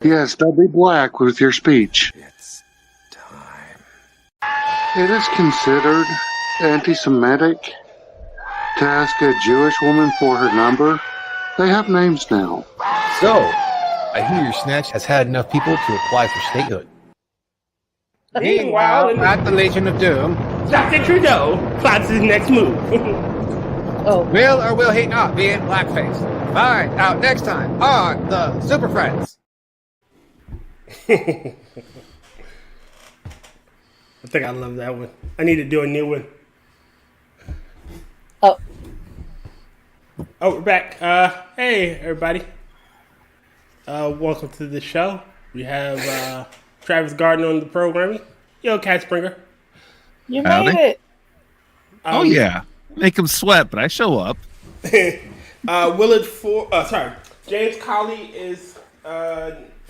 Yes, don't be black with your speech. It's time. It is considered anti-Semitic to ask a Jewish woman for her number. They have names now. So, I hear your snatch has had enough people to apply for statehood. Meanwhile, at the Legion of Doom, Dr. Trudeau plots his next move. will or will he not be in blackface? Find out next time on the Super Friends. I think I love that one. I need to do a new one. Oh, we're back. Hey, everybody. Welcome to the show. We have Travis Gardner on the programming. Yo, Cat Springer. you Howdy. made it. Oh yeah, make them sweat, but I show up. James Colley is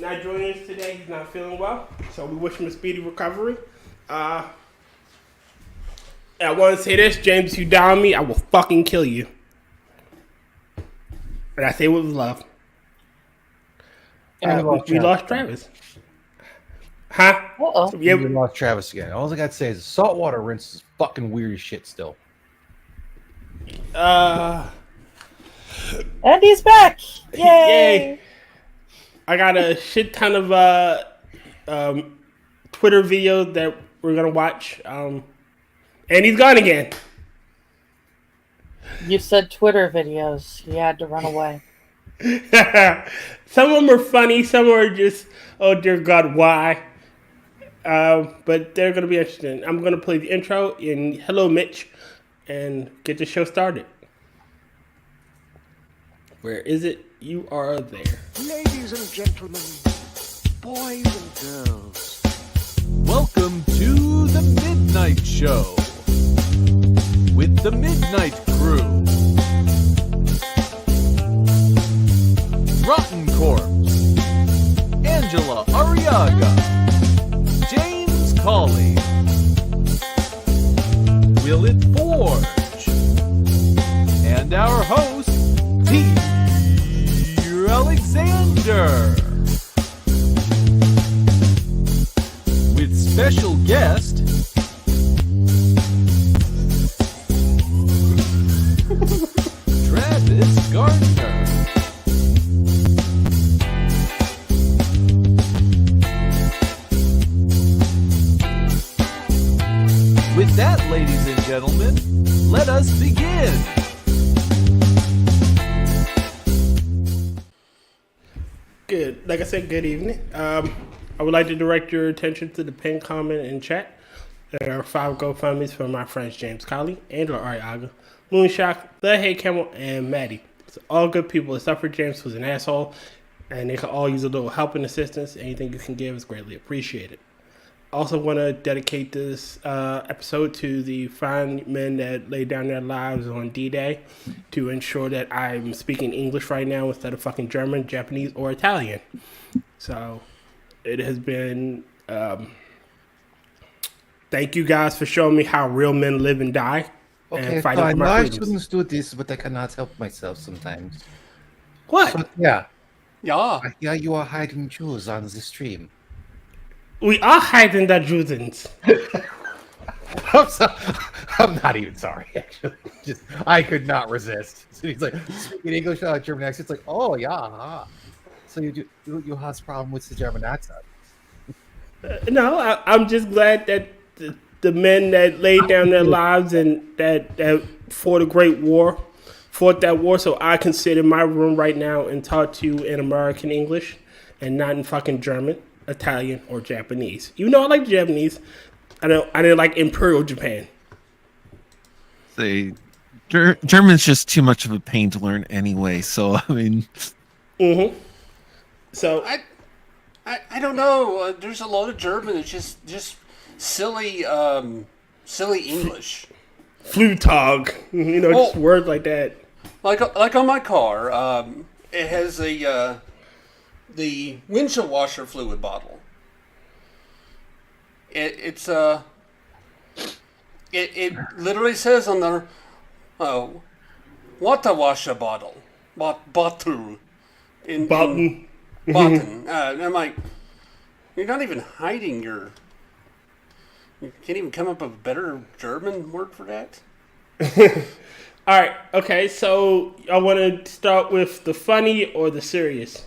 not joining us today. He's not feeling well, so we wish him a speedy recovery. And I want to say this, James, if you die on me, I will fucking kill you. And I say it with love. We lost Travis. Huh? Uh-oh. Yeah, We lost Travis again. All I gotta say is saltwater rinse is fucking weird as shit still. And he's back. Yay. Yay. I got a shit ton of Twitter videos that we're gonna watch. And he's gone again. You said Twitter videos. He had to run away. Some of them are funny. Some are just, oh dear God, why? But they're gonna be interesting. I'm gonna play the intro and hello, Mitch, and get the show started. Where is it? You are there. Ladies and gentlemen, boys and girls, Welcome to the Midnight Show with the Midnight Crew. Rotncorpse, Angela Arriaga, James Colley, WillItForge, and our host, Peter Alexander. With special guest Travis Gardner. With that, ladies and gentlemen, let us begin. Good. Like I said, good evening. I would like to direct your attention to the pinned comment in chat. There are 5 GoFundMes for my friends James Colley, Angela Arriaga, Moonshock, The Hey Camel, and Maddy. It's all good people except for James, who's an asshole, and they can all use a little help and assistance. Anything you can give is greatly appreciated. Also want to dedicate this episode to the fine men that laid down their lives on D-Day to ensure that I'm speaking English right now instead of fucking German, Japanese, or Italian. So it has been... thank you guys for showing me how real men live and die. Okay, and fighting fine. for my I freedoms. shouldn't do this, but I cannot help myself sometimes. What? So, yeah, yeah, you are hiding Jews on the stream. We are hiding the Judens. I'm not even sorry, actually. Just I could not resist. So he's like speaking English without a German accent. It's like, oh yeah, so you have a problem with the German accent? No, I'm just glad that the men that laid down their lives and that fought a great war, fought that war, so I can sit in my room right now and talk to you in American English and not in fucking German, Italian, or Japanese. Even though I like Japanese, I didn't like Imperial Japan. German's just too much of a pain to learn anyway. So I mean, So I don't know. There's a lot of German. It's just silly English. Flutog, just words like that. Like on my car, it has the windshield washer fluid bottle. It literally says on there, water washer bottle, bottle, Button. Button. I'm like, you're not even hiding your. You can't even come up with a better German word for that. All right. Okay. So I want to start with the funny or the serious.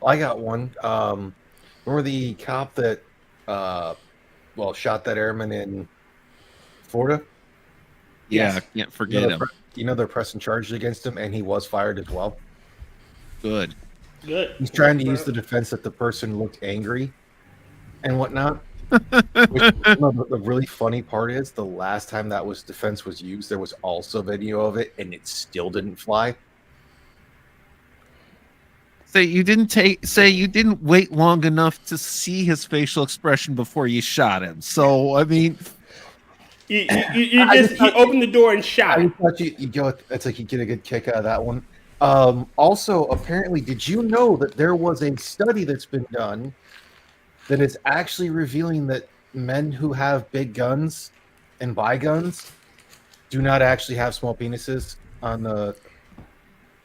I got one. Remember the cop that, shot that airman in Florida? Yeah, Yes. can't forget him. They're pressing charges against him, and he was fired as well. Good. Good. He's trying to use the defense that the person looked angry and whatnot. The really funny part is the last time that defense was used, there was also video of it, and it still didn't fly. Say you didn't wait long enough to see his facial expression before you shot him. So I mean, You opened the door and shot. I thought you go. It's like you get a good kick out of that one. Also, apparently, did you know that there was a study that's been done that is actually revealing that men who have big guns and buy guns do not actually have small penises on the.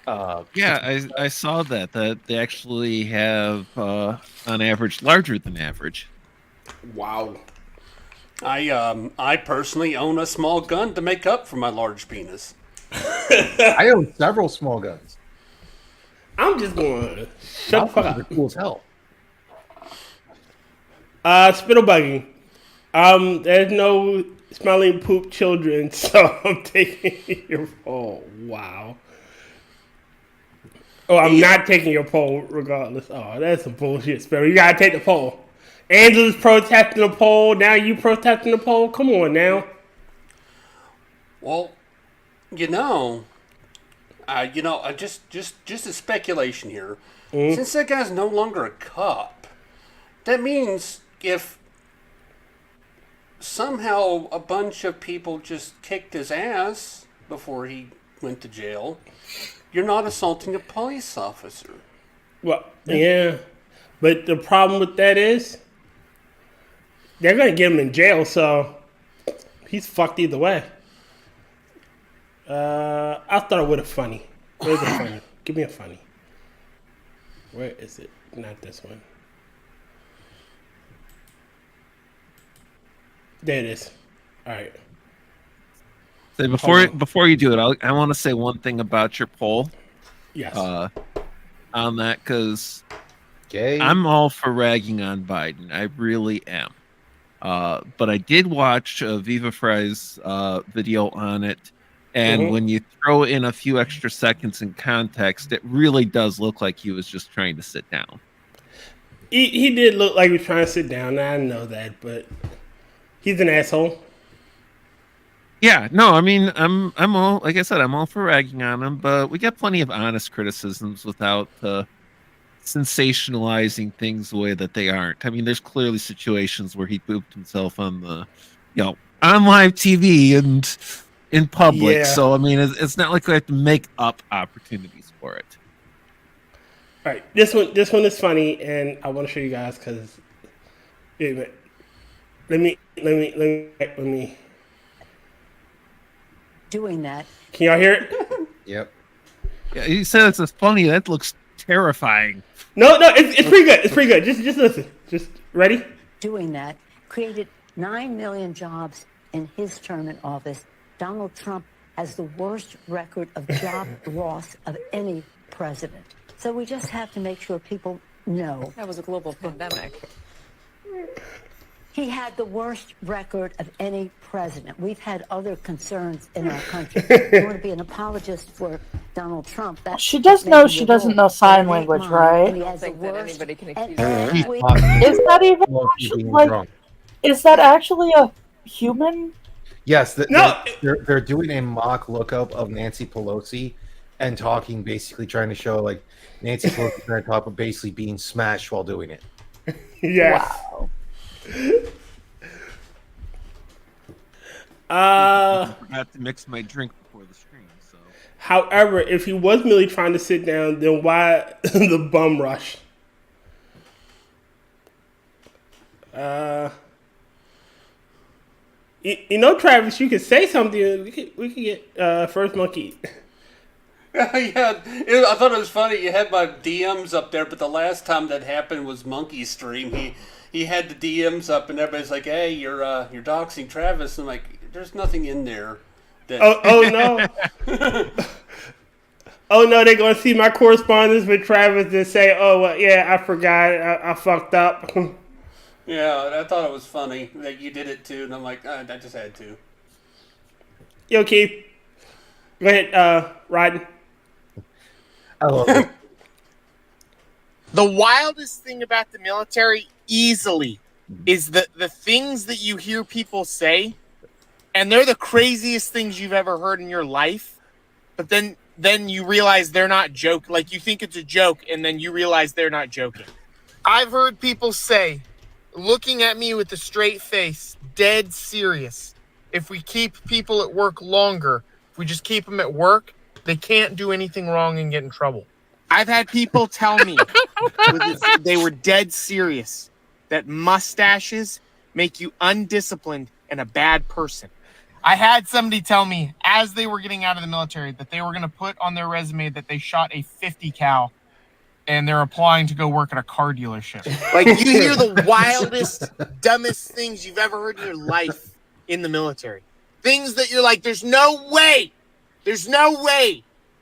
I saw that they actually have on average larger than average. Wow. I personally own a small gun to make up for my large penis. I own several small guns. I'm just going to shut the fuck They're up. cool as hell. Spittle bugging. There's no smelling poop children, so I'm taking your poll. Wow. Oh, I'm not taking your poll regardless. Oh, that's some bullshit, Spittle. You gotta take the poll. Angela's protesting the poll. Now you protesting the poll? Come on now. Well, just a speculation here. Since that guy's no longer a cop, that means if somehow a bunch of people just kicked his ass before he went to jail, you're not assaulting a police officer. Well, yeah. But the problem with that is they're going to get him in jail, so he's fucked either way. I'll start with a funny. Where's a funny? Give me a funny. Where is it? Not this one. There it is. All right. So before you do it, I want to say one thing about your poll. Yes. On that, because Okay. I'm all for ragging on Biden. I really am. But I did watch Viva Fry's video on it, and when you throw in a few extra seconds in context, it really does look like he was just trying to sit down. He did look like he was trying to sit down. I know that, but he's an asshole. Yeah, no, I mean, I'm all, like I said, I'm all for ragging on him, but we got plenty of honest criticisms without sensationalizing things the way that they aren't. I mean, there's clearly situations where he pooped himself on on live TV and in public. Yeah. So I mean, it's not like we have to make up opportunities for it. All right, this one is funny, and I want to show you guys because let me. Doing that. Can y'all hear it? Yep. Yeah, he said it's funny. That looks terrifying. No, it's pretty good. It's pretty good. Just listen. Just ready? Doing that created 9 million jobs in his term in office. Donald Trump has the worst record of job loss of any president. So we just have to make sure people know. That was a global pandemic. He had the worst record of any president. We've had other concerns in our country. You want to be an apologist for Donald Trump? She does know she doesn't know sign language, right? He I has don't think the that worst. anybody can And accuse every- Is that even actually, like, is that actually a human? Yes, No. they're doing a mock lookup of Nancy Pelosi and talking, basically trying to show like Nancy Pelosi trying to talk about basically being smashed while doing it. Yes. Wow. I forgot to mix my drink before the stream. So However, if he was merely trying to sit down, then why the bum rush? You know, Travis, you could say something. We could get First Monkey. Yeah, I thought it was funny. You had my DMs up there, but the last time that happened was Monkey Stream. He had the DMs up, and everybody's like, "Hey, you're doxing Travis." And I'm like, "There's nothing in there." That... Oh no! Oh no! They're gonna see my correspondence with Travis and say, "Oh well, yeah, I forgot. I fucked up." Yeah, I thought it was funny that you did it too, and I'm like, I just had to. Yo, Keith. Go ahead, Rodden. I love it. The wildest thing about the military easily is the things that you hear people say, and they're the craziest things you've ever heard in your life, but then you realize they're not joking. Like, you think it's a joke, and then you realize they're not joking. I've heard people say, looking at me with a straight face, dead serious, if we keep people at work longer, if we just keep them at work, they can't do anything wrong and get in trouble. I've had people tell me, they were dead serious, that mustaches make you undisciplined and a bad person. I had somebody tell me, as they were getting out of the military, that they were going to put on their resume that they shot a 50 cal and they're applying to go work at a car dealership. Like, you hear the wildest, dumbest things you've ever heard in your life in the military. Things that you're like, there's no way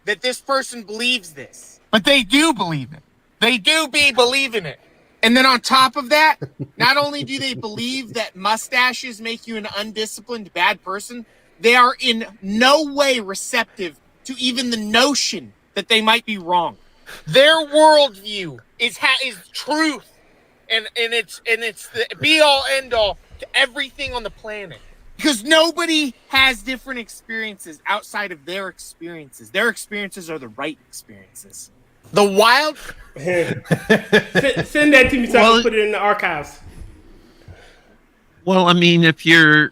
that this person believes this. But they do believe it. They do believe in it. And then on top of that, not only do they believe that mustaches make you an undisciplined bad person, they are in no way receptive to even the notion that they might be wrong. Their worldview is truth, and it's the be all end all to everything on the planet. Because nobody has different experiences outside of their experiences. Their experiences are the right experiences. The wild. Send that to me so I can put it in the archives. Well, I mean, if you're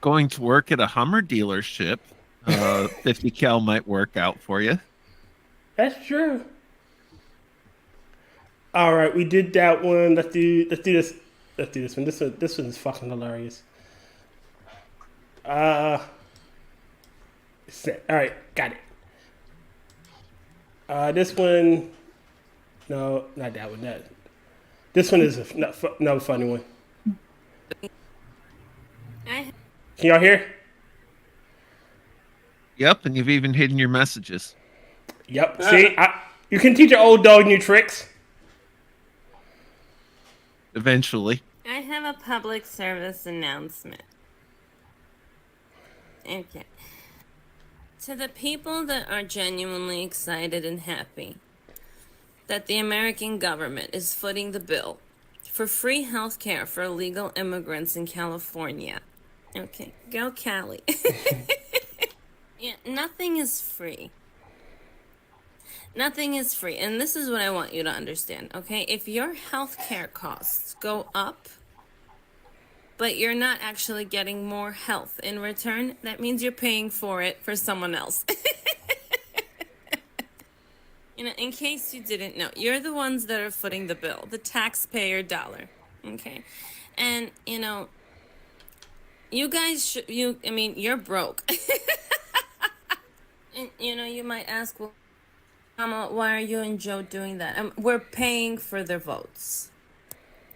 going to work at a Hummer dealership, 50 cal might work out for you. That's true. All right, we did that one. Let's do this. Let's do this one. This one is fucking hilarious. All right, got it. This one, no, not that one. This one is another funny one. Can y'all hear? Yep, and you've even hidden your messages. Yep. See, you can teach an old dog new tricks. Eventually. I have a public service announcement. Okay. To the people that are genuinely excited and happy that the American government is footing the bill for free health care for illegal immigrants in California. Okay, go Cali. Yeah, nothing is free. Nothing is free. And this is what I want you to understand, okay? If your healthcare costs go up, but you're not actually getting more health in return, that means you're paying for it for someone else. You know, in case you didn't know, you're the ones that are footing the bill, the taxpayer dollar, okay? And, you know, you guys you're broke. And, you know, you might ask, well, Mama, why are you and Joe doing that? We're paying for their votes.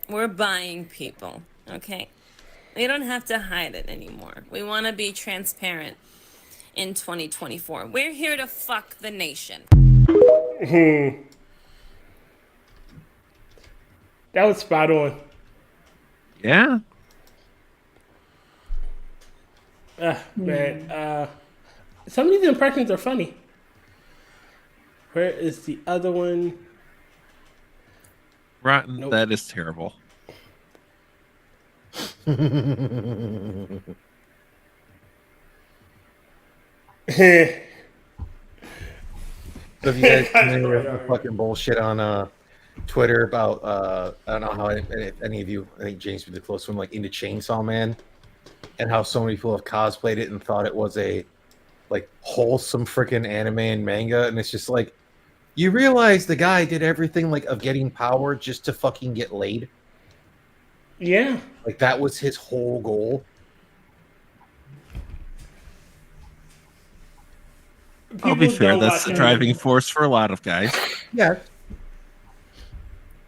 We're buying people, okay? We don't have to hide it anymore. We want to be transparent in 2024. We're here to fuck the nation. That was spot on. Yeah. Man, some of these impressions are funny. Where is the other one? Rotten, Nope. That is terrible. So if you guys the fucking bullshit on Twitter about I don't know how any of you, I think James would be the close one, like into Chainsaw Man, and how so many people have cosplayed it and thought it was a like wholesome freaking anime and manga, and it's just like, you realize the guy did everything like of getting power just to fucking get laid. Yeah. Like that was his whole goal. I'll be People fair. don't That's watch the driving force for a lot of guys. Yeah.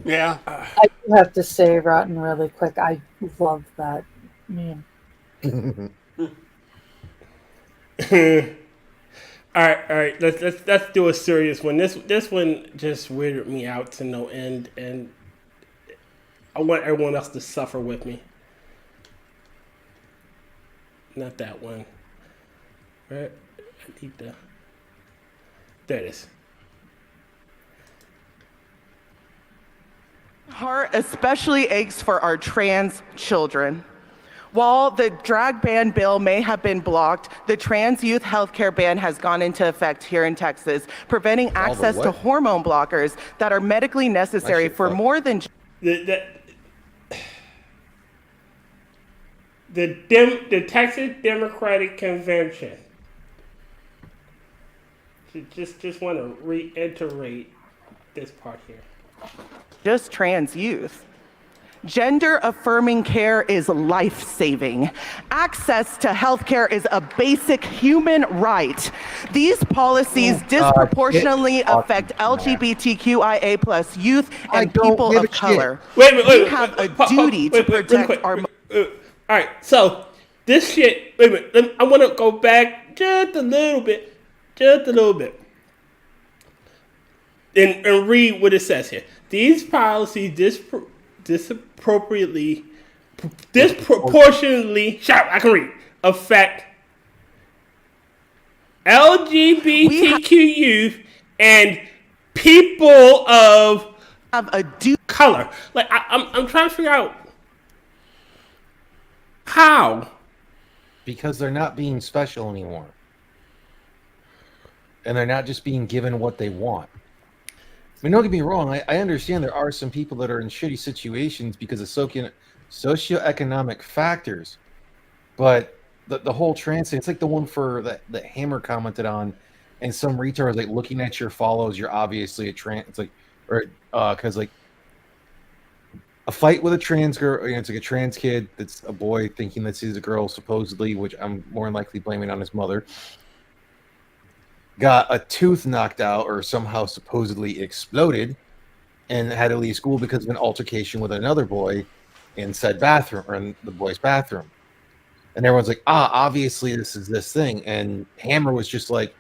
Yeah. I do have to say, Rotten, really quick. I love that meme. All right. Let's do a serious one. This one just weirded me out to no end, and I want everyone else to suffer with me. Not that one. Right? I need the. There it is. Heart especially aches for our trans children. While the drag ban bill may have been blocked, the trans youth healthcare ban has gone into effect here in Texas, preventing access to hormone blockers that are medically necessary for more than the Texas Democratic Convention. Just want to reiterate this part here. just trans youth. Gender affirming care is life-saving. Access to healthcare is a basic human right. These policies disproportionately affect LGBTQIA plus youth and people of color. We have a duty to protect our. All right, so this shit. Wait a minute. I want to go back just a little bit, and read what it says here. These policies disproportionately, I can read, affect LGBTQ youth and people of color. Like I'm trying to figure out how. Because they're not being special anymore, and they're not just being given what they want. I mean, don't get me wrong. I understand there are some people that are in shitty situations because of socioeconomic factors, but the whole trans thing, it's like the one for that Hammer commented on, and some retard was like, looking at your follows, you're obviously a trans. It's like, or because like a fight with a trans girl, it's like a trans kid that's a boy thinking that he's a girl supposedly, which I'm more than likely blaming on his mother. Got a tooth knocked out or somehow supposedly exploded and had to leave school because of an altercation with another boy in said bathroom, or in the boy's bathroom. And everyone's like, obviously this is this thing. And Hammer was just like,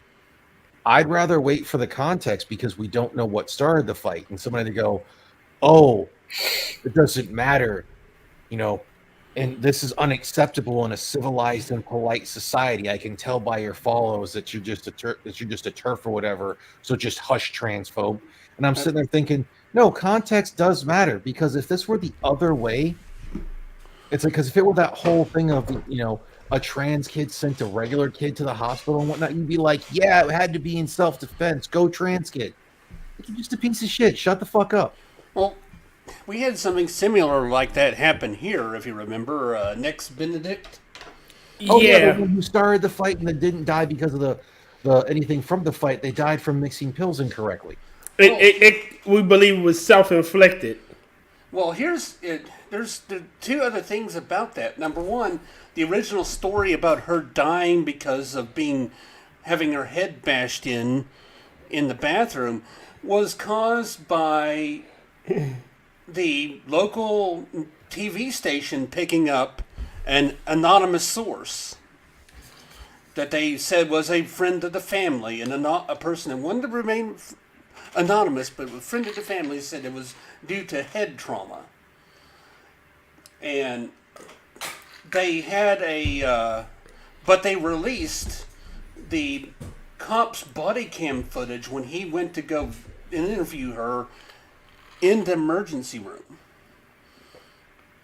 I'd rather wait for the context because we don't know what started the fight. And somebody to go, oh, it doesn't matter, and this is unacceptable in a civilized and polite society. I can tell by your follows that you're just a turf or whatever. So just hush, transphobe. And I'm sitting there thinking, no, context does matter, because if this were the other way, it's like, because if it were that whole thing of a trans kid sent a regular kid to the hospital and whatnot, you'd be like, yeah, it had to be in self-defense. Go trans kid. You're just a piece of shit. Shut the fuck up. Well, we had something similar like that happen here, if you remember. Next Benedict. Oh yeah, the one who started the fight and then didn't die because of the anything from the fight. They died from mixing pills incorrectly. We believe it was self-inflicted. Well, there's two other things about that. Number one, the original story about her dying because of having her head bashed in the bathroom was caused by the local TV station picking up an anonymous source that they said was a friend of the family, and a person that wanted to remain anonymous, but a friend of the family said it was due to head trauma. And they had but they released the cop's body cam footage when he went to go interview her in the emergency room.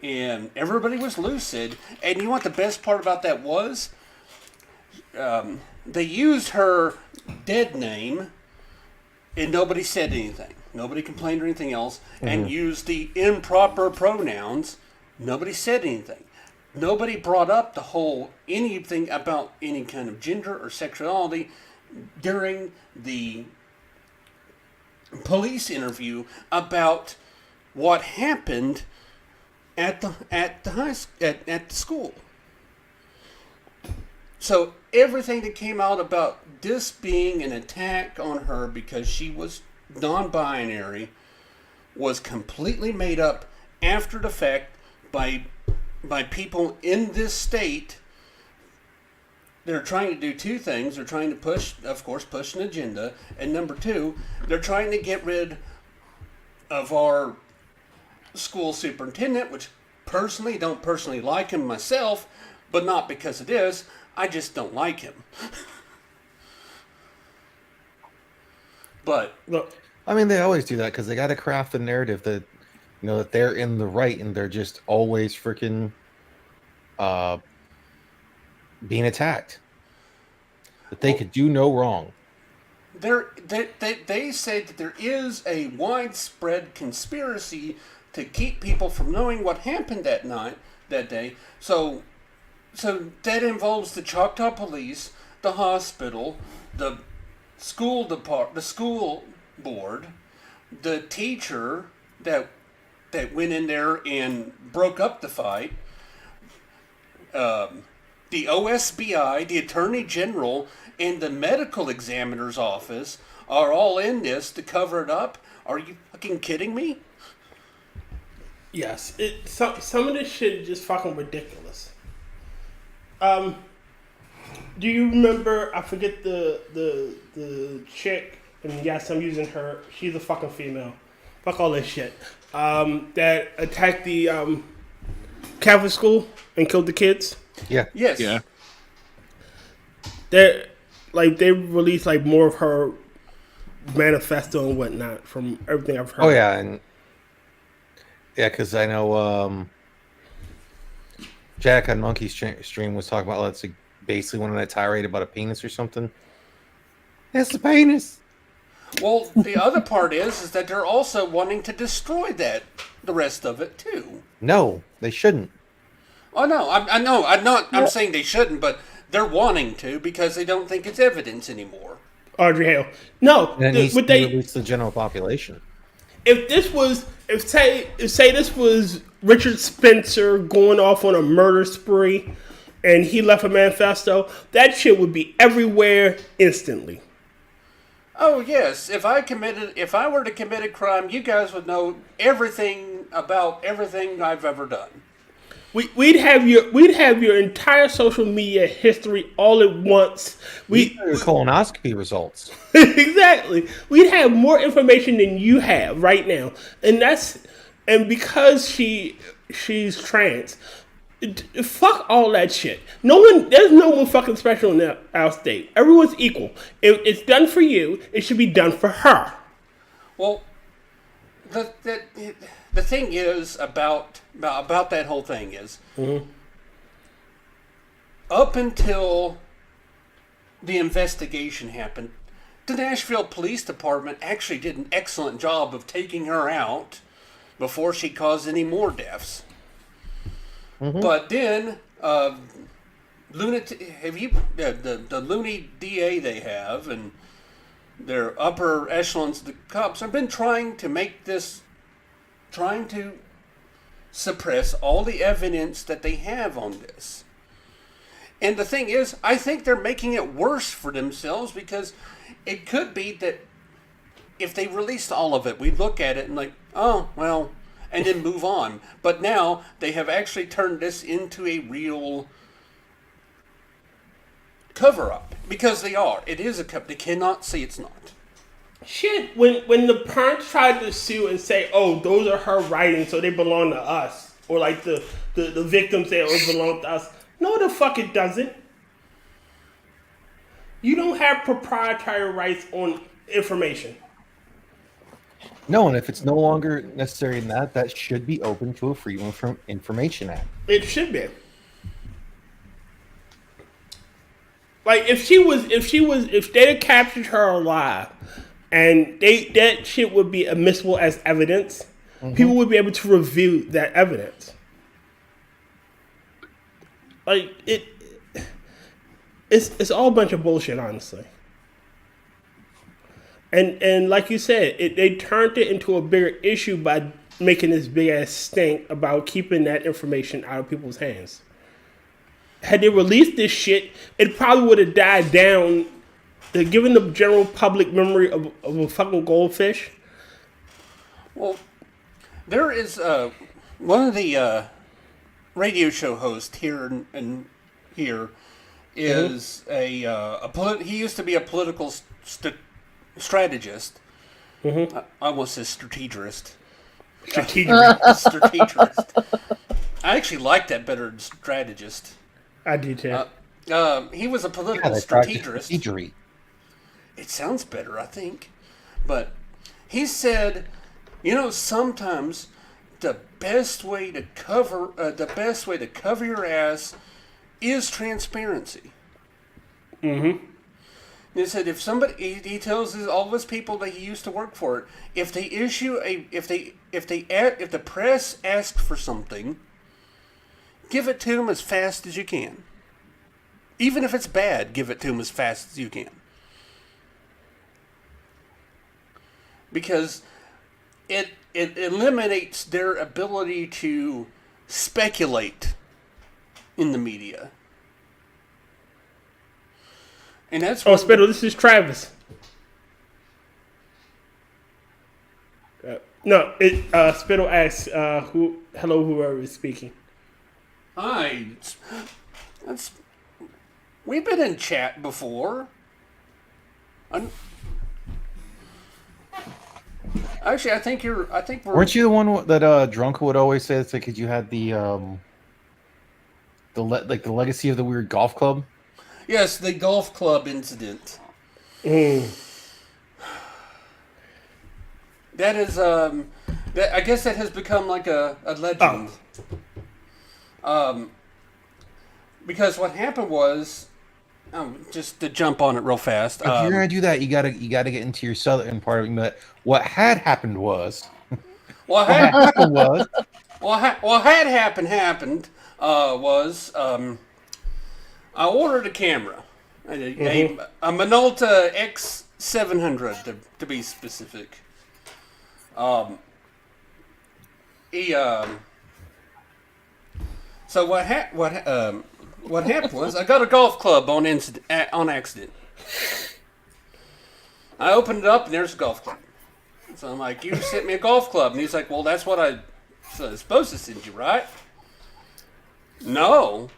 And everybody was lucid. And you know what the best part about that was? They used her dead name and nobody said anything. Nobody complained or anything else. And used the improper pronouns. Nobody said anything. Nobody brought up anything about any kind of gender or sexuality during the police interview about what happened at the school. So everything that came out about this being an attack on her because she was non-binary was completely made up after the fact by people in this state. They're trying to do two things. They're trying to push an agenda, and number two, they're trying to get rid of our school superintendent, which don't personally like him myself, but not because of this. I just don't like him. But look, I mean, they always do that because they got to craft the narrative that, that they're in the right and they're just always freaking being attacked. That they could do no wrong. They say that there is a widespread conspiracy to keep people from knowing what happened that day. So that involves the Choctaw Police, the hospital, the school board, the teacher that went in there and broke up the fight, the OSBI, the Attorney General, and the medical examiner's office are all in this to cover it up. Are you fucking kidding me? Yes, some of this shit is just fucking ridiculous. Do you remember? I forget the chick, and yes, I'm using her. She's a fucking female. Fuck all this shit. That attacked the Catholic school and killed the kids. Yeah. Yes. Yeah. They released more of her manifesto and whatnot from everything I've heard. Oh yeah, because I know Jack on Monkey's stream was talking about that's basically one of that tirade about a penis or something. That's the penis. Well, the other part is that they're also wanting to destroy the rest of it too. No, they shouldn't. Oh no, I'm saying they shouldn't, but they're wanting to because they don't think it's evidence anymore. Audrey Hale. No, and it needs to be released to the general population. If say this was Richard Spencer going off on a murder spree, and he left a manifesto, that shit would be everywhere instantly. Oh yes, if I were to commit a crime, you guys would know everything about everything I've ever done. We'd have your entire social media history all at once. Your colonoscopy results. Exactly. We'd have more information than you have right now, and because she's trans, fuck all that shit. There's no one fucking special in our state. Everyone's equal. If it's done for you, it should be done for her. Well, the thing is about that whole thing is, up until the investigation happened, the Nashville Police Department actually did an excellent job of taking her out before she caused any more deaths. Mm-hmm. But then, the loony DA they have and their upper echelons, the cops, have been trying to suppress all the evidence that they have on this. And the thing is, I think they're making it worse for themselves because it could be that if they released all of it, we'd look at it and like, oh, well, and then move on. But now they have actually turned this into a real cover-up because they are. It is a cover. They cannot say it's not. Shit, when the parents tried to sue and say, oh, those are her writings, so they belong to us, or like the victims say, oh, it belongs to us. No, the fuck it doesn't. You don't have proprietary rights on information. No, and if it's no longer necessary in that should be open to a Freedom of Information Act. It should be. Like if they had captured her alive, and that shit would be admissible as evidence, people would be able to review that evidence. Like it's all a bunch of bullshit, honestly. And like you said, they turned it into a bigger issue by making this big ass stink about keeping that information out of people's hands. had they released this shit, it probably would have died down. Given the general public memory of a fucking goldfish. Well, there is one of the radio show hosts here and here is he used to be a political strategist. I almost said strategist. Strategist. I actually like that better than strategist. I do too. He was a political strategist. It sounds better, I think. But he said, sometimes the best way to cover your ass is transparency. Mm-hmm. He said if somebody he tells all of his people that he used to work for, if the press asks for something, give it to them as fast as you can. Even if it's bad, give it to them as fast as you can. Because it eliminates their ability to speculate in the media. And that's Spittle, this is Travis. Spittle asks, whoever is speaking. Hi. We've been in chat before. Actually, I think we're. Weren't you the one that Drunk would always say? It's like, because you had the legacy of the weird golf club. Yes, the golf club incident. Mm. That is I guess that has become like a legend. Because what happened was, just to jump on it real fast. If you're gonna do that, you gotta get into your southern part of it. But what had happened was, what had happened was I ordered a camera, a Minolta X700 to be specific. So what happened was I got a golf club on accident. I opened it up and there's a golf club. So I'm like, you sent me a golf club, and he's like, well, that's what I was supposed to send you, right? No.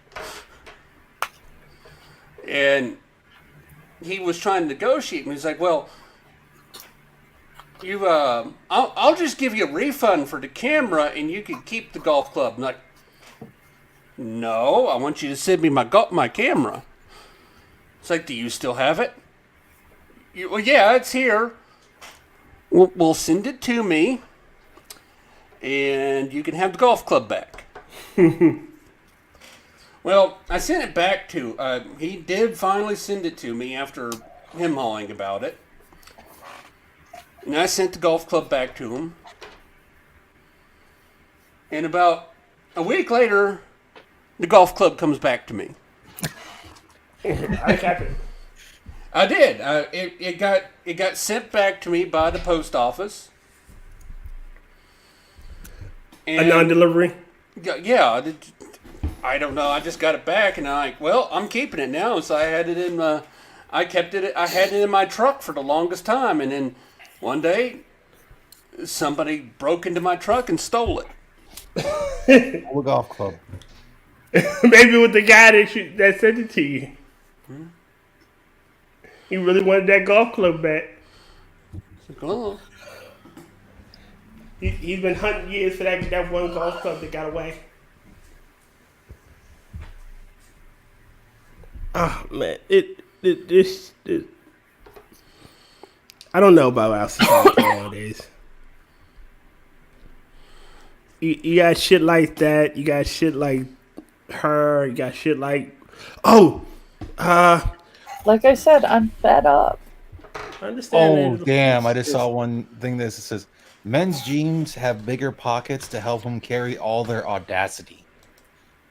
And he was trying to negotiate, and he's like, well, I'll just give you a refund for the camera, and you can keep the golf club. I'm like, no, I want you to send me my camera. It's like, do you still have it? Well, yeah, it's here. We'll send it to me, and you can have the golf club back. Well, I sent it back to. He did finally send it to me after him hawing about it, and I sent the golf club back to him. And about a week later, the golf club comes back to me. I kept it. I did. It got sent back to me by the post office. And a non-delivery? Yeah. I don't know. I just got it back, and I'm like, well, I'm keeping it now. So I had it in I had it in my truck for the longest time, and then one day, somebody broke into my truck and stole it. The golf club. Maybe with the guy that sent it to you. He really wanted that golf club back. Oh. He's been hunting years for that one golf club that got away. Oh man, this I don't know about our society nowadays. You got shit like that. You got shit like her. You got shit like like I said, I'm fed up. I understand. Oh damn! I just saw one thing that says men's jeans have bigger pockets to help them carry all their audacity.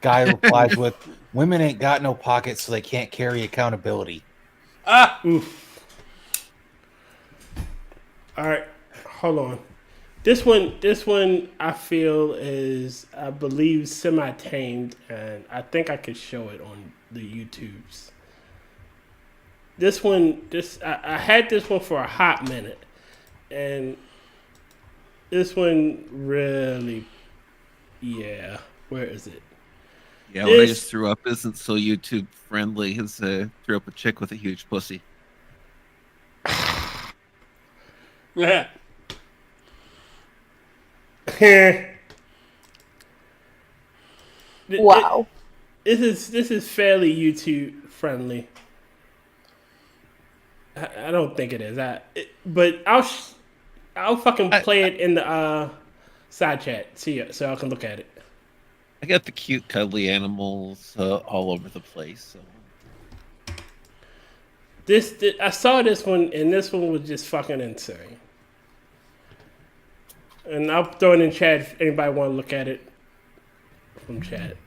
Guy replies with, "Women ain't got no pockets, so they can't carry accountability." Oof. All right, hold on. This one, I feel is, I believe, semi-tamed, and I think I could show it on the YouTubes. This one, I had this one for a hot minute, and this one really, yeah. Where is it? Yeah, what I just threw up isn't so YouTube friendly. Is threw up a chick with a huge pussy. Yeah. Wow. This is fairly YouTube friendly. I don't think it is. But I'll fucking play it in the side chat so I can look at it. I got the cute cuddly animals all over the place. So. I saw this one, and this one was just fucking insane. And I'll throw it in chat if anybody want to look at it from chat.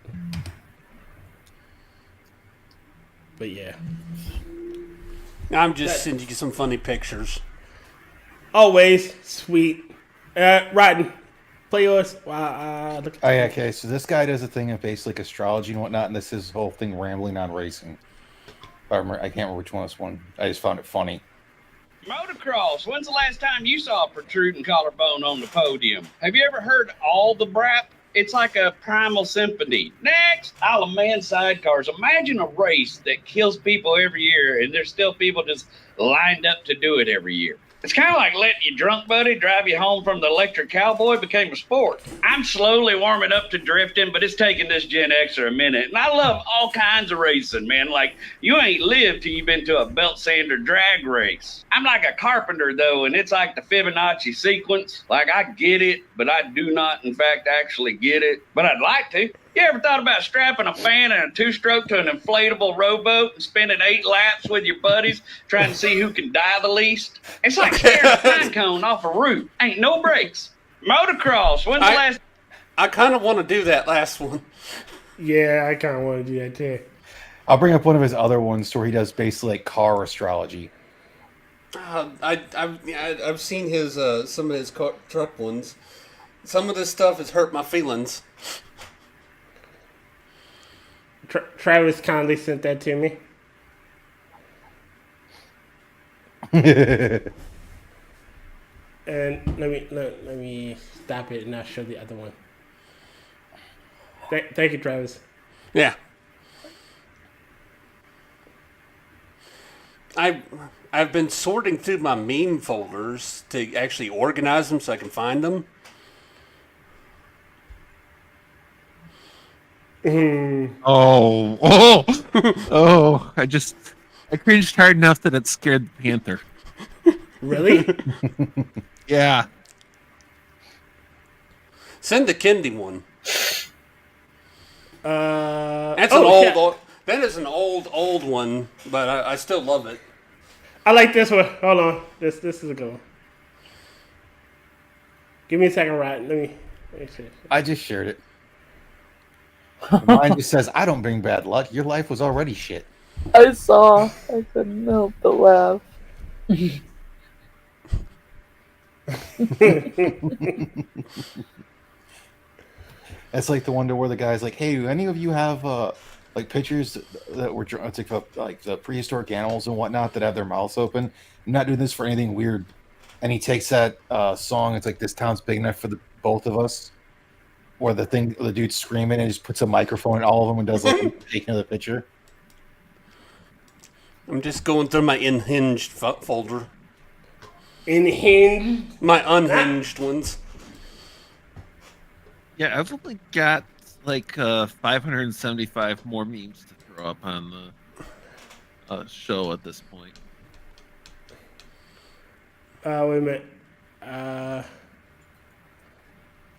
But yeah. I'm just sending you some funny pictures. Always sweet. Rotten. Play yours. Look. Oh, yeah, okay. So this guy does a thing of basically astrology and whatnot, and this is his whole thing rambling on racing. I can't remember which one this one. I just found it funny. Motocross, when's the last time you saw a protruding collarbone on the podium? Have you ever heard all the brap? It's like a primal symphony. Next, Isle of Man sidecars. Imagine a race that kills people every year, and there's still people just lined up to do it every year. It's kind of like letting your drunk buddy drive you home from the electric cowboy became a sport. I'm slowly warming up to drifting, but it's taking this Gen Xer a minute. And I love all kinds of racing, man. Like, you ain't lived till you've been to a belt sander drag race. I'm like a carpenter, though, and it's like the Fibonacci sequence. Like, I get it, but I do not, in fact, actually get it. But I'd like to. You ever thought about strapping a fan and a two-stroke to an inflatable rowboat and spending 8 laps with your buddies trying to see who can die the least? It's like staring a pine cone off a roof. Ain't no brakes. Motocross, when's the last... I kind of want to do that last one. Yeah, I kind of want to do that too. I'll bring up one of his other ones where he does basically like car astrology. I've seen his some of his truck ones. Some of this stuff has hurt my feelings. Travis kindly sent that to me. And let me stop it and I'll show the other one. Thank you, Travis. Yeah. I've been sorting through my meme folders to actually organize them so I can find them. Oh! I cringed hard enough that it scared the panther. Really? Yeah. Send the Kendi one. That's that is an old one, but I still love it. I like this one. Hold on. This is a good one. Give me a second, Rod. Let me see. I just shared it. Mine just says, I don't bring bad luck. Your life was already shit. I saw. I couldn't help but laugh. It's like the one where the guy's like, hey, do any of you have like pictures that were drawn, it's like the prehistoric animals and whatnot that have their mouths open? I'm not doing this for anything weird. And he takes that song, it's like, this town's big enough for the both of us. Where the dude's screaming and just puts a microphone in all of them and does like taking of the picture. I'm just going through my unhinged folder. Unhinged? My unhinged ones. Yeah, I've only got like 575 more memes to throw up on the show at this point. Wait a minute.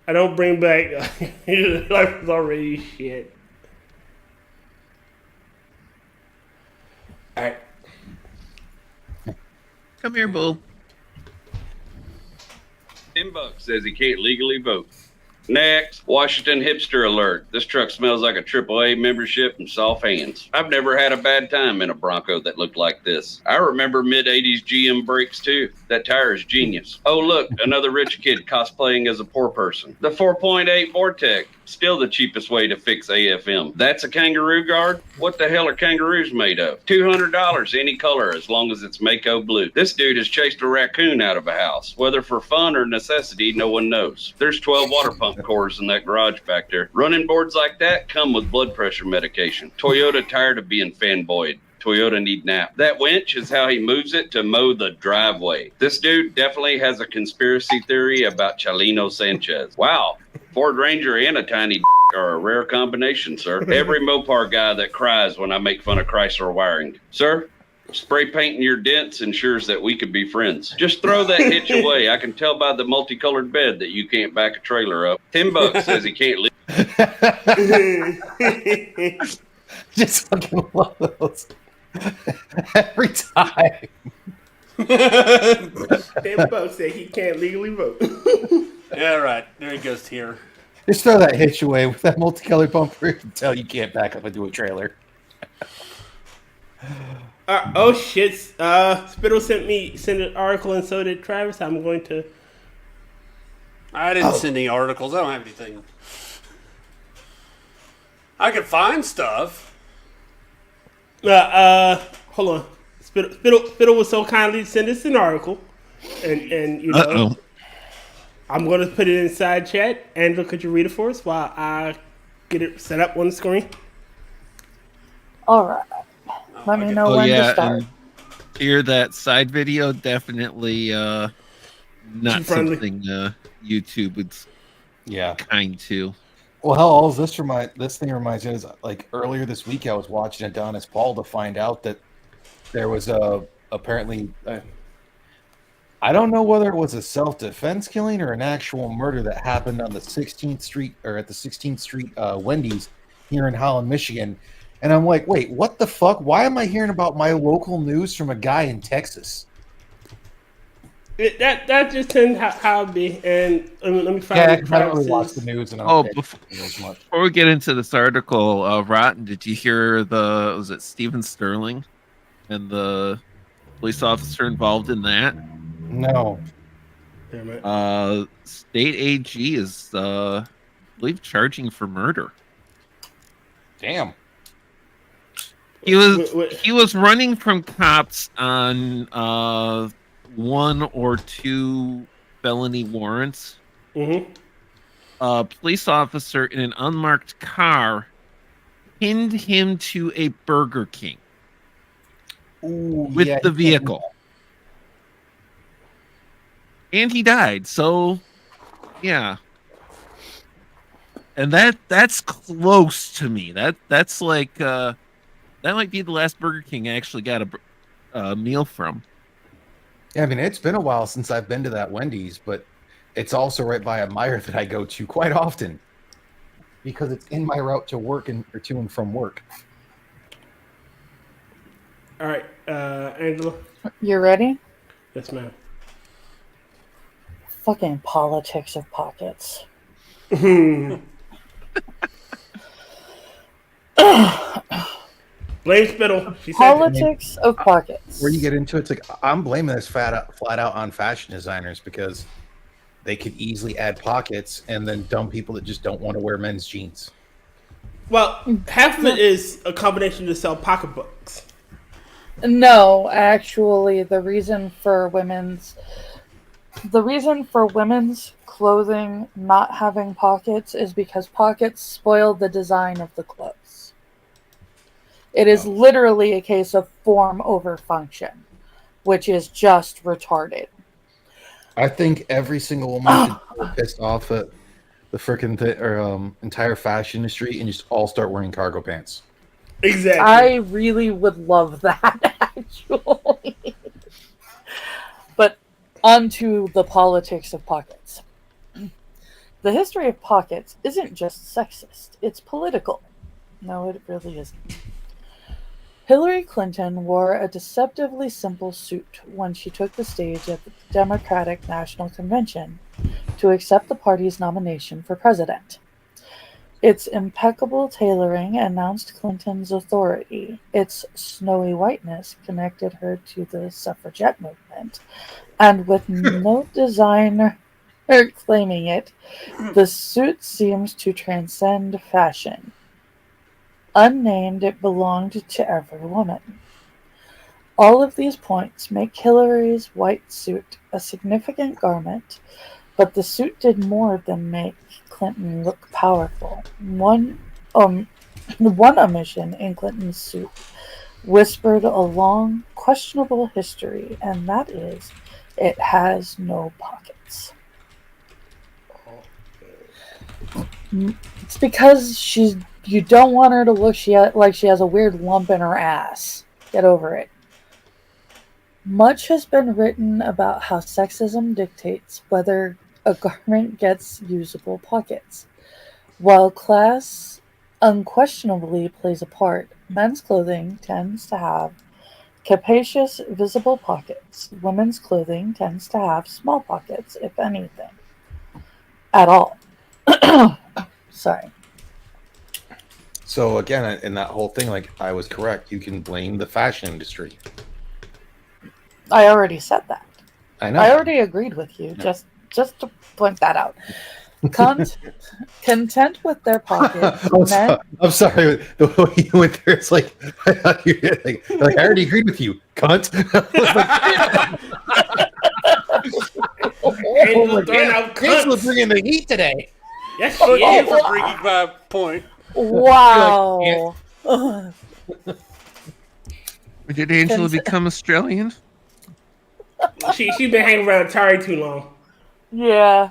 I don't bring back. Life is already shit. All right. Come here, Boo. $10 says he can't legally vote. Next, Washington hipster alert. This truck smells like a AAA membership and soft hands. I've never had a bad time in a Bronco that looked like this. I remember mid-'80s GM brakes too. That tire is genius. Oh look, another rich kid cosplaying as a poor person. The 4.8 Vortec, still the cheapest way to fix AFM. That's a kangaroo guard? What the hell are kangaroos made of? $200 any color as long as it's Mako blue. This dude has chased a raccoon out of a house. Whether for fun or necessity, no one knows. There's 12 water pump cores in that garage back there. Running boards like that come with blood pressure medication. Toyota tired of being fanboyed. Toyota need nap. That winch is how he moves it to mow the driveway. This dude definitely has a conspiracy theory about Chalino Sanchez. Wow. Ford Ranger and a tiny are a rare combination, sir. Every Mopar guy that cries when I make fun of Chrysler wiring. Sir, spray painting your dents ensures that we could be friends. Just throw that hitch away. I can tell by the multicolored bed that you can't back a trailer up. $10 says he can't leave. Just fucking love those. Every time. $10 said he can't legally vote. Yeah, right. There he goes here. Just throw that hitch away with that multicolored bumper until you can't back up into a trailer. Oh shit! Spittle sent an article, and so did Travis. I'm going to. I didn't send any articles. I don't have anything. I could find stuff. Hold on. Spittle was so kindly to send us an article, and you know, I'm going to put it inside chat. Angela, could you read it for us while I get it set up on the screen? All right. Let me know when to start. Here, that side video definitely not something YouTube would kind to. Well, hell, all this thing reminds me is like earlier this week I was watching Adonis Paul to find out that there was apparently I don't know whether it was a self-defense killing or an actual murder that happened on the 16th Street or at the 16th Street Wendy's here in Holland, Michigan. And I'm like, wait, what the fuck? Why am I hearing about my local news from a guy in Texas? That just tends how it be. And let me find out. I don't really watch the news. And Before we get into this article, Rotten, did you hear was it Stephen Sterling and the police officer involved in that? No. State AG is, I believe, charging for murder. Damn. He was running from cops on 1 or 2 felony warrants. Mm-hmm. A police officer in an unmarked car pinned him to a Burger King with the vehicle. And he died. So, yeah. And that's close to me. That's like that might be the last Burger King I actually got a meal from. Yeah, I mean, it's been a while since I've been to that Wendy's, but it's also right by a Meijer that I go to quite often because it's in my route to work or to and from work. All right, Angela. You ready? Yes, ma'am. Fucking politics of pockets. Blame Spittle. Politics of pockets. Where you get into it's like I'm blaming this flat out on fashion designers because they could easily add pockets and then dumb people that just don't want to wear men's jeans. Well, half of it is a combination to sell pocketbooks. No, actually, the reason for women's clothing not having pockets is because pockets spoil the design of the clothes. It is literally a case of form over function, which is just retarded. I think every single woman should be pissed off at the freaking entire fashion industry and just all start wearing cargo pants. Exactly. I really would love that, actually. But onto the politics of pockets. The history of pockets isn't just sexist, it's political. No, it really isn't. Hillary Clinton wore a deceptively simple suit when she took the stage at the Democratic National Convention to accept the party's nomination for president. Its impeccable tailoring announced Clinton's authority. Its snowy whiteness connected her to the suffragette movement. And with no designer claiming it, the suit seems to transcend fashion. Unnamed, it belonged to every woman. All of these points make Hillary's white suit a significant garment, but the suit did more than make Clinton look powerful. One omission in Clinton's suit whispered a long, questionable history, and that is, it has no pockets. It's because you don't want her to look like she has a weird lump in her ass. Get over it. Much has been written about how sexism dictates whether a garment gets usable pockets. While class unquestionably plays a part, men's clothing tends to have capacious, visible pockets. Women's clothing tends to have small pockets, if anything. At all. Sorry. So again, in that whole thing, like I was correct. You can blame the fashion industry. I already said that. I know. I already agreed with you. No. Just to point that out. Content with their pockets. I'm sorry. The way you went there, it's like, I already agreed with you, cunt. Angela bringing the heat today. Yes, Thank she you is. for bringing my point. Wow. Did Angela become Australian? She's been hanging around Terry too long. Yeah.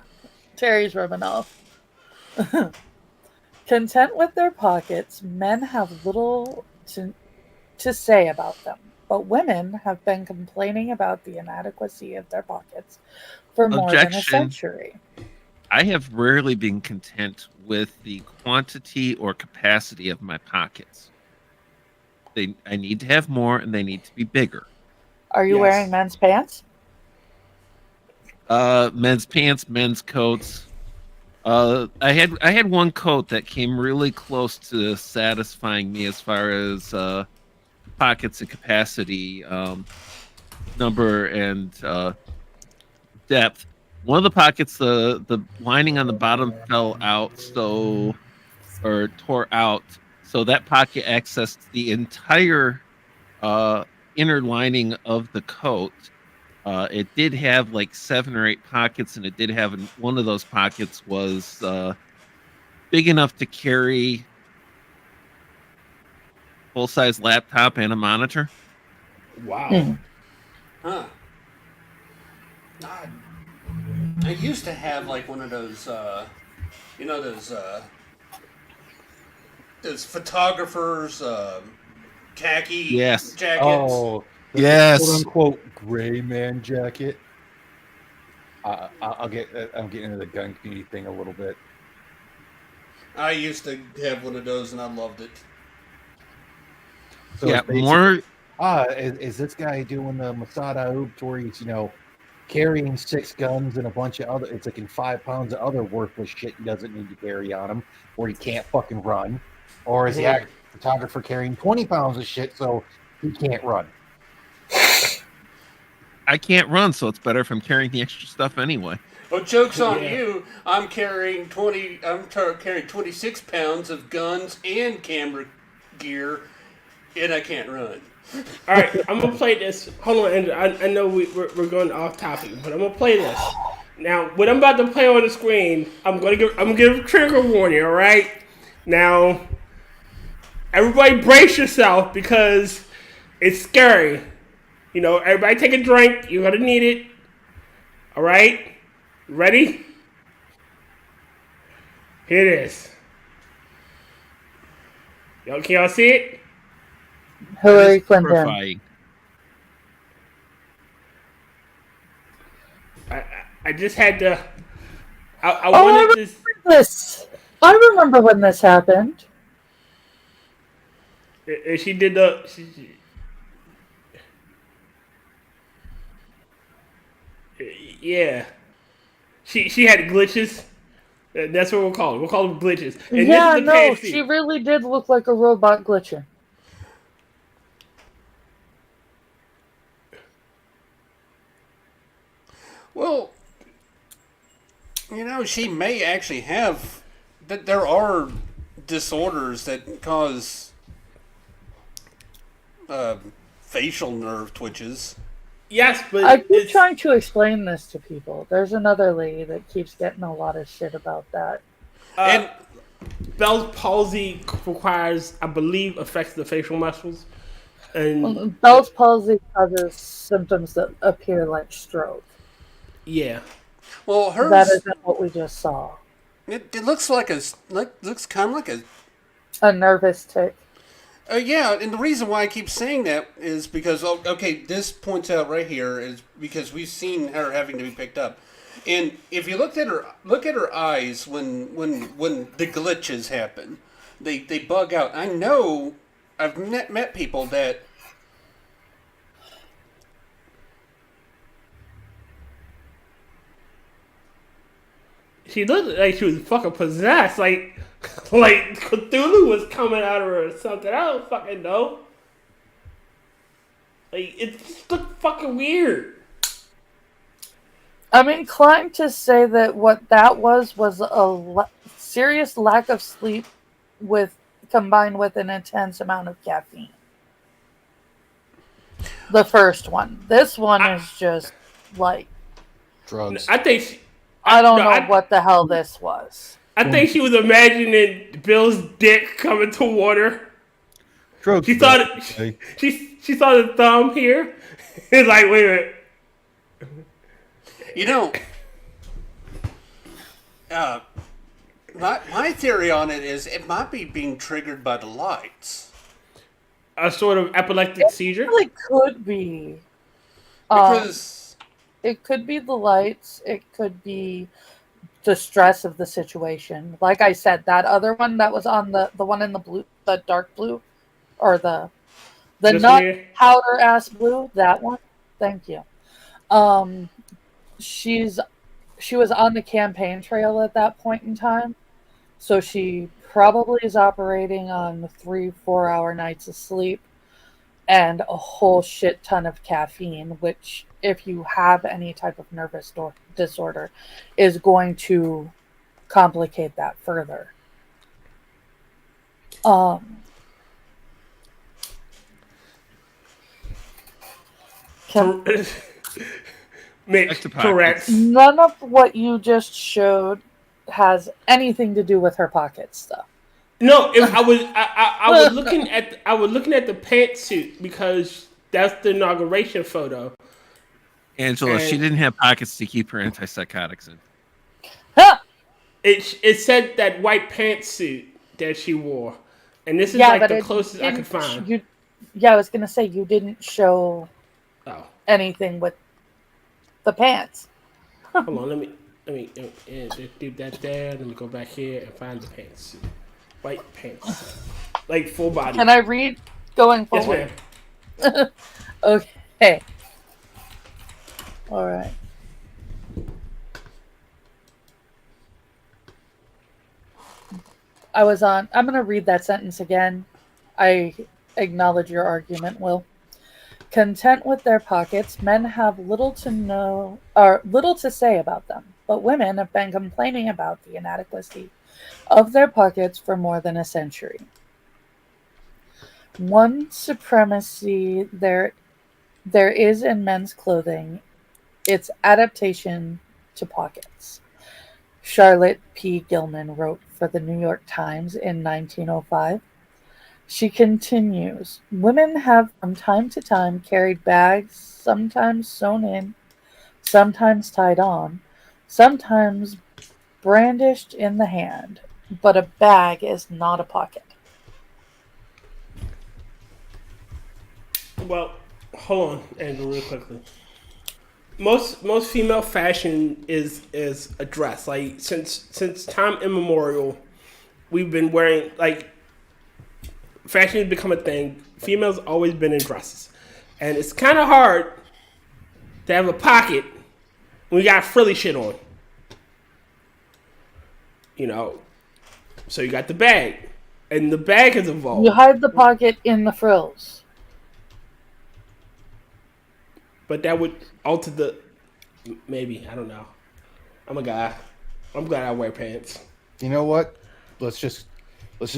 Terry's rubbing off. Content with their pockets, men have little to say about them, but women have been complaining about the inadequacy of their pockets for more than a century. I have rarely been content with the quantity or capacity of my pockets. I need to have more, and they need to be bigger. Are you wearing men's pants? Men's pants, men's coats. I had one coat that came really close to satisfying me as far as pockets and capacity, number and depth. One of the pockets, the lining on the bottom fell out, or tore out, so that pocket accessed the entire inner lining of the coat. It did have like 7 or 8 pockets, and it did have one of those pockets was big enough to carry full-size laptop and a monitor. Wow. Huh. I used to have like one of those, those photographers, khaki jackets. Oh, yes. "Quote unquote" gray man jacket. I'm getting into the gun community thing a little bit. I used to have one of those, and I loved it. So Yeah, it's more. Is this guy doing the Masada Oops where he's carrying 6 guns and a bunch of other? It's like in 5 pounds of other worthless shit he doesn't need to carry on him, or he can't fucking run, or is he a photographer carrying 20 pounds of shit so he can't run? I can't run, so it's better if I'm carrying the extra stuff anyway. Well, joke's on you. I'm carrying 26 pounds of guns and camera gear, and I can't run. All right, I'm gonna play this. Hold on, Andrew. I know we're going off topic, but I'm gonna play this. Now, what I'm about to play on the screen, I'm gonna give a trigger warning. All right. Now, everybody brace yourself because it's scary. Everybody take a drink. You're gonna need it. All right. Ready? Here it is. Can y'all see it? Hillary Clinton. Terrifying. I just had to. I wanted this. This. I remember when this happened. She did the. Yeah. She had glitches. That's what we'll call it. We'll call them glitches. And yeah, this is the no, pantsuit. she really did look like a robot glitcher. Well, you know, she may actually have. That there are disorders that cause facial nerve twitches. Yes, but I keep trying to explain this to people. There's another lady that keeps getting a lot of shit about that. And Bell's palsy requires, I believe, affects the facial muscles. And Bell's palsy causes symptoms that appear like stroke. Yeah. Well, hers. That isn't what we just saw. It looks like looks kind of like a nervous tick. Yeah, and the reason why I keep saying that is because okay, this points out right here is because we've seen her having to be picked up, and if you look at her eyes when the glitches happen, they bug out. I know I've met people that. She looked like she was fucking possessed. Like Cthulhu was coming out of her or something. I don't fucking know. Like, it just looked fucking weird. I'm inclined to say that what that was a serious lack of sleep combined with an intense amount of caffeine. The first one. This one is just like drugs. I don't know what the hell this was. I think she was imagining Bill's dick coming toward her. Drugs. She saw she saw the thumb here. It's like, wait a minute. You know, my theory on it is it might be being triggered by the lights. A sort of epileptic seizure? It really could be. Because it could be the lights. It could be the stress of the situation. Like I said, that other one that was on the one in the blue, the dark blue, or the nut powder ass blue. That one. Thank you. She was on the campaign trail at that point in time, so she probably is operating on 3-4 hour nights of sleep and a whole shit ton of caffeine, which, if you have any type of nervous disorder, is going to complicate that further. Correct. None of what you just showed has anything to do with her pocket stuff. No, I was looking at the pantsuit because that's the inauguration photo. Angela, she didn't have pockets to keep her antipsychotics in. It said that white pantsuit that she wore, and this is like the closest I could find. I was gonna say you didn't show anything with the pants. Hold on, let me do that there. Let me go back here and find the pants. White pants, like full body. Can I read going forward? Yes, ma'am. Okay. All right. I'm going to read that sentence again. I acknowledge your argument, Will. Content with their pockets, men have little to say about them, but women have been complaining about the inadequacy of their pockets for more than a century. One supremacy there is in men's clothing, its adaptation to pockets. Charlotte P. Gilman wrote for the New York Times in 1905. She continues, women have from time to time carried bags, sometimes sewn in, sometimes tied on, sometimes brandished in the hand, but a bag is not a pocket. Well, hold on, Andrew, real quickly. Most female fashion is a dress. Like since time immemorial, we've been wearing fashion has become a thing. Females always been in dresses, and it's kind of hard to have a pocket when you got frilly shit on. you know, so you got the bag, and the bag has evolved. You hide the pocket in the frills. But that would alter the. Maybe, I don't know. I'm a guy. I'm glad I wear pants. You know what? Let's just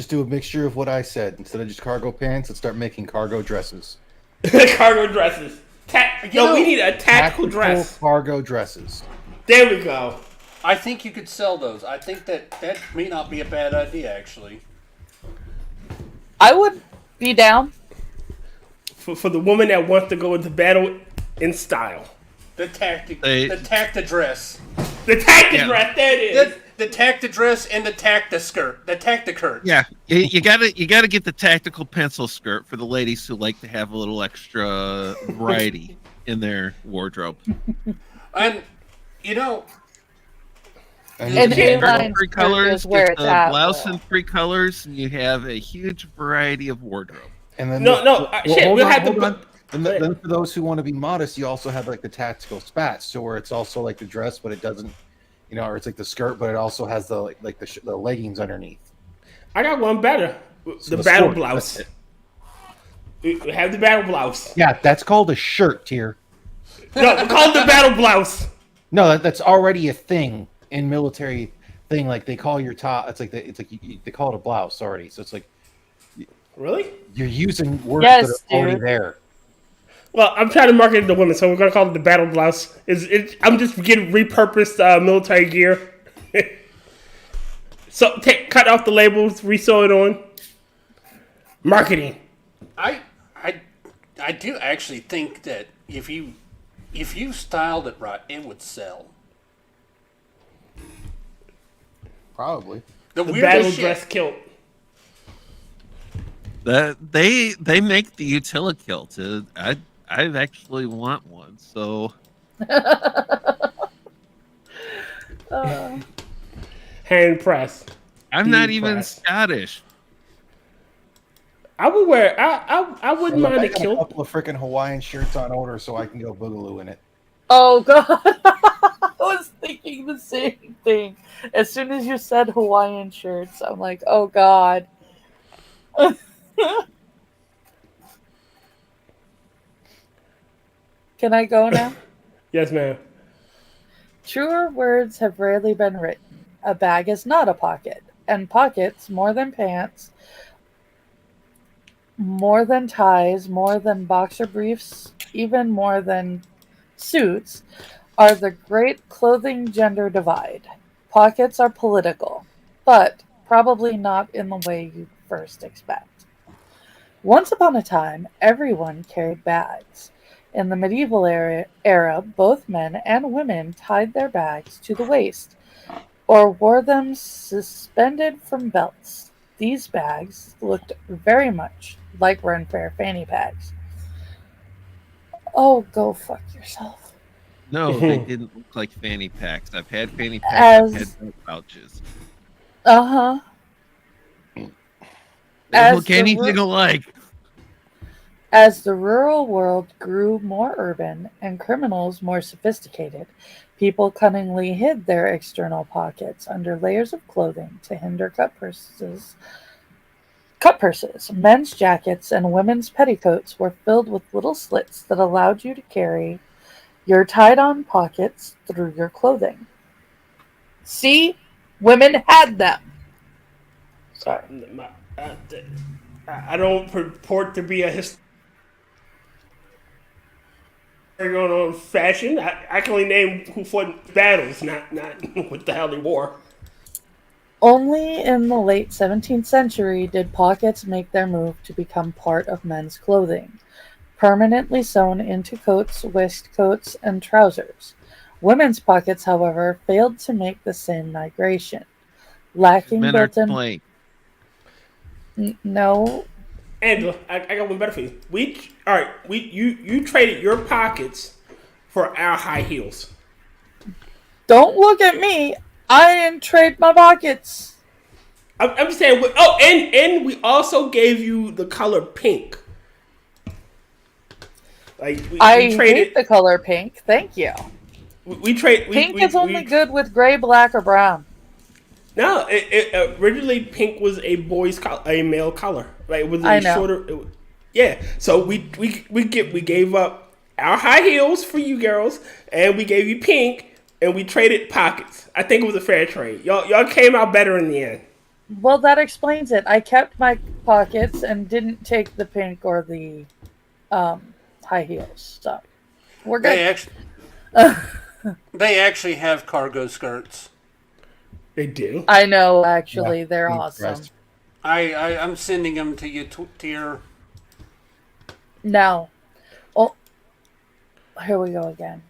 do a mixture of what I said. Instead of just cargo pants, let's start making cargo dresses. Cargo dresses. We need a tactical dress. Cargo dresses. There we go. I think you could sell those. I think that may not be a bad idea, actually. I would be down. For the woman that wants to go into battle in style. The tactic dress. The tactic dress, there it is. The tactic dress and the tactic skirt. The tactic skirt. Yeah, you gotta get the tactical pencil skirt for the ladies who like to have a little extra variety in their wardrobe. And you know, And A-line three colors, is where get it's the at. blouse in 3 colors, and you have a huge variety of wardrobe. And then we'll have the. And then for those who want to be modest, you also have like the tactical spats, so where it's also like the dress, but it doesn't, you know, or it's like the skirt, but it also has the the leggings underneath. I got one better. So the battle sword, blouse. We have the battle blouse. Yeah, that's called a shirt, Tier. No, we call it the battle blouse. No, that's already a thing in military thing. Like they call your top. It's like they call it a blouse already. So it's like, really, you're using words Yes, that are already dude. there. Well, I'm trying to market it to women, so we're gonna call it the battle blouse. I'm just getting repurposed military gear. So cut off the labels, resew it on. Marketing. I do actually think that if you styled it right, it would sell. Probably. The weirdest battle shit. dress kilt. They make the utility kilt. I actually want one. So Hand press. I'm not even Scottish. I would wear. I wouldn't mind I a got a kilt. couple of freaking Hawaiian shirts on order, so I can go boogaloo in it. Oh god, I was thinking the same thing. As soon as you said Hawaiian shirts, I'm like, oh god. Can I go now? Yes, ma'am. Truer words have rarely been written. A bag is not a pocket, and pockets, more than pants, more than ties, more than boxer briefs, even more than suits, are the great clothing gender divide. Pockets are political, but probably not in the way you first expect. Once upon a time, everyone carried bags. In the medieval era, both men and women tied their bags to the waist or wore them suspended from belts. These bags looked very much like Run Fair fanny packs. Oh, go fuck yourself. No, they didn't look like fanny packs. I've had fanny packs. I've had belt pouches. Uh-huh. They don't look anything alike. As the rural world grew more urban and criminals more sophisticated, people cunningly hid their external pockets under layers of clothing to hinder cut purses. Men's jackets and women's petticoats were filled with little slits that allowed you to carry your tied-on pockets through your clothing. See? Women had them. Sorry. I don't purport to be a historian on fashion. I can only name who fought battles, not what the hell they wore. Only in the late 17th century did pockets make their move to become part of men's clothing, permanently sewn into coats, waistcoats, and trousers. Women's pockets, however, failed to make the same migration, lacking Men are to built-in. blame. No. Angela, I got one better for you. You traded your pockets for our high heels. Don't look at me. I didn't trade my pockets. I'm just saying. Oh, and we also gave you the color pink. Like I we traded hate the color pink. Thank you. We trade. Pink is only good with gray, black, or brown. No, originally pink was a male color. Like it was I a know. shorter. Yeah, so we gave up our high heels for you girls, and we gave you pink, and we traded pockets. I think it was a fair trade. Y'all came out better in the end. Well, that explains it. I kept my pockets and didn't take the pink or the high heels. So we're good. They actually have cargo skirts. They do. I know. Actually, they're awesome. I'm sending them to you to your. No. Oh, here we go again.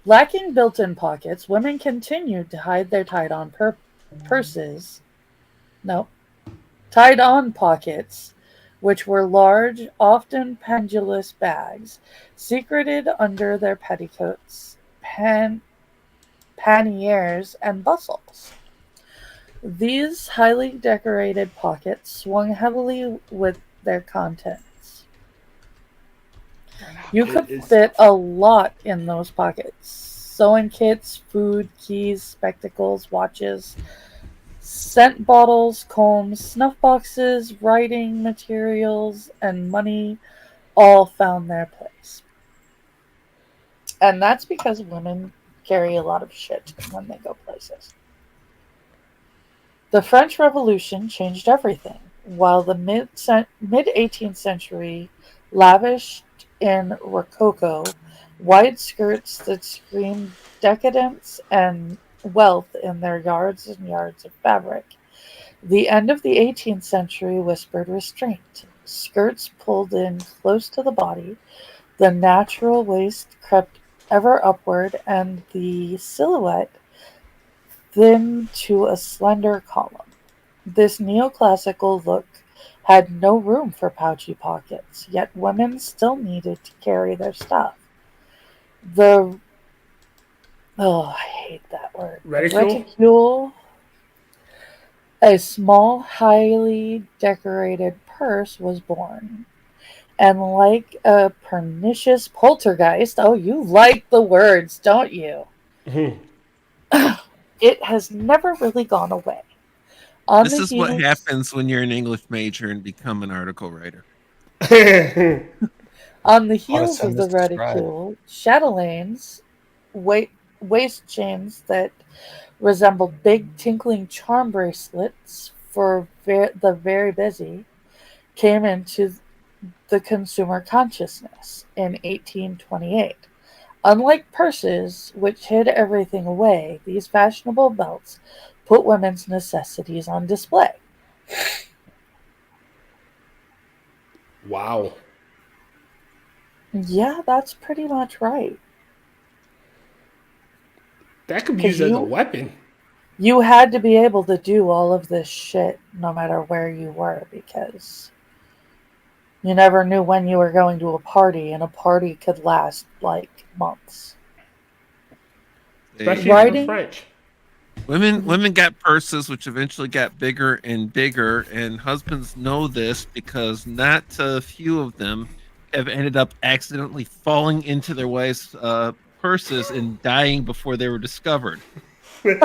Lacking built-in pockets, women continued to hide their tied-on purses. No. Tied-on pockets, which were large, often pendulous bags, secreted under their petticoats, panniers, and bustles. These highly decorated pockets swung heavily with their contents. You could fit a lot in those pockets. Sewing kits, food, keys, spectacles, watches, scent bottles, combs, snuff boxes, writing materials, and money all found their place. And that's because women carry a lot of shit when they go places. The French Revolution changed everything. While the mid-18th century lavished in Rococo wide skirts that screamed decadence and wealth in their yards and yards of fabric, the end of the 18th century whispered restraint. Skirts pulled in close to the body, the natural waist crept ever upward, and the silhouette thinned to a slender column. This neoclassical look had no room for pouchy pockets, yet women still needed to carry their stuff. I hate that word. Reticule, a small, highly decorated purse, was born. And like a pernicious poltergeist, oh, you like the words, don't you? It has never really gone away. This is what happens when you're an English major and become an article writer. On the heels of the reticule, chatelaines, waist chains that resembled big tinkling charm bracelets for the very busy, came into the consumer consciousness in 1828. Unlike purses, which hid everything away, these fashionable belts put women's necessities on display. Wow. Yeah, that's pretty much right. That could be used as a weapon. You had to be able to do all of this shit no matter where you were, because you never knew when you were going to a party, and a party could last like months. Especially French. Women got purses, which eventually got bigger and bigger, and husbands know this because not a few of them have ended up accidentally falling into their wives' purses and dying before they were discovered. They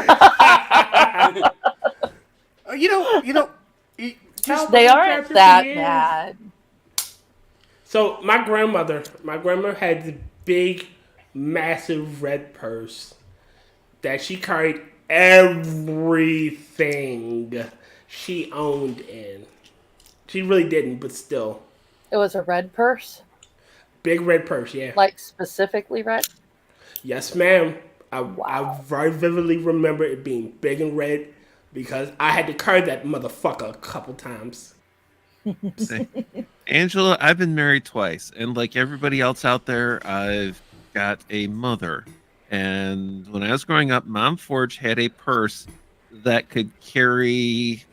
aren't that bad. So my grandmother had the big, massive red purse that she carried everything she owned in. She really didn't, but still. It was a red purse? Big red purse, yeah. Like specifically red? Yes, ma'am. I very vividly remember it being big and red because I had to carry that motherfucker a couple times. Angela, I've been married twice, and like everybody else out there, I've got a mother. And when I was growing up, Mom Forge had a purse that could carry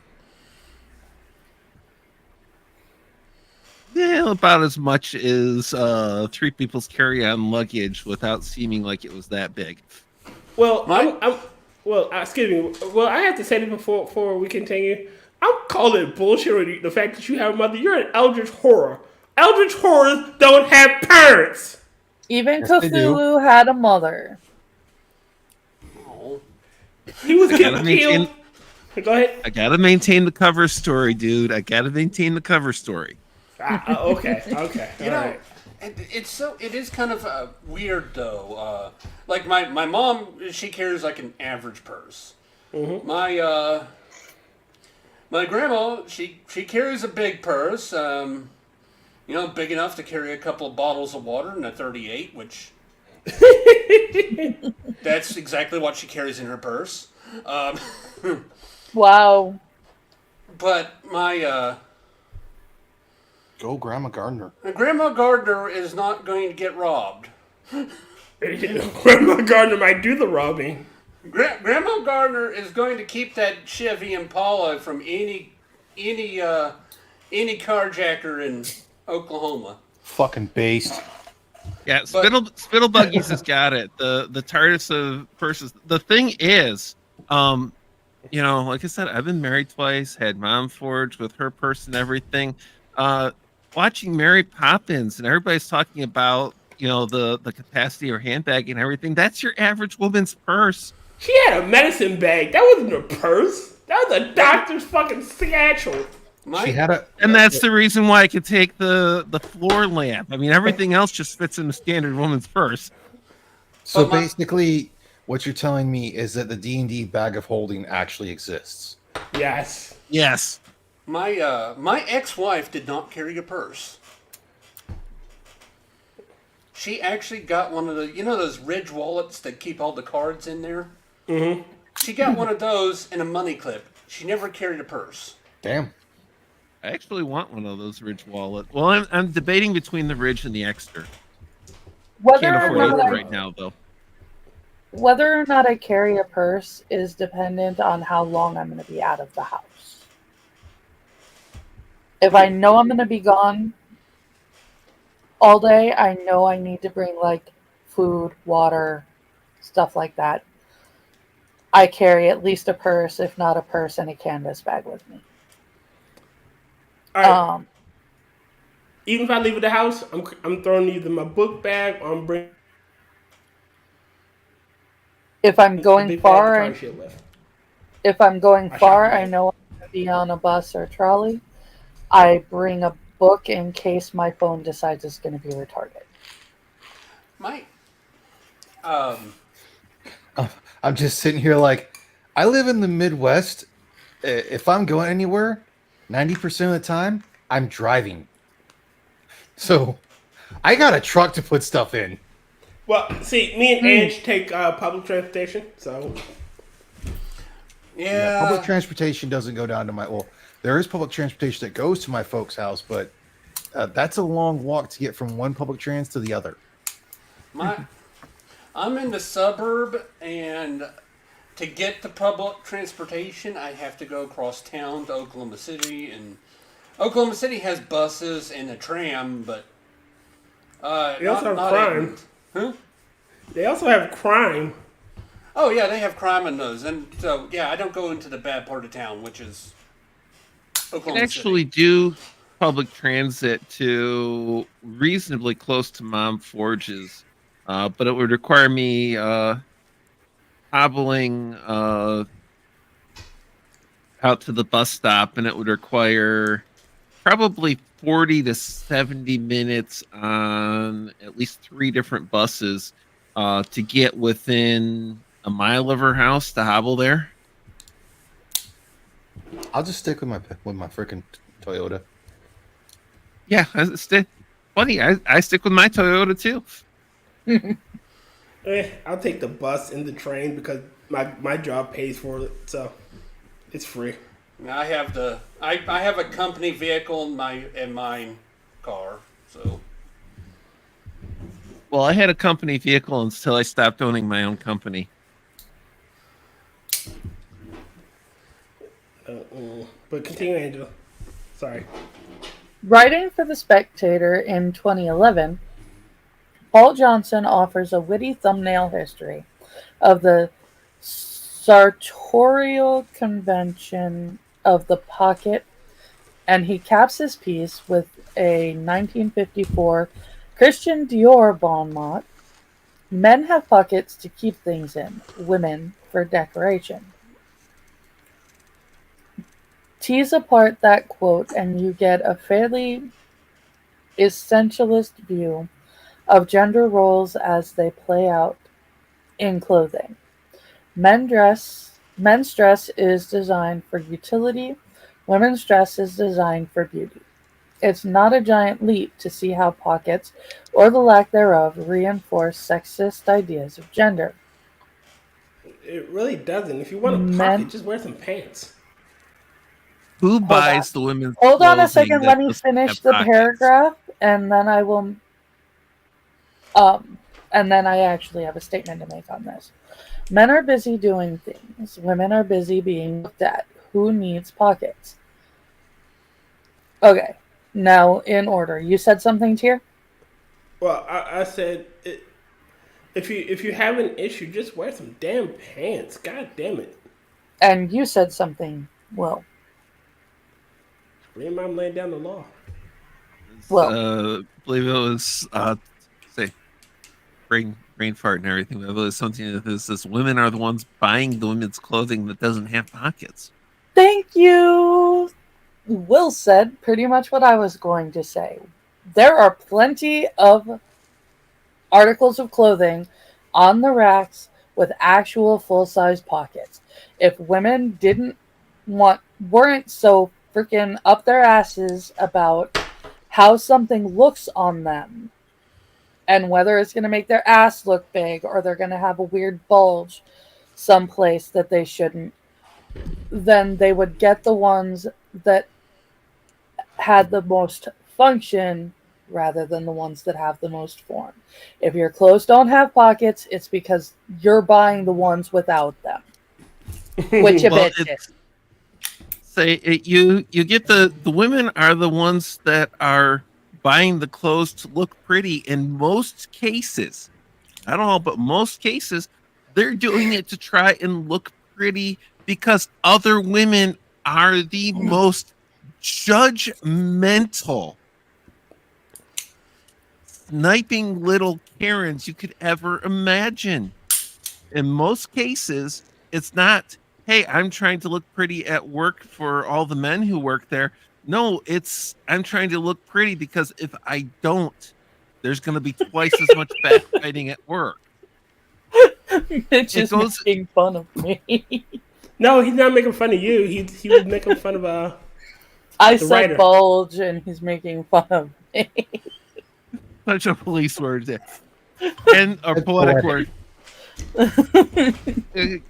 about as much as three people's carry-on luggage without seeming like it was that big. Well, excuse me. Well, I have to say this before we continue. I'm calling it bullshit on the fact that you have a mother. You're an eldritch horror. Eldritch horrors don't have parents. Even Cthulhu had a mother. He was gotta getting killed. Go ahead. I gotta maintain the cover story, dude. I gotta maintain the cover story. Okay. You know, it is kind of weird though. Like my mom, she carries like an average purse. Mm-hmm. My grandma, she carries a big purse. Big enough to carry a couple of bottles of water and a 38, which that's exactly what she carries in her purse. Wow. But my Go, Grandma Gardner. Grandma Gardner is not going to get robbed. Grandma Gardner might do the robbing. Grandma Gardner is going to keep that Chevy Impala from any carjacker in Oklahoma. Fucking based. Yeah, Spittle Buggies has got it. The TARDIS of purses. The thing is, like I said, I've been married twice, had Mom Forge with her purse and everything. Watching Mary Poppins and everybody's talking about, the capacity of her handbag and everything. That's your average woman's purse. She had a medicine bag. That wasn't a purse. That was a doctor's fucking satchel. And that's the reason why I could take the floor lamp. I mean, everything else just fits in the standard woman's purse. So basically, what you're telling me is that the D&D bag of holding actually exists. Yes. Yes. My ex-wife did not carry a purse. She actually got one of those Ridge wallets that keep all the cards in there? Mm-hmm. She got one of those and a money clip. She never carried a purse. Damn. I actually want one of those Ridge wallet. Well, I'm debating between the Ridge and the Exter. Can't afford either right now, though. Whether or not I carry a purse is dependent on how long I'm going to be out of the house. If I know I'm going to be gone all day, I know I need to bring food, water, stuff like that. I carry at least a purse, if not a purse, and a canvas bag with me. All right. Even if I leave the house, I'm throwing either my book bag or I'm bringing. If I'm going far, I know I'm going to be on a bus or trolley. I bring a book in case my phone decides it's going to be retarded. I'm just sitting here I live in the Midwest. If I'm going anywhere, 90% of the time, I'm driving. So I got a truck to put stuff in. Well, see, me and Ange take public transportation, so. Yeah. Public transportation doesn't go down to there is public transportation that goes to my folks' house, but that's a long walk to get from one public trans to the other. I'm in the suburb, and to get to public transportation, I have to go across town to Oklahoma City, and Oklahoma City has buses and a tram, but they also have crime. Huh? They also have crime. Oh yeah, they have crime in those, and so yeah, I don't go into the bad part of town, which is Oklahoma You can actually City. do public transit to reasonably close to Mom Forge's, but it would require me hobbling out to the bus stop, and it would require probably 40 to 70 minutes on at least 3 different buses to get within a mile of her house to hobble there. I'll just stick with my freaking Toyota. Yeah, funny. I stick with my Toyota too. I'll take the bus and the train because my job pays for it, so it's free. I have I have a company vehicle in my car, so. Well, I had a company vehicle until I stopped owning my own company. But continue, Angela. Sorry. Writing for The Spectator in 2011, Paul Johnson offers a witty thumbnail history of the sartorial convention of the pocket, and he caps his piece with a 1954 Christian Dior bon mot. Men have pockets to keep things in. Women for decoration. Tease apart that quote and you get a fairly essentialist view of gender roles as they play out in clothing. Men's dress is designed for utility, women's dress is designed for beauty. It's not a giant leap to see how pockets, or the lack thereof, reinforce sexist ideas of gender. It really doesn't. If you want a Men, pocket, just wear some pants. Who hold on. buys the women's Hold on a clothing second, that let me doesn't finish have the pockets? paragraph, and then I will, and then I actually have a statement to make on this. Men are busy doing things. Women are busy being looked at. Who needs pockets? Okay, now in order. You said something, Tier? Well, I said if you have an issue, just wear some damn pants. God damn it. And you said something, Will. Green Mom laying down the law. I believe it was say brain fart and everything. But it was something that says women are the ones buying the women's clothing that doesn't have pockets. Thank you. Will said pretty much what I was going to say. There are plenty of articles of clothing on the racks with actual full-size pockets. If women weren't so freaking up their asses about how something looks on them and whether it's going to make their ass look big or they're going to have a weird bulge someplace that they shouldn't, then they would get the ones that had the most function rather than the ones that have the most form. If your clothes don't have pockets, it's because you're buying the ones without them. Which you bitches. You get the women are the ones that are buying the clothes to look pretty in most cases. Not all, but most cases, they're doing it to try and look pretty because other women are the most judgmental, sniping little Karens you could ever imagine. In most cases, it's not, hey, I'm trying to look pretty at work for all the men who work there. No, it's I'm trying to look pretty because if I don't, there's going to be twice as much backbiting at work. Mitch is making fun of me. No, he's not making fun of you. He was making fun of I the said writer. bulge, and he's making fun of me. Such a police word there. And a poetic word.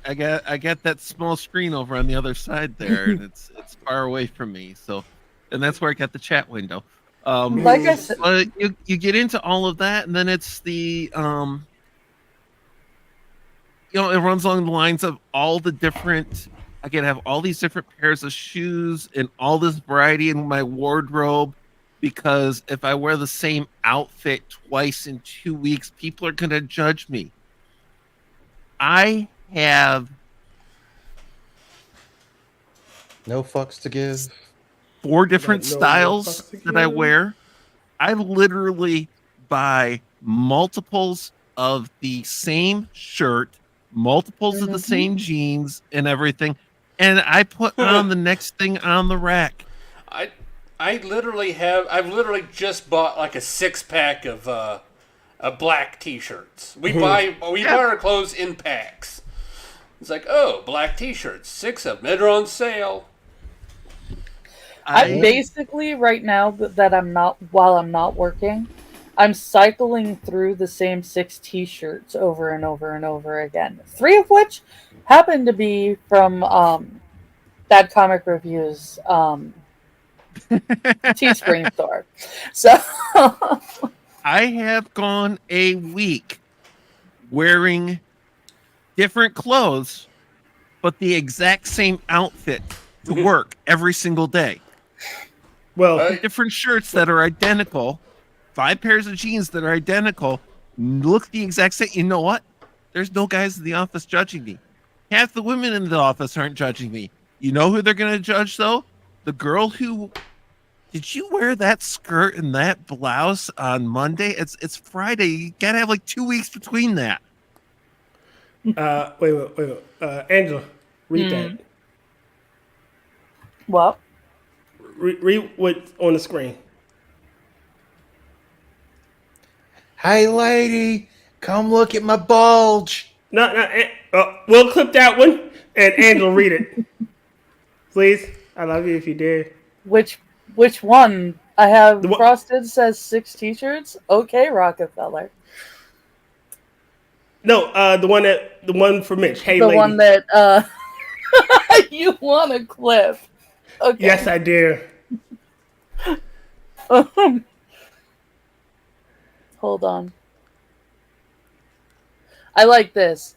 I got that small screen over on the other side there, and it's far away from me. So, and that's where I got the chat window. Like I said, but you get into all of that, and then it's the it runs along the lines of all the different. I can have all these different pairs of shoes and all this variety in my wardrobe. Because if I wear the same outfit twice in 2 weeks, people are going to judge me. I have no fucks to give. 4 different styles that I wear. I literally buy multiples of the same shirt, multiples of the same jeans and everything, and I put on the next thing on the rack. I've literally just bought like a 6-pack of black t-shirts. We buy our clothes in packs. It's like, oh, black t-shirts, 6 of them, they're on sale. I'm basically right now that while I'm not working, I'm cycling through the same 6 t-shirts over and over and over again. 3 of which happen to be from Bad Comic Reviews Teespring store. So I have gone a week wearing different clothes, but the exact same outfit to work every single day. Well, different shirts that are identical, 5 pairs of jeans that are identical, look the exact same. You know what? There's no guys in the office judging me. Half the women in the office aren't judging me. You know who they're going to judge, though? The girl who... Did you wear that skirt and that blouse on Monday? It's Friday. You got to have like 2 weeks between that. Wait. Angela, read that. What? Read what's on the screen. Hey, lady, come look at my bulge. No. We'll clip that one, and Angela, read it. Please. I love you if you did. Which one? I have Frosted says 6 t-shirts. Okay, Rockefeller. No, the one for Mitch. Hey, the lady. one that you want to clip. Okay. Yes, I do. Hold on. I like this.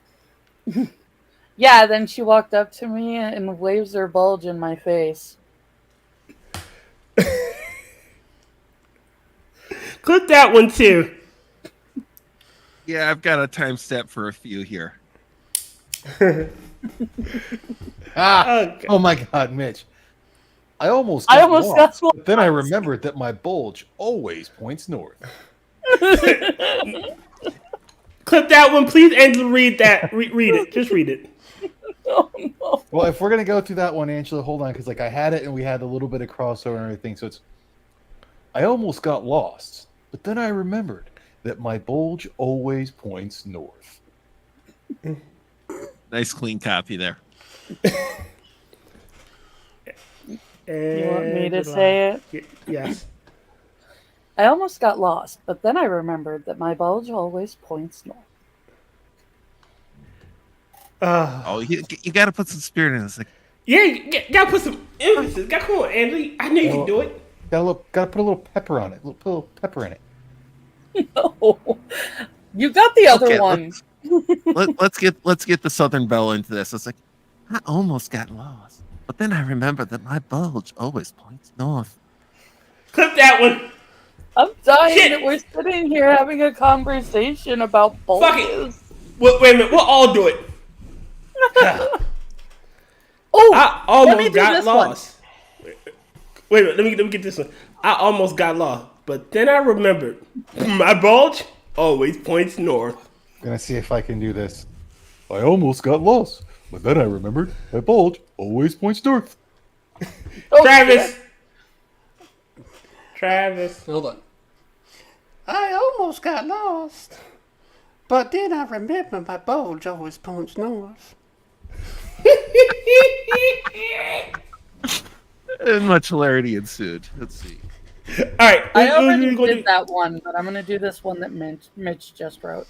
Yeah, then she walked up to me and waves her bulge in my face. Clip that one too. Yeah, I've got a time step for a few here. Oh my God, Mitch. I almost got lost, but then I remembered that my bulge always points north. Clip that one, please, Angela. Read that. Read it. Just read it. Oh, no. Well, if we're gonna go through that one, Angela, hold on, because I had it and we had a little bit of crossover and everything. So I almost got lost, but then I remembered that my bulge always points north. Nice clean copy there. You want me to say it? Yes. I almost got lost, but then I remembered that my bulge always points north. You got to put some spirit in this. Like, yeah, you got to put some emphasis. Come on, Angela. I know you can do it. Got to put a little pepper on it. Put a little pepper in it. No, you got the other one. Let's get the Southern Belle into this. It's like, I almost got lost, but then I remembered that my bulge always points north. Clip that one. I'm dying that we're sitting here having a conversation about bulges. Fuck it. Wait a minute. We'll all do it. I almost got lost. Wait a minute. Let me get this one. I almost got lost, but then I remembered my bulge always points north. I'm gonna see if I can do this. I almost got lost, but then I remembered my bulge always points north. Travis. Hold on. I almost got lost, but then I remember my bulge always points north. And much hilarity ensued. Let's see. All right. I already did that one, but I'm going to do this one that Mitch just wrote.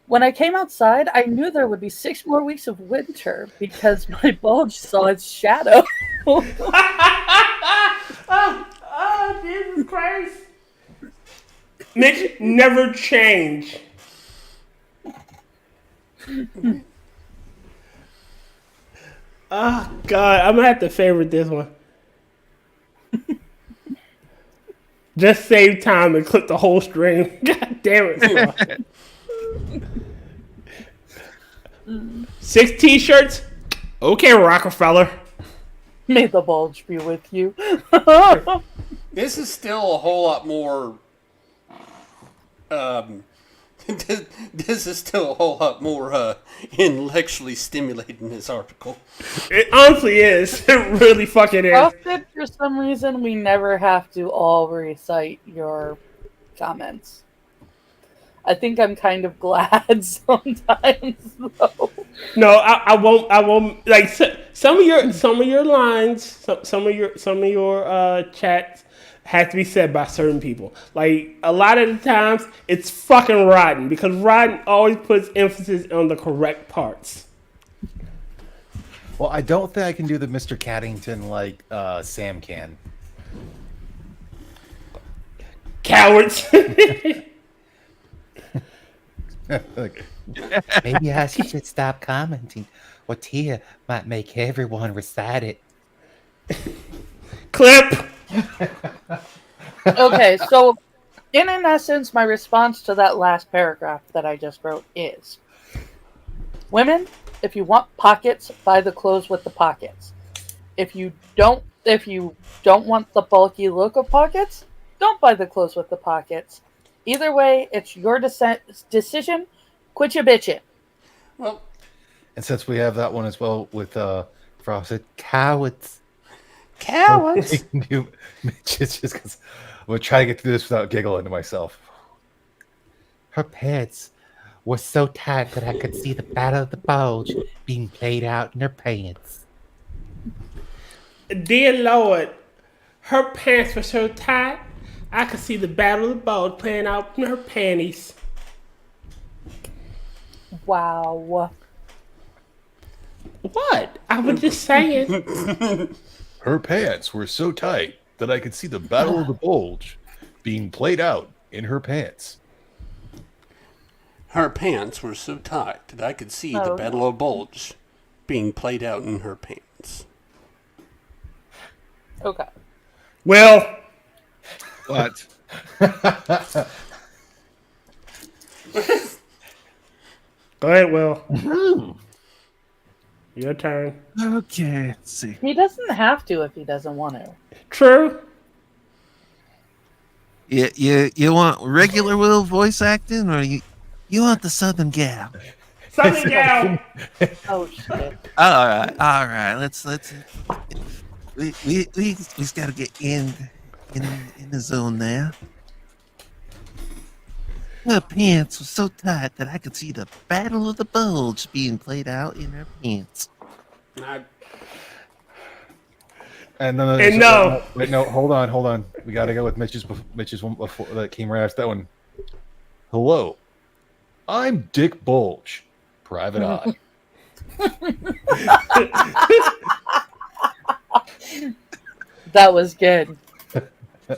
When I came outside, I knew there would be 6 more weeks of winter because my bulge saw its shadow. Oh, Jesus Christ. Mitch, never change. Oh, God. I'm going to have to favorite this one. Just save time and clip the whole stream. God damn it. 6 t-shirts? Okay, Rockefeller. May the bulge be with you. This is still a whole lot more. This is still a whole lot more intellectually stimulating. This article. It honestly is. It really fucking is. Frosted, for some reason, we never have to all recite your comments. I think I'm kind of glad sometimes, though. No, I won't. Like some of your lines, some of your chats have to be said by certain people. Like a lot of the times, it's fucking Rodden because Rodden always puts emphasis on the correct parts. Well, I don't think I can do the Mr. Caddington like Sam can. Cowards. Maybe I should stop commenting. What here might make everyone recite it. Clip. Okay, so in essence, my response to that last paragraph that I just wrote is: women, if you want pockets, buy the clothes with the pockets. If you don't want the bulky look of pockets, don't buy the clothes with the pockets. Either way, it's your decision. Quit your bitching. Well, And since we have that one as well with Frosted Cowards. Cowards. Mitch is just because I'm gonna try to get through this without giggling to myself. Her pants were so tight that I could see the battle of the bulge being played out in her pants. Dear Lord, her pants were so tight, I could see the battle of the bulge playing out in her panties. Wow. What? I was just saying. Her pants were so tight that I could see the battle of the bulge being played out in her pants. Her pants were so tight that I could see the Battle of Bulge being played out in her pants. Okay. Well. What? Go ahead, Will. Your turn. Okay, let's see. He doesn't have to if he doesn't want to. True. You want regular Will voice acting, or you want the Southern gal? Southern gal. Oh shit. All right. Let's. We just gotta get in the zone there. Her pants were so tight that I could see the Battle of the Bulge being played out in her pants. And no. Wait, no, hold on. We got to go with Mitch's one before that came right after that one. Hello, I'm Dick Bulge, Private Eye. That was good.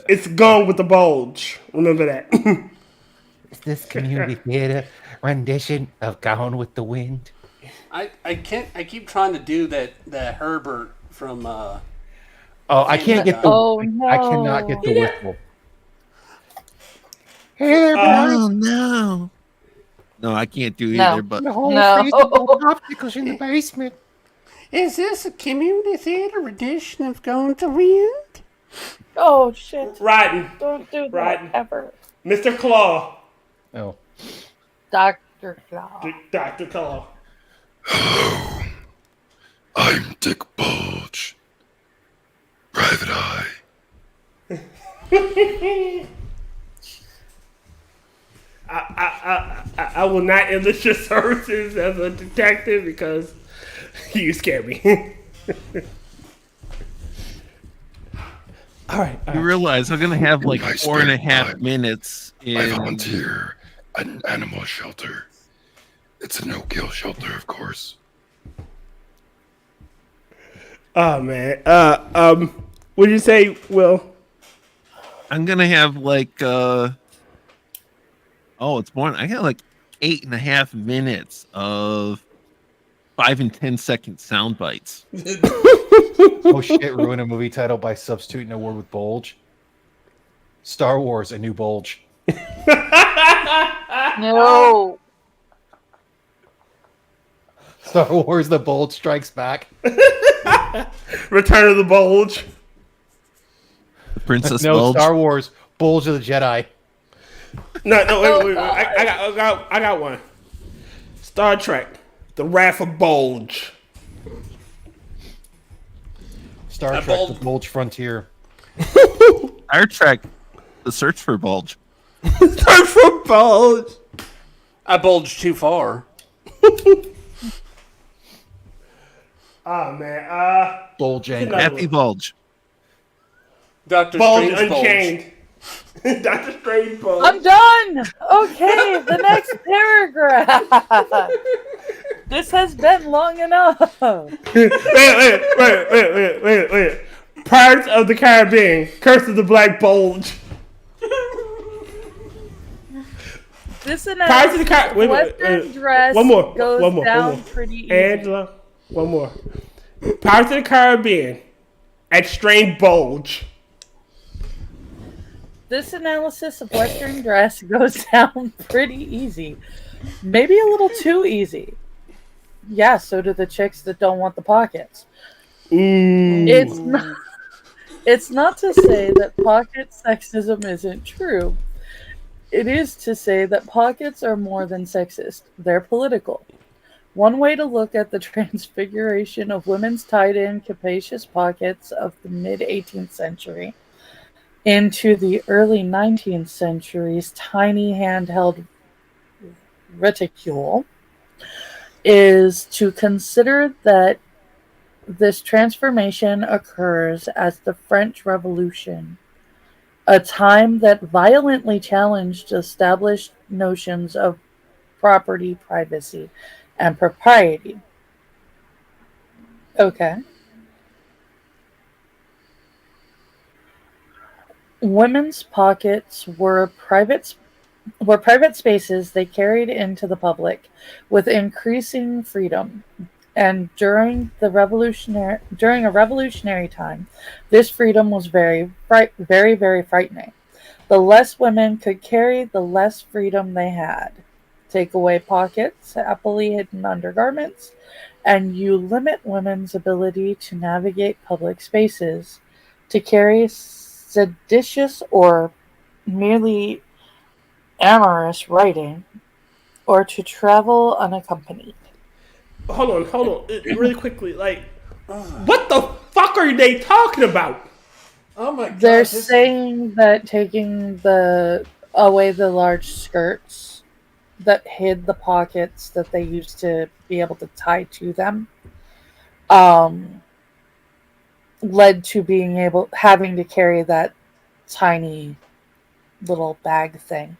It's Gone with the Bulge. Remember that. Is this community theater rendition of Gone with the Wind? I keep trying to do that Herbert from I can't get the. Oh, no. I cannot get the whistle. Oh no! No, I can't do either. But No. Popsicles in the basement. Is this a community theater rendition of Gone with the Wind? Oh shit. Riding. Don't do that Riding. ever. Mr. Claw. Oh. Dr. Claw. Dr. Claw. I'm Dick Bulge, Private Eye. I will not enlist your services as a detective because you scare me. All right. you realize I'm gonna have like I 4.5 minutes I in. volunteer at an animal shelter. It's a no-kill shelter, of course. Oh man. What did you say, Will? I'm gonna have like it's more. I got like 8.5 minutes of 5 and 10 second sound bites. Oh shit! Ruin a movie title by substituting a word with bulge. Star Wars: A New Bulge. No. Star Wars: The Bulge Strikes Back. Return of the Bulge. The Princess No, Bulge. Star Wars: Bulge of the Jedi. No, wait. I got one. Star Trek: The Wrath of Bulge. Star Trek: The Bulge Frontier. Star Trek: The Search for Bulge. Search for Bulge. I bulged too far. Oh man. Bulge Angle. Happy Bulge. Dr. Bulge Strange Unchained. Dr. Strange Bulge. I'm done. Okay, the next paragraph. This has been long enough. Wait. Pirates of the Caribbean. Curse of the Black Bulge. This Pirates of the Caribbean. Western dress One more. goes down pretty easy. Angela, one more. Pirates of the Caribbean. At Strange Bulge. This analysis of Western dress goes down pretty easy. Maybe a little too easy. Yeah, so do the chicks that don't want the pockets. Ooh. It's not to say that pocket sexism isn't true. It is to say that pockets are more than sexist. They're political. One way to look at the transfiguration of women's tied-in capacious pockets of the mid-18th century into the early 19th century's tiny handheld reticule is to consider that this transformation occurs as the French Revolution, a time that violently challenged established notions of property, privacy, and propriety. Okay. Women's pockets were private spaces they carried into the public with increasing freedom. And during a revolutionary time, this freedom was very, very frightening. The less women could carry, the less freedom they had. Take away pockets, happily hidden undergarments, and you limit women's ability to navigate public spaces, to carry seditious or merely amorous writing, or to travel unaccompanied. Hold on, really quickly. Like, what the fuck are they talking about? Oh my god! They're saying that taking away the large skirts that hid the pockets that they used to be able to tie to them, led to having to carry that tiny little bag thing,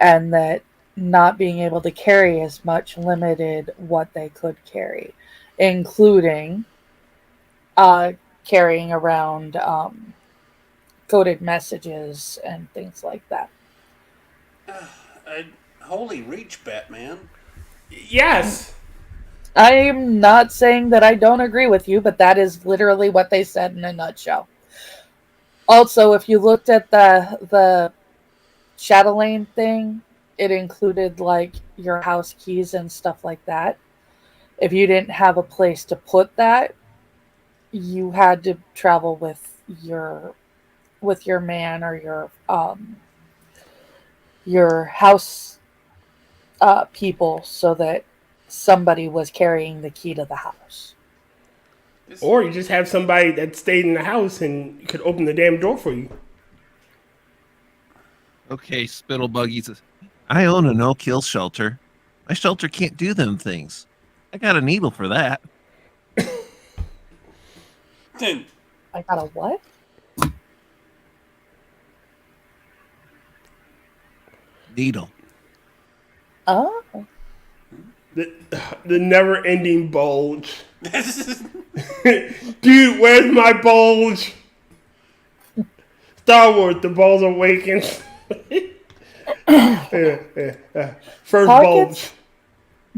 and that not being able to carry as much limited what they could carry, including carrying around coded messages and things like that. Holy reach, Batman. Yes. I am not saying that I don't agree with you, but that is literally what they said in a nutshell. Also, if you looked at the Chatelaine thing, it included like your house keys and stuff like that. If you didn't have a place to put that, you had to travel with your man or your house people, so that somebody was carrying the key to the house. Or you just have somebody that stayed in the house and could open the damn door for you. Okay, spittle buggies. I own a no-kill shelter. My shelter can't do them things. I got a needle for that. I got a what? Needle. Oh. The never-ending bulge. Dude, where's my bulge? Star Wars, the bulge awakens. First bulge.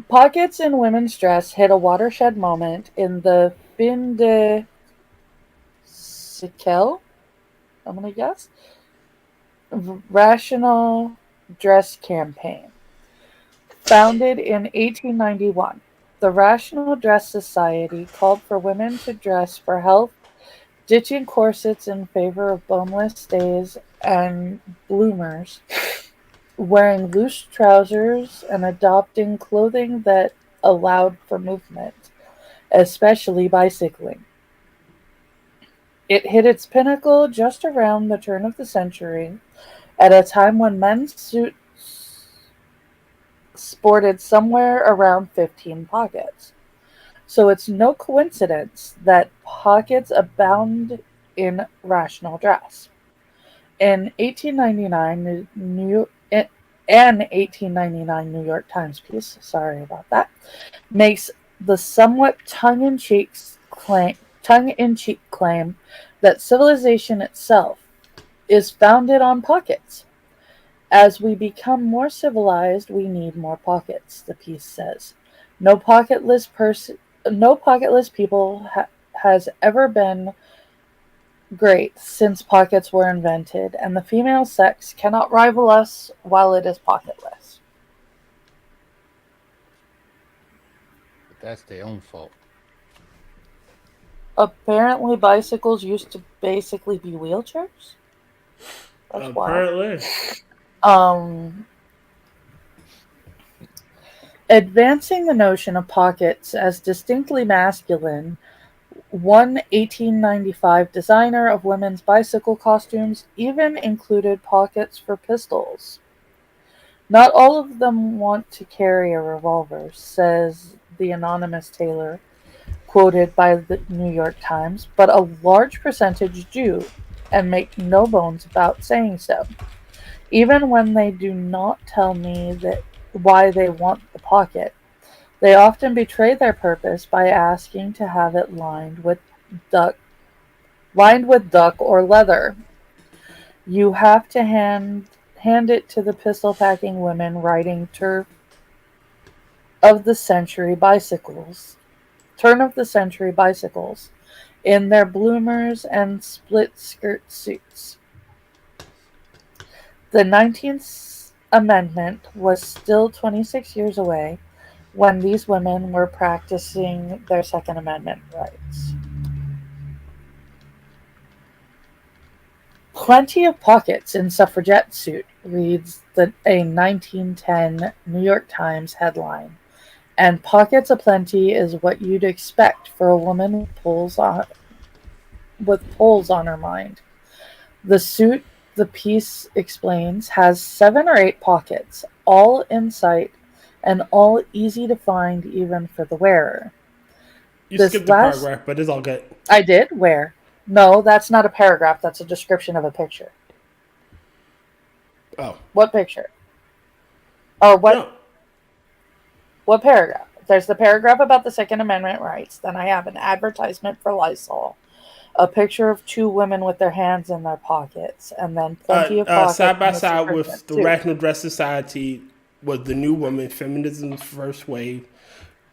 Pockets in women's dress hit a watershed moment in the fin de siècle, I'm going to guess, rational dress campaign. Founded in 1891, the Rational Dress Society called for women to dress for health, ditching corsets in favor of boneless stays and bloomers, wearing loose trousers and adopting clothing that allowed for movement, especially bicycling. It hit its pinnacle just around the turn of the century, at a time when men's suits sported somewhere around 15 pockets. So it's no coincidence that pockets abound in rational dress. In 1899, an 1899 New York Times piece, sorry about that, makes the somewhat tongue-in-cheek claim that civilization itself is founded on pockets. As we become more civilized, we need more pockets, the piece says. No pocketless people has ever been great since pockets were invented, and the female sex cannot rival us while it is pocketless. But that's their own fault. Apparently, bicycles used to basically be wheelchairs. That's wild. Apparently. Advancing the notion of pockets as distinctly masculine, one 1895 designer of women's bicycle costumes even included pockets for pistols. Not all of them want to carry a revolver, says the anonymous tailor, quoted by the New York Times, but a large percentage do, and make no bones about saying so. Even when they do not tell me that why they want the pocket, they often betray their purpose by asking to have it lined with duck or leather. You have to hand it to the pistol-packing women riding turn of the century bicycles in their bloomers and split-skirt suits. The 19th Amendment was still 26 years away when these women were practicing their Second Amendment rights. Plenty of pockets in suffragette suit, reads a 1910 New York Times headline. And pockets aplenty is what you'd expect for a woman with poles on her mind. The suit, the piece explains, has 7 or 8 pockets, all in sight and all easy to find even for the wearer. You skipped the paragraph, but it's all good. I did? Where? No, that's not a paragraph. That's a description of a picture. Oh. What picture? Or what? No. What paragraph? There's the paragraph about the Second Amendment rights. Then I have an advertisement for Lysol. A picture of 2 women with their hands in their pockets. And then plenty of pockets. Side by side with the Rational Dress Society was the New Woman, feminism's first wave,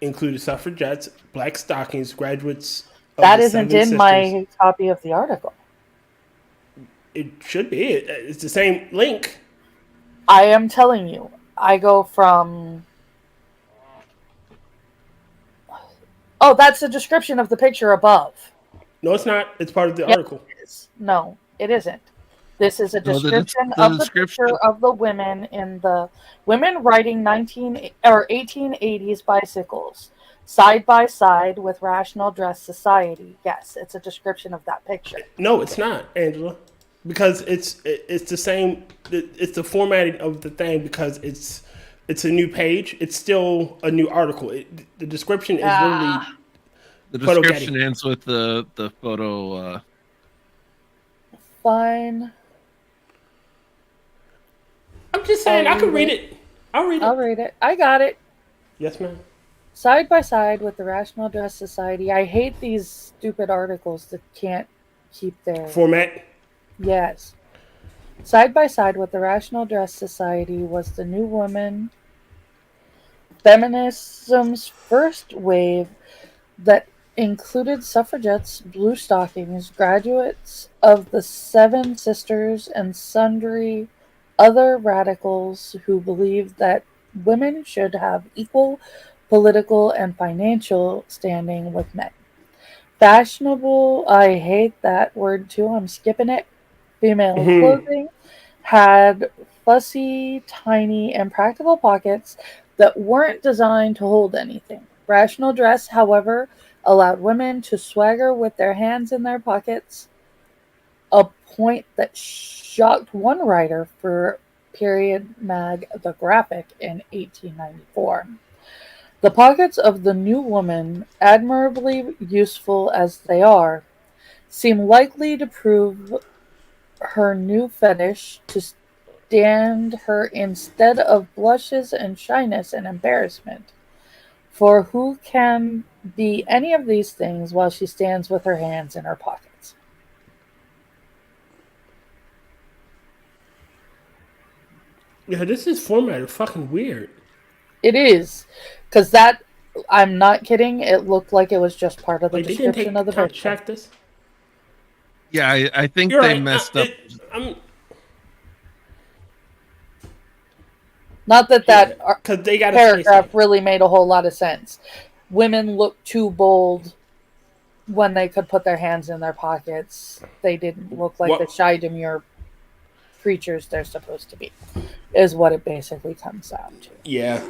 included suffragettes, black stockings, graduates. That isn't in my copy of the article. It should be. It's the same link. I am telling you. I go from... Oh, that's the description of the picture above. No, it's not. It's part of the article. It is. No, it isn't. This is a description of the picture of the women in the women riding 1880s bicycles side by side with Rational Dress Society. Yes, it's a description of that picture. No, it's not, Angela, because it's the same. It's the formatting of the thing because it's a new page. It's still a new article. The description is literally. The description ends with the photo. Fine. I'm just saying, I can read it. I'll read it. I got it. Yes, ma'am. Side by side with the Rational Dress Society. I hate these stupid articles that can't keep their... Format? Yes. Side by side with the Rational Dress Society was the New Woman, feminism's first wave that included suffragettes, blue stockings, graduates of the Seven Sisters, and sundry other radicals who believed that women should have equal political and financial standing with men. Fashionable, I hate that word too, I'm skipping it. Female clothing had fussy, tiny, and practical pockets that weren't designed to hold anything. Rational dress, however, allowed women to swagger with their hands in their pockets, a point that shocked one writer for period mag The Graphic in 1894. The pockets of the New Woman, admirably useful as they are, seem likely to prove her new fetish to stand her instead of blushes and shyness and embarrassment. For who can be any of these things while she stands with her hands in her pockets? Yeah, this is formatted fucking weird. It is. Because that, I'm not kidding, it looked like it was just part of the description of the picture. Check this? Yeah, I think they messed up. Not that paragraph really made a whole lot of sense. Women look too bold when they could put their hands in their pockets. They didn't look like the shy, demure creatures they're supposed to be, is what it basically comes down to. Yeah.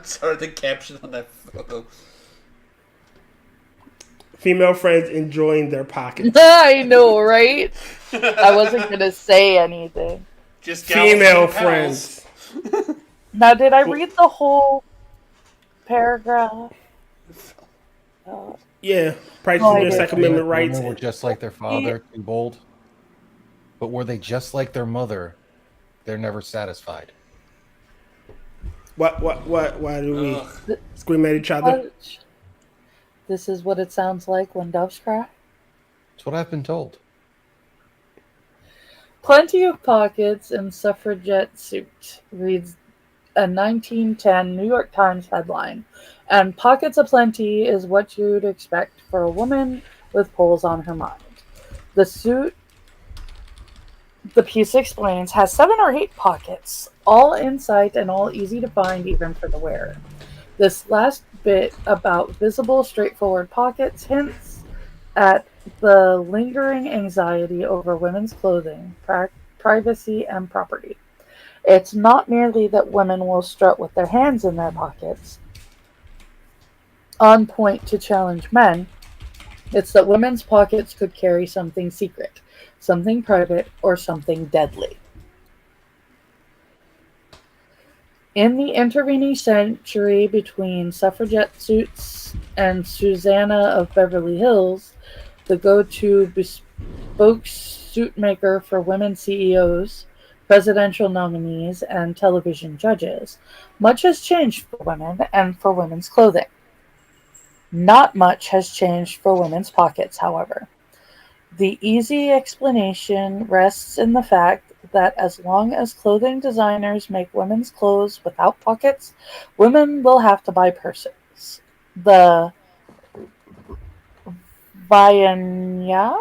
Sorry, the caption on that photo. Female friends enjoying their pockets. I know, right? I wasn't going to say anything. Just female friends. Now, did I read the whole paragraph? Yeah, price No, I their didn't. Second Amendment rights. Women were just like their father, too bold. But were they just like their mother? They're never satisfied. Why do we scream at each other? This is what it sounds like when doves cry? That's what I've been told. Plenty of pockets in suffragette suit, reads a 1910 New York Times headline. And pockets aplenty is what you'd expect for a woman with poles on her mind. The suit, the piece explains, has 7 or 8 pockets, all in sight and all easy to find even for the wearer. This last bit about visible, straightforward pockets hints at the lingering anxiety over women's clothing, privacy, and property. It's not merely that women will strut with their hands in their pockets, on point to challenge men. It's that women's pockets could carry something secret, something private, or something deadly. In the intervening century between suffragette suits and Susanna of Beverly Hills, the go-to bespoke suit maker for women CEOs, presidential nominees, and television judges, much has changed for women and for women's clothing. Not much has changed for women's pockets, however. The easy explanation rests in the fact that as long as clothing designers make women's clothes without pockets, women will have to buy purses. The Vaianya,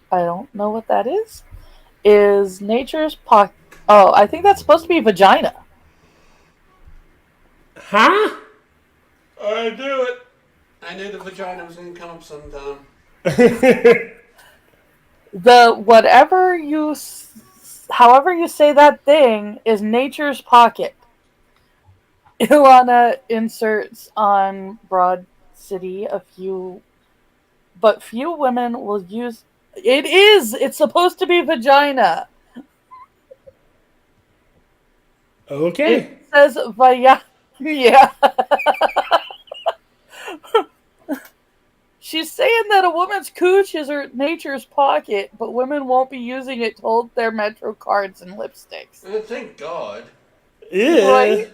I don't know what that is nature's pocket. Oh, I think that's supposed to be vagina. Huh? I do it. I knew the vagina was going to come up sometime. However you say that thing is nature's pocket. Ilana inserts on Broad City but few women will use. It's supposed to be vagina. Okay. It says vaya. Yeah. She's saying that a woman's cooch is her nature's pocket, but women won't be using it to hold their Metro cards and lipsticks. Thank God. Yeah. Right?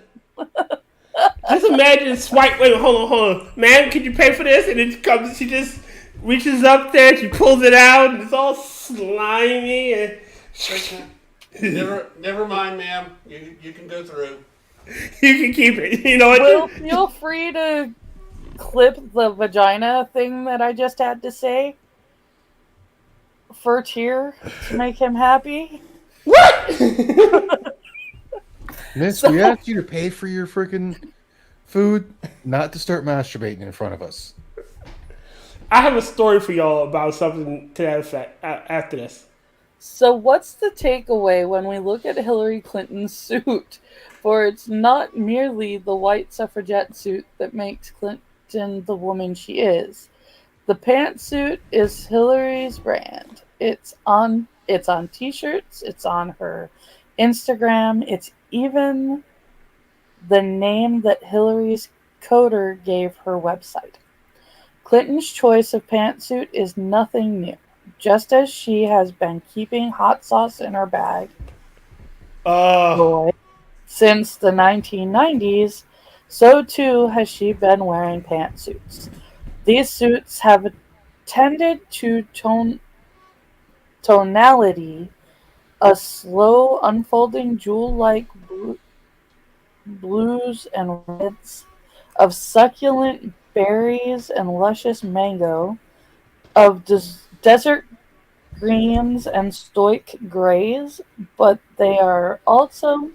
Just imagine swipe. Wait, hold on. Ma'am, can you pay for this? And it comes. She just reaches up there. She pulls it out, and it's all slimy. And never mind, ma'am. You can go through. You can keep it. You know what? Will, feel free to clip the vagina thing that I just had to say for Tyr to make him happy. What? Miss, we asked you to pay for your freaking food, not to start masturbating in front of us. I have a story for y'all about something to that effect after this. So what's the takeaway when we look at Hillary Clinton's suit? For it's not merely the white suffragette suit that makes Clinton the woman she is. The pantsuit is Hillary's brand. It's on t-shirts, it's on her Instagram, it's even the name that Hillary's coder gave her website. Clinton's choice of pantsuit is nothing new. Just as she has been keeping hot sauce in her bag since the 1990s, so too has she been wearing pantsuits. These suits have tended to tonality, a slow unfolding jewel-like blues and reds, of succulent berries and luscious mango, of desert greens and stoic grays, but they are also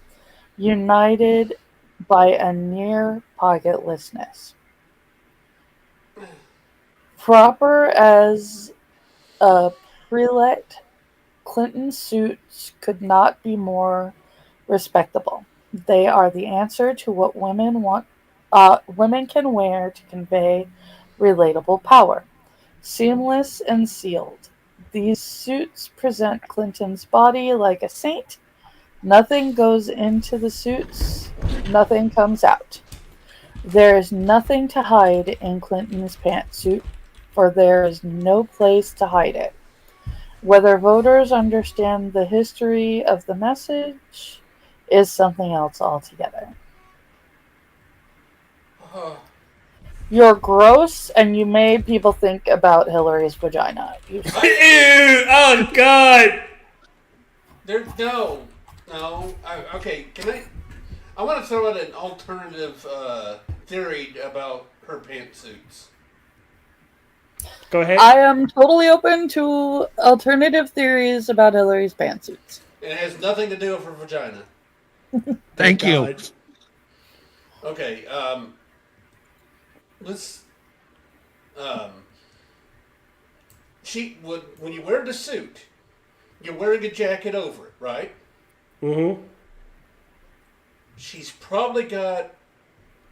united by a near pocketlessness. Proper as a prelate Clinton's suits could not be more respectable. They are the answer to what women can wear to convey relatable power. Seamless and sealed. These suits present Clinton's body like a saint. Nothing goes into the suits, nothing comes out. There is nothing to hide in Clinton's pantsuit, for there is no place to hide it. Whether voters understand the history of the message is something else altogether. You're gross, and you made people think about Hillary's vagina. Ew! Oh God! Okay, I want to throw out an alternative theory about her pantsuits. Go ahead. I am totally open to alternative theories about Hillary's pantsuits. And it has nothing to do with her vagina. Thank you. Okay, let's. When you wear the suit, you're wearing a jacket over it, right? Mm-hmm. She's probably got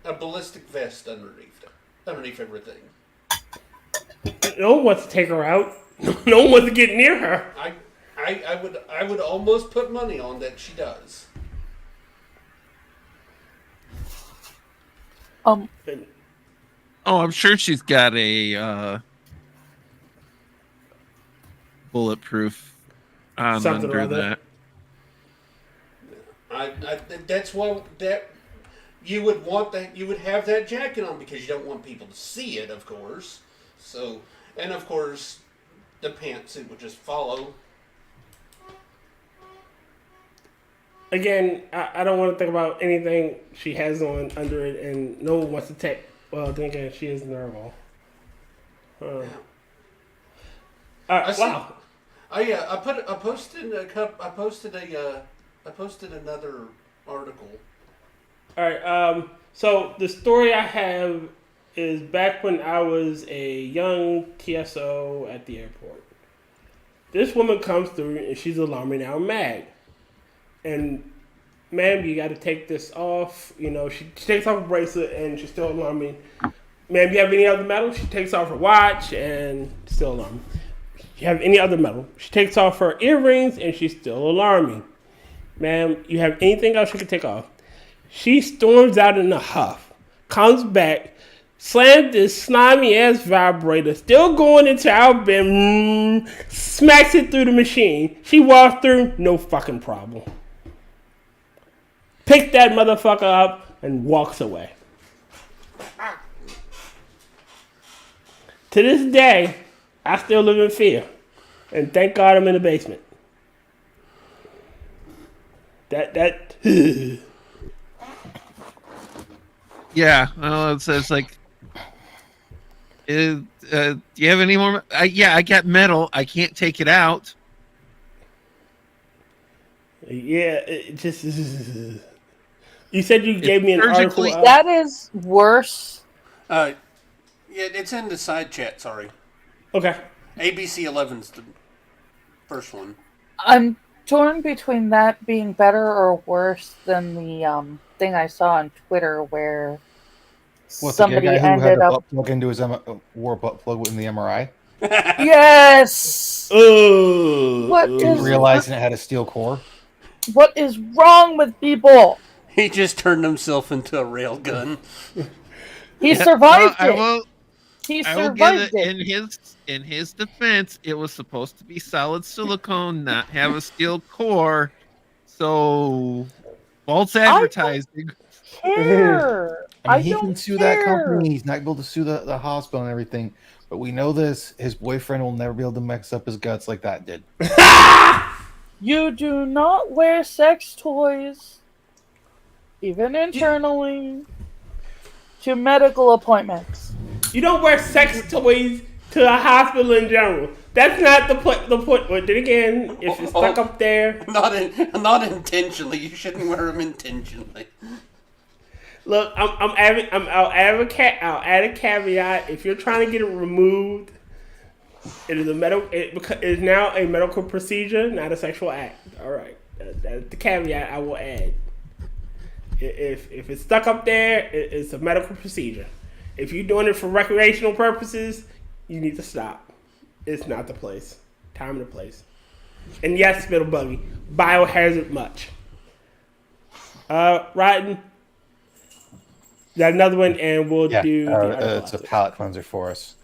a ballistic vest underneath everything. No one wants to take her out. No one wants to get near her. I would almost put money on that she does. Oh, I'm sure she's got a bulletproof on Something under or other. that. That's why that you would want that. You would have that jacket on because you don't want people to see it, of course. So, and of course, the pantsuit would just follow. Again, I don't want to think about anything she has on under it, and no one wants to take. Well, then again, she is nervous. Wow. I posted another article. All right. So the story I have is back when I was a young TSO at the airport. This woman comes through and she's alarming our mag. And, ma'am, you got to take this off. You know, she takes off her bracelet and she's still alarming. Ma'am, you have any other metal? She takes off her watch and still alarming. You have any other metal? She takes off her earrings and she's still alarming. Ma'am, you have anything else you can take off? She storms out in a huff, comes back, slams this slimy ass vibrator, still going into our bin, smacks it through the machine. She walks through, no fucking problem. Picks that motherfucker up and walks away. To this day, I still live in fear. And thank God I'm in the basement. Yeah, well, it's like, do you have any more? I got metal. I can't take it out. Yeah, it just. You said you gave me an article. That is worse. Yeah, it's in the side chat. Sorry. Okay. ABC 11's the first one. I'm torn between that being better or worse than the thing I saw on Twitter where somebody the guy who ended had a up butt plug into his wore a butt plug in the MRI. Yes. What is realizing it had a steel core? What is wrong with people? He just turned himself into a railgun. He survived it. I will give it. In his defense, it was supposed to be solid silicone, not have a steel core. So false advertising. I mean, he can sue that company. He's not able to sue the hospital and everything. But we know this: his boyfriend will never be able to mix up his guts like that did. You do not wear sex toys, even internally, to medical appointments. You don't wear sex toys to a hospital in general. That's not the point. But then again, if it's stuck up there, not intentionally. You shouldn't wear them intentionally. Look, I'll add a caveat. If you're trying to get it removed, It is it is now a medical procedure, not a sexual act. All right, that's the caveat I will add. If it's stuck up there, it's a medical procedure. If you're doing it for recreational purposes, you need to stop. It's not the place. Time and the place. And yes, Middle Buggy, biohazard much. Rotten. Got another one, and we'll do. It's a palate cleanser for us.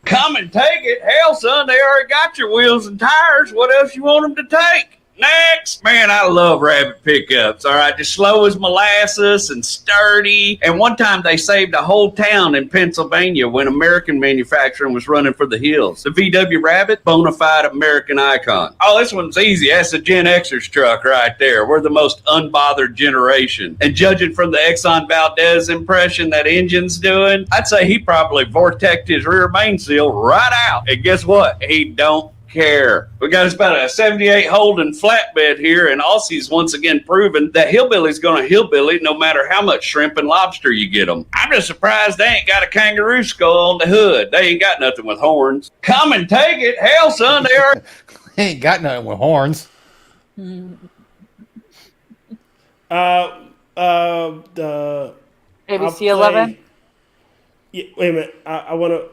Come and take it. Hell, son, they already got your wheels and tires. What else you want them to take? Next. Man, I love rabbit pickups, all right? Just slow as molasses and sturdy. And one time they saved a whole town in Pennsylvania when American manufacturing was running for the hills. The VW Rabbit, bona fide American icon. Oh, this one's easy. That's the Gen Xers truck right there. We're the most unbothered generation. And judging from the Exxon Valdez impression that engine's doing, I'd say he probably vortexed his rear main seal right out. And guess what? He don't care. We got us about a 78 Holden flatbed here, and Aussie's once again proven that hillbilly's gonna hillbilly no matter how much shrimp and lobster you get them. I'm just surprised they ain't got a kangaroo skull on the hood. They ain't got nothing with horns. Come and take it. Hell, son, they are. They ain't got nothing with horns. The ABC 11. Yeah, wait a minute. I want to.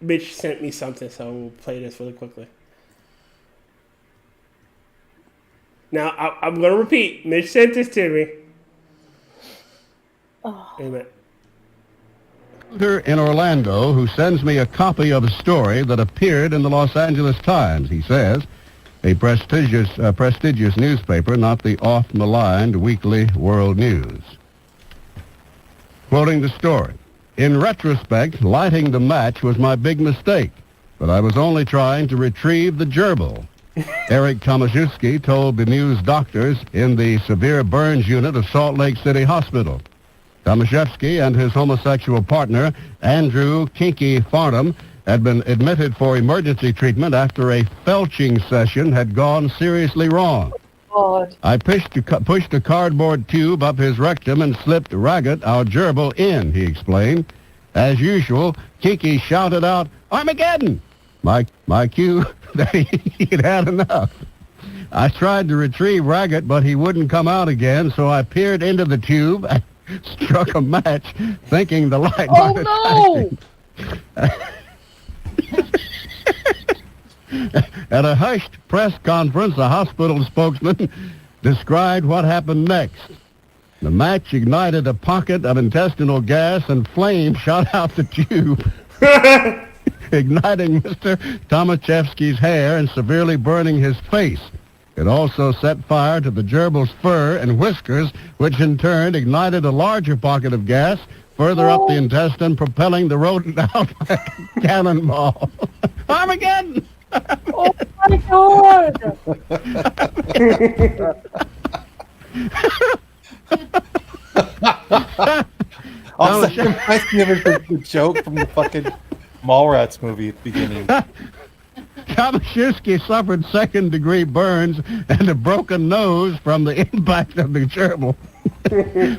Mitch sent me something, so we'll play this really quickly. Now, I'm going to repeat. Mitch sent this to me. Oh. Wait a minute. In Orlando, who sends me a copy of a story that appeared in the Los Angeles Times. He says, a prestigious newspaper, not the oft-maligned Weekly World News. Quoting the story, in retrospect, lighting the match was my big mistake, but I was only trying to retrieve the gerbil. Eric Tomaszewski told the news doctors in the severe burns unit of Salt Lake City Hospital. Tomaszewski and his homosexual partner, Andrew Kinky Farnham, had been admitted for emergency treatment after a felching session had gone seriously wrong. God. I pushed a cardboard tube up his rectum and slipped Raggett, our gerbil, in, he explained. As usual, Kinky shouted out, Armageddon! My cue that he'd had enough. I tried to retrieve Raggett, but he wouldn't come out again, so I peered into the tube and struck a match, thinking the light might attract him. At a hushed press conference, a hospital spokesman described what happened next. The match ignited a pocket of intestinal gas and flame shot out the tube, igniting Mr. Tomaszewski's hair and severely burning his face. It also set fire to the gerbil's fur and whiskers, which in turn ignited a larger pocket of gas further up the intestine, propelling the rodent out like a cannonball. Armageddon! Oh my God! Also, that reminds me of the joke from the fucking Mallrats movie at the beginning. Tomaszewski suffered second-degree burns and a broken nose from the impact of the gerbil,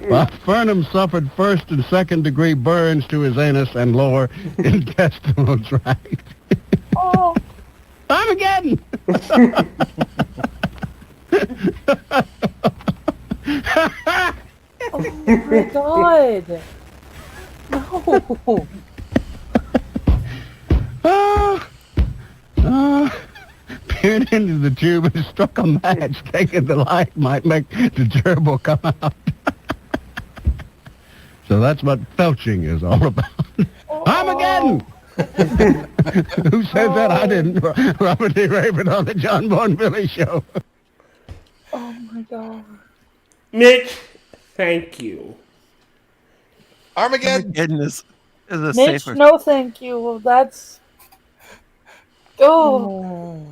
while Farnham suffered first and second-degree burns to his anus and lower intestinal tract. Oh. Armageddon! Oh my God! No! Peered into the tube and struck a match, thinking the light might make the gerbil come out. So that's what felching is all about. Armageddon! Who said that? I didn't. Robert D. Raven on the John Bon Billy Show. Oh my God. Mitch, thank you. Armageddon is a Mitch, safer. no thank you. That's... Oh.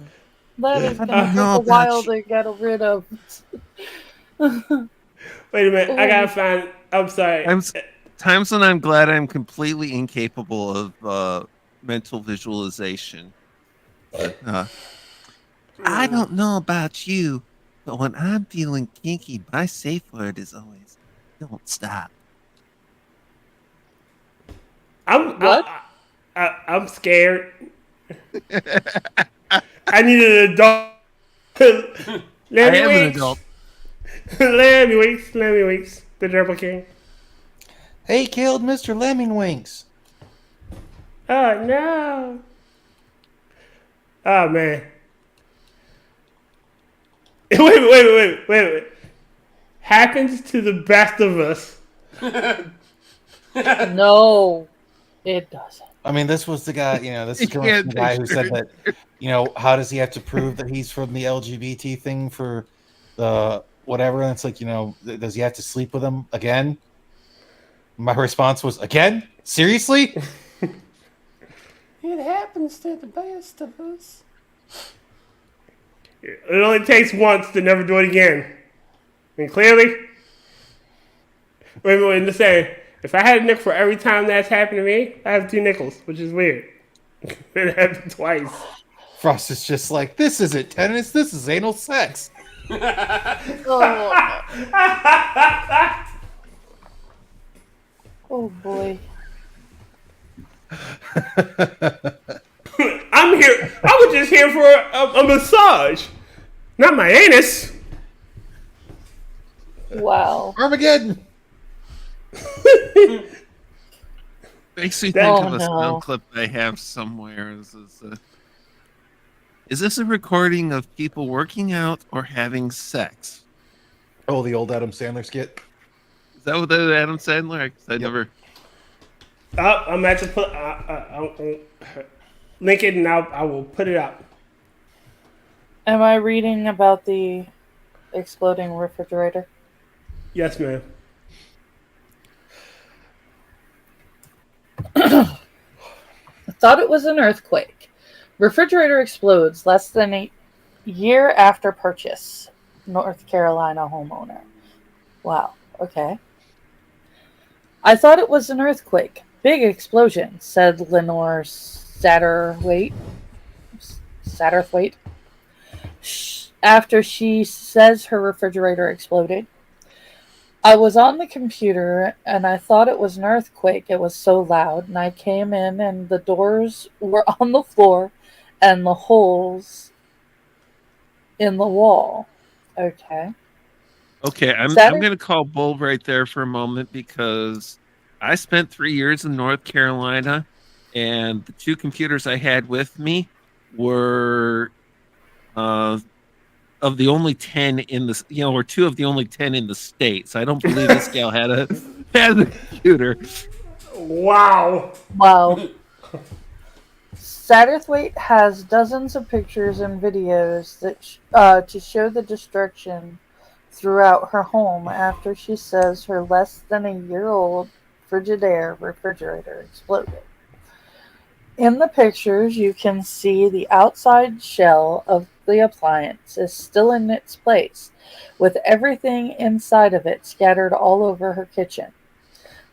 That is going to take a while to get rid of. Wait a minute. I got to find... I'm sorry. Times when I'm glad I'm completely incapable of mental visualization. But, I don't know about you, but when I'm feeling kinky, my safe word is always, don't stop. What? I'm scared. I need an adult. I Lemmy am an Winks. adult. Lemmy Winks, the Gerbil King. They killed Mr. Lemmingwinks. Oh no. Oh man. Wait. Happens to the best of us. No, it doesn't. I mean, this was the guy, this is coming from the guy who said that, how does he have to prove that he's from the LGBT thing for the whatever? And it's like, does he have to sleep with him again? My response was, again? Seriously? It happens to the best of us. It only takes once to never do it again. And clearly, wait, just saying, if I had a nickel for every time that's happened to me, I have 2 nickels, which is weird. It happened twice. Frost is just like, this isn't tennis, this is anal sex. Oh boy. I'm here. I was just here for a massage, not my anus. Wow. Armageddon. Makes me think of a sound clip I have somewhere. Is this a recording of people working out or having sex? Oh, the old Adam Sandler skit. Is that what the Adam Sandler? I never. I'm at to put link it and I will put it up. Am I reading about the exploding refrigerator? Yes, ma'am. I thought it was an earthquake. Refrigerator explodes less than a year after purchase. North Carolina homeowner. Wow. Okay. I thought it was an earthquake. Big explosion, said Lenore Satterthwaite. After she says her refrigerator exploded. I was on the computer and I thought it was an earthquake. It was so loud. And I came in and the doors were on the floor and the holes in the wall. Okay. Okay, I'm going to call bull right there for a moment because I spent 3 years in North Carolina and the 2 computers I had with me were of the only 10 in the, or 2 of the only 10 in the States. I don't believe this gal had a computer. Wow. Satterthwaite has dozens of pictures and videos that to show the destruction throughout her home after she says her less than a year old Frigidaire refrigerator exploded. In the pictures, you can see the outside shell of the appliance is still in its place, with everything inside of it scattered all over her kitchen.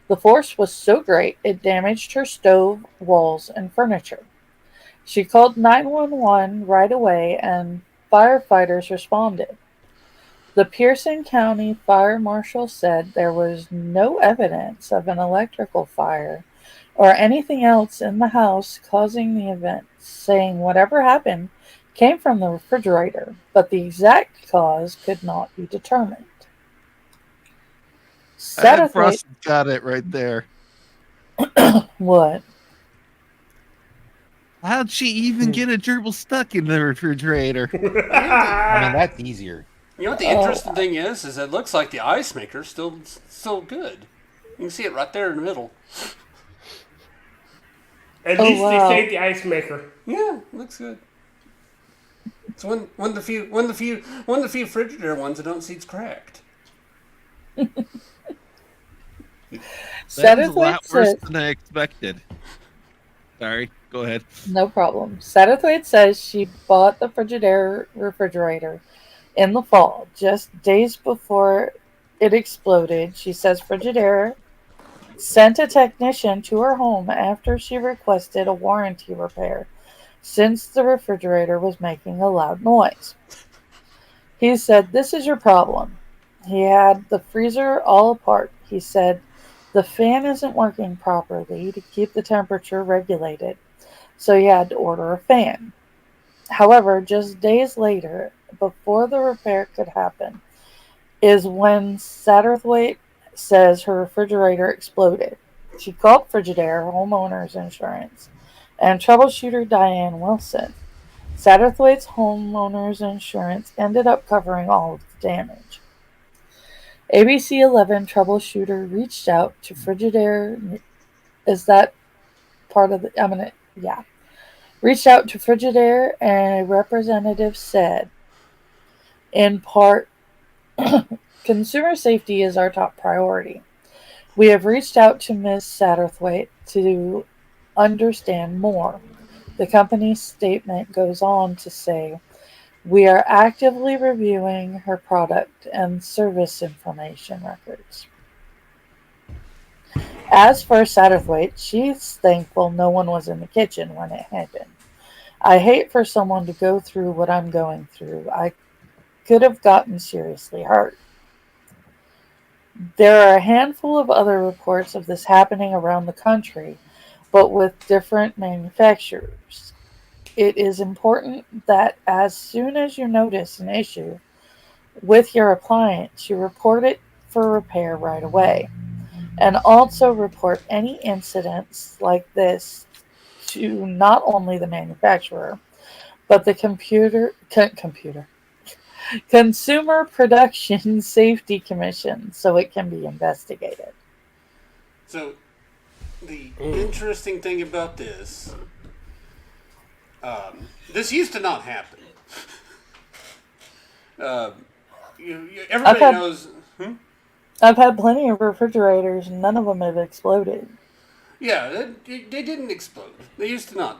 The force was so great it damaged her stove, walls, and furniture. She called 911 right away and firefighters responded. The Pearson County Fire Marshal said there was no evidence of an electrical fire or anything else in the house causing the event, saying whatever happened came from the refrigerator, but the exact cause could not be determined. Frost got it right there. What? How'd she even get a gerbil stuck in the refrigerator? I mean, that's easier. You know what the interesting thing is it looks like the ice maker's still good. You can see it right there in the middle. At least they saved the ice maker. Yeah, looks good. It's one of the few Frigidaire ones I don't see it's cracked. That was a lot worse than I expected. Sorry, go ahead. No problem. Satterthwaite says she bought the Frigidaire refrigerator in the fall, just days before it exploded. She says Frigidaire sent a technician to her home after she requested a warranty repair, since the refrigerator was making a loud noise. He said, "This is your problem." He had the freezer all apart. He said, The fan isn't working properly to keep the temperature regulated, so he had to order a fan. However, just days later, before the repair could happen, is when Satterthwaite says her refrigerator exploded. She called Frigidaire homeowners insurance and troubleshooter Diane Wilson. Satterthwaite's homeowners insurance ended up covering all of the damage. ABC 11 troubleshooter reached out to Frigidaire. Is that part of the? Yeah. Reached out to Frigidaire, and a representative said, in part, consumer safety is our top priority. We have reached out to Ms. Satterthwaite to understand more. The company's statement goes on to say, we are actively reviewing her product and service information records. As for Satterthwaite, she's thankful no one was in the kitchen when it happened. I hate for someone to go through what I'm going through. I could have gotten seriously hurt. There are a handful of other reports of this happening around the country, but with different manufacturers. It is important that as soon as you notice an issue with your appliance, you report it for repair right away. And also report any incidents like this to not only the manufacturer, but the Consumer Production Safety Commission, so it can be investigated. So, the interesting thing about this, this used to not happen. Everybody knows. I've had plenty of refrigerators, and none of them have exploded. Yeah, they didn't explode. They used to not.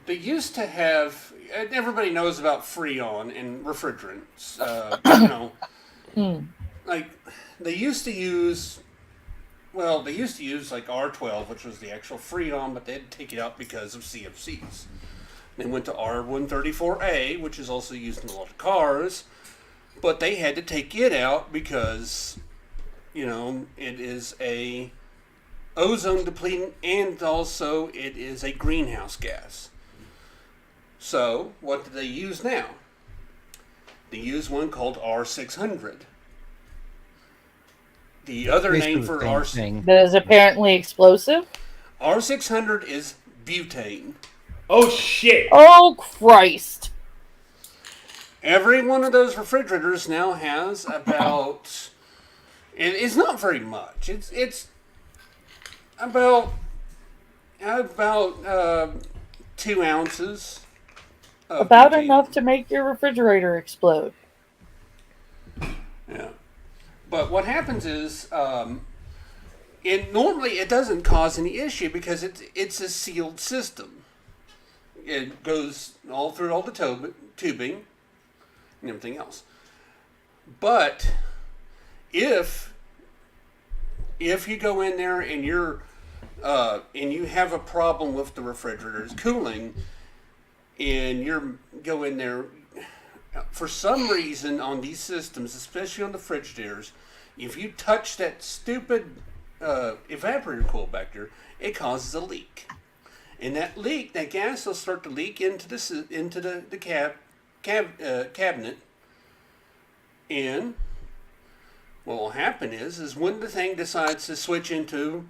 They used to have. Everybody knows about Freon and refrigerants. Like they used to use. Well, they used to use like R12, which was the actual Freon, but they had to take it out because of CFCs. They went to R134A, which is also used in a lot of cars, but they had to take it out because, it is a ozone depleting and also it is a greenhouse gas. So, what do they use now? They use one called R600. The other name for R600 that is apparently explosive. R600 is butane. Oh shit! Oh Christ! Every one of those refrigerators now has about. It's not very much. It's about 2 ounces. About enough to make your refrigerator explode. Yeah. But what happens is, normally it doesn't cause any issue because it's a sealed system. It goes all through all the tubing and everything else. But if you go in there and and you have a problem with the refrigerator's cooling, and you go in there, for some reason on these systems, especially on the Frigidairs, if you touch that stupid evaporator coil back there, it causes a leak. And that gas will start to leak into the cabinet. And what will happen is when the thing decides to switch into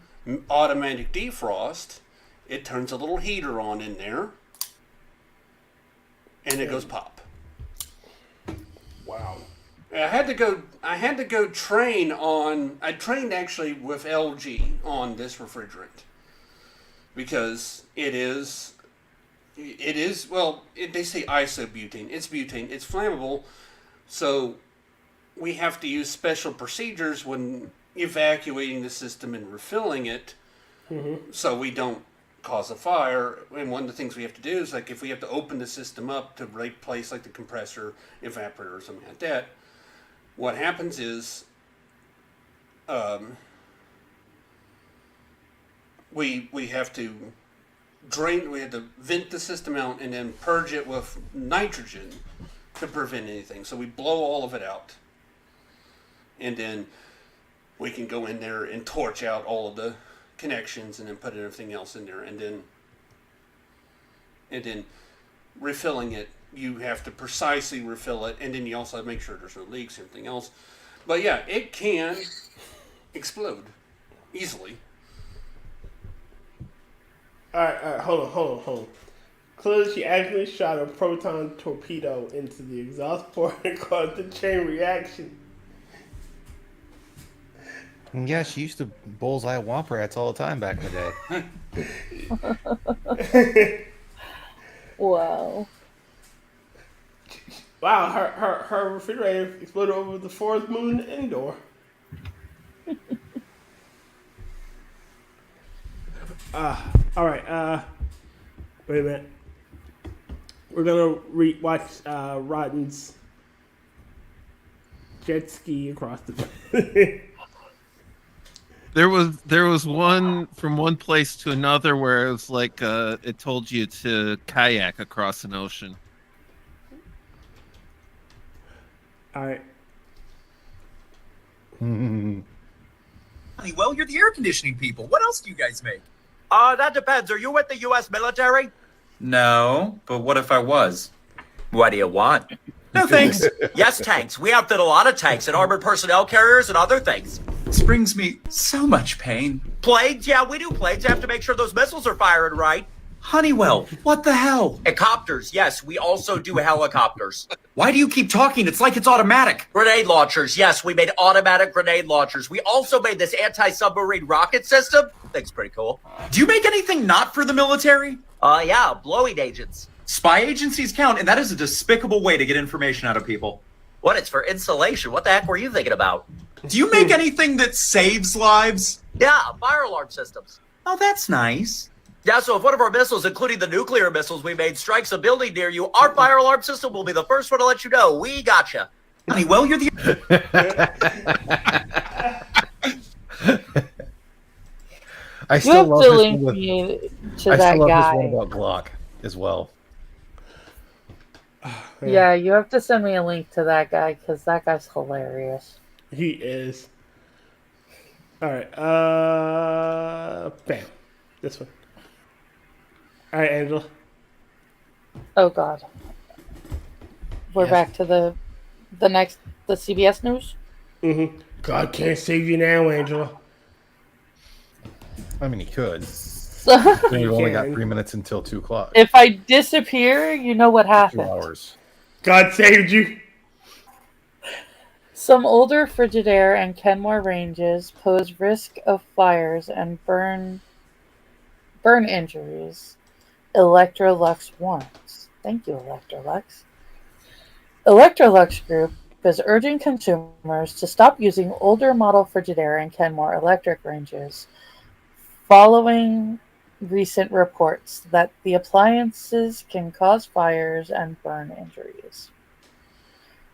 automatic defrost, it turns a little heater on in there, and it goes pop. Wow. I had to go train on. I trained actually with LG on this refrigerant because it is. Well, they say isobutane. It's butane. It's flammable, so we have to use special procedures when evacuating the system and refilling it, so we don't cause a fire. And one of the things we have to do is, like, if we have to open the system up to replace like the compressor, evaporator, or something like that, what happens is we have to vent the system out and then purge it with nitrogen to prevent anything. So we blow all of it out, and then we can go in there and torch out all of the connections and then put everything else in there, and then refilling it, you have to precisely refill it, and then you also have to make sure there's no leaks or anything else. But yeah, it can explode easily. Alright, hold on. Clearly, she actually shot a proton torpedo into the exhaust port and caused the chain reaction. Yeah, she used to bullseye womp rats all the time back in the day. Wow. Wow, her refrigerator exploded over the fourth moon indoor. Alright, wait a minute. We're gonna watch Rodden's jet ski across the There was one from one place to another where it was like it told you to kayak across an ocean. All right. Well, you're the air conditioning people. What else do you guys make? That depends. Are you with the U.S. military? No, but what if I was? What do you want? No thanks. Yes, tanks. We outfit a lot of tanks and armored personnel carriers and other things. This brings me so much pain. Planes? Yeah, we do planes. You have to make sure those missiles are firing right. Honeywell, what the hell? Helicopters. Yes, we also do helicopters. Why do you keep talking? It's like it's automatic. Grenade launchers. Yes, we made automatic grenade launchers. We also made this anti-submarine rocket system. Thing's pretty cool. Do you make anything not for the military? Yeah, blowing agents. Spy agencies count, and that is a despicable way to get information out of people. What? It's for insulation. What the heck were you thinking about? Do you make anything that saves lives? Yeah, fire alarm systems. Oh, that's nice. Yeah, so if one of our missiles, including the nuclear missiles we made, strikes a building near you, our fire alarm system will be the first one to let you know. We gotcha. Well, you're the... I still love to this link one me with, to I that still love guy. this one about Glock as well. Yeah, you have to send me a link to that guy because that guy's hilarious. He is. All right. Bam. This one. All right, Angela. Oh God. We're back to the CBS news. Mm-hmm. God can't save you now, Angela. I mean, he could. So, We've only got 3 minutes until 2 o'clock. if I disappear, you know what 2 happened. hours. God saved you. Some older Frigidaire and Kenmore ranges pose risk of fires and burn injuries. Electrolux warns. Thank you, Electrolux. Electrolux Group is urging consumers to stop using older model Frigidaire and Kenmore electric ranges following recent reports that the appliances can cause fires and burn injuries.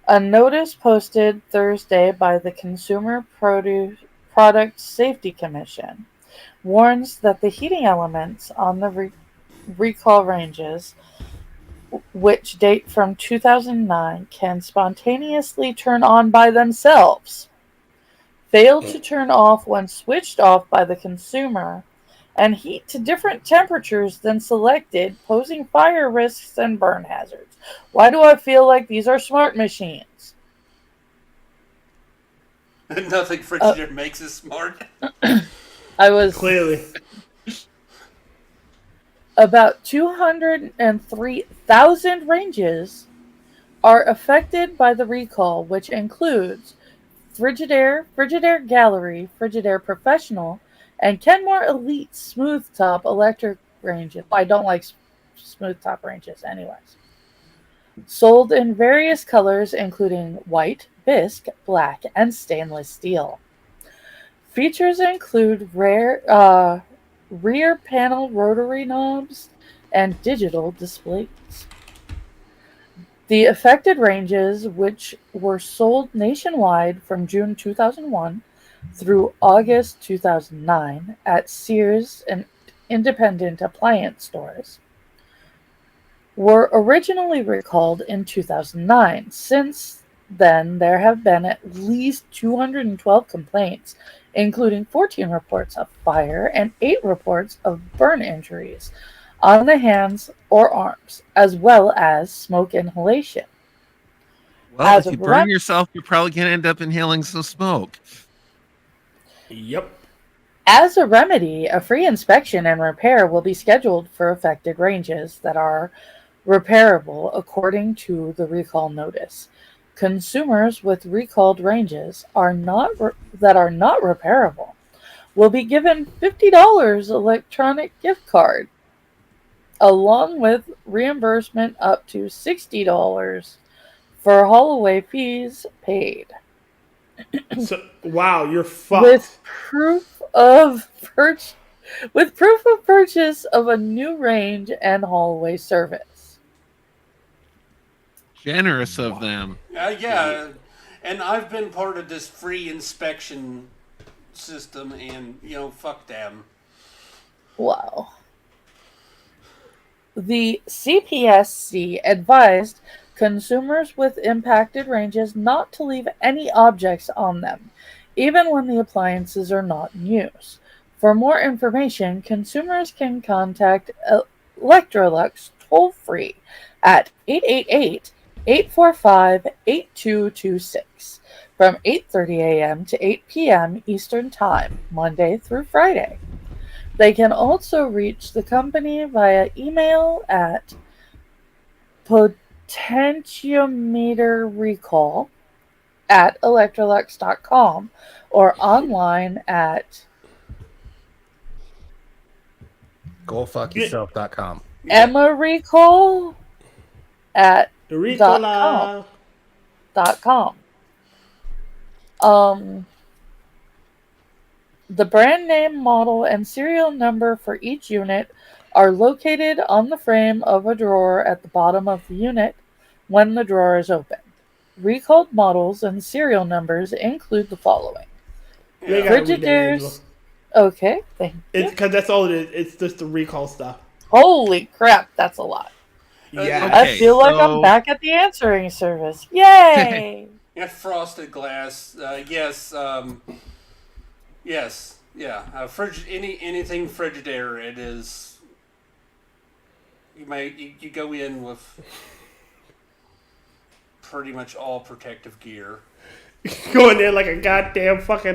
A notice posted Thursday by the Consumer Product Safety Commission warns that the heating elements on the recall ranges, which date from 2009, can spontaneously turn on by themselves, fail to turn off when switched off by the consumer, and heat to different temperatures than selected, posing fire risks and burn hazards. Why do I feel like these are smart machines? Nothing Frigidaire makes us smart. I was clearly about 203,000 ranges are affected by the recall, which includes Frigidaire, Frigidaire Gallery, Frigidaire Professional, and Kenmore Elite Smooth Top electric ranges. I don't like smooth top ranges anyways. Sold in various colors including white, bisque, black, and stainless steel. Features include rear panel rotary knobs and digital displays. The affected ranges, which were sold nationwide from June 2001 through August 2009 at Sears and independent appliance stores, were originally recalled in 2009. Since then there have been at least 212 complaints, including 14 reports of fire and 8 reports of burn injuries on the hands or arms, as well as smoke inhalation. Well, if you burn yourself, you're probably going to end up inhaling some smoke. Yep. As a remedy, a free inspection and repair will be scheduled for affected ranges that are repairable according to the recall notice. Consumers with recalled ranges that are not repairable will be given $50 electronic gift card, along with reimbursement up to $60 for haul-away fees paid. So, wow, you're fucked. With proof of purchase of a new range and haul-away service. Generous of them. Yeah, and I've been part of this free inspection system, and fuck them. Wow. The CPSC advised consumers with impacted ranges not to leave any objects on them, even when the appliances are not in use. For more information, consumers can contact Electrolux toll-free at 888-845-8226 from 8:30 a.m. to 8 p.m. Eastern Time, Monday through Friday. They can also reach the company via email at potentiometerrecall@electrolux.com or online at gofuckyourself.com. emmarecall@.com. The brand name, model, and serial number for each unit are located on the frame of a drawer at the bottom of the unit when the drawer is open. Recalled models and serial numbers include the following. Frigidaire's... Okay, thank you. It's because that's all it is. It's just the recall stuff. Holy crap, that's a lot. Yeah. I feel like I'm back at the answering service. Yay! Yeah, frosted glass. Yes. Yes. Yeah. Anything Frigidaire. It is. You go in with pretty much all protective gear. Going there like a goddamn fucking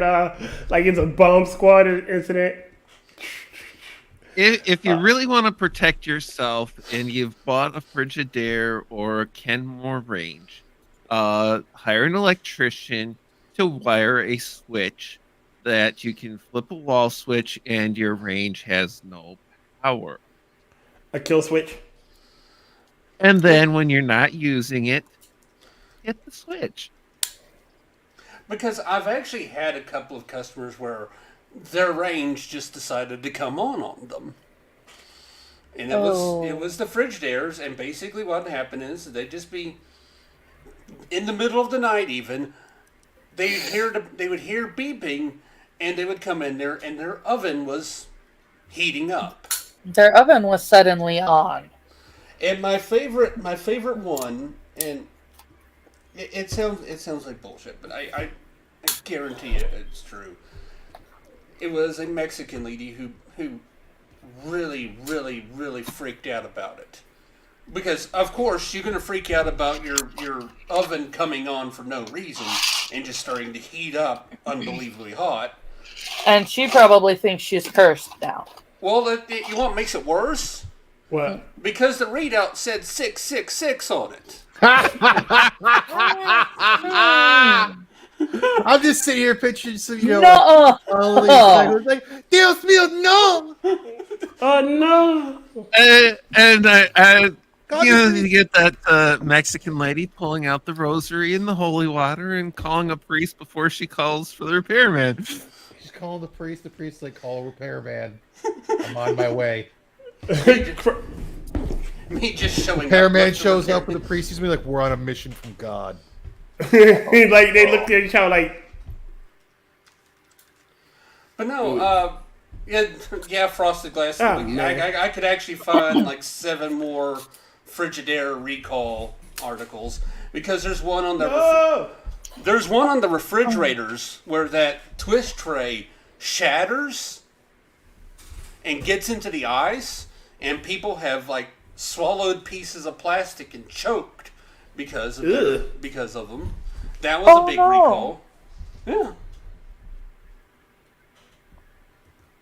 like it's a bomb squad incident. If you really want to protect yourself and you've bought a Frigidaire or a Kenmore range, hire an electrician to wire a switch that you can flip a wall switch and your range has no power. A kill switch. And then when you're not using it, get the switch. Because I've actually had a couple of customers where their range just decided to come on them. And it was the Frigidaire's, and basically what happened is they'd just be in the middle of the night even, they would hear beeping, and they would come in there and their oven was heating up. Their oven was suddenly on. And my favorite one, and it sounds like bullshit, but I guarantee you it's true. It was a Mexican lady who really, really, really freaked out about it. Because, of course, you're going to freak out about your oven coming on for no reason and just starting to heat up unbelievably hot. And she probably thinks she's cursed now. Well, you want what makes it worse? What? Because the readout said 666 on it. I'm just sitting here picturing some, No! Like, Dios mío, no! Oh, no! And you get that Mexican lady pulling out the rosary and the holy water and calling a priest before she calls for the repairman. She's calling the priest. The priest's like, call a repairman. I'm on my way. Me just showing repairman up. shows up with the priest. He's like, we're on a mission from God. Like they looked at each other like. But no, yeah, frosted glass. Oh, I could actually find like 7 more Frigidaire recall articles. Because there's one on the there's one on the refrigerators where that twist tray shatters and gets into the ice, and people have like swallowed pieces of plastic and choked because of them. That was a big recall. Yeah.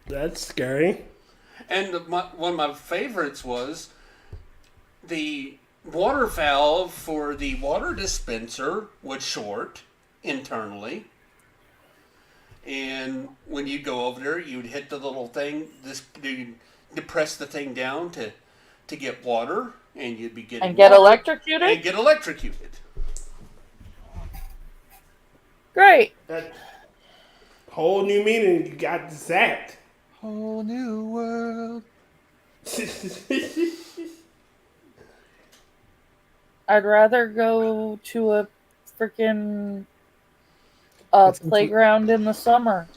That's scary. And one of my favorites was the water valve for the water dispenser was short internally. And when you go over there, you'd hit the little thing, you'd press the thing down to get water, and you'd be getting And get water, electrocuted? And get electrocuted. Great. That whole new meaning, you got zapped. Whole new world. I'd rather go to a freaking playground in the summer.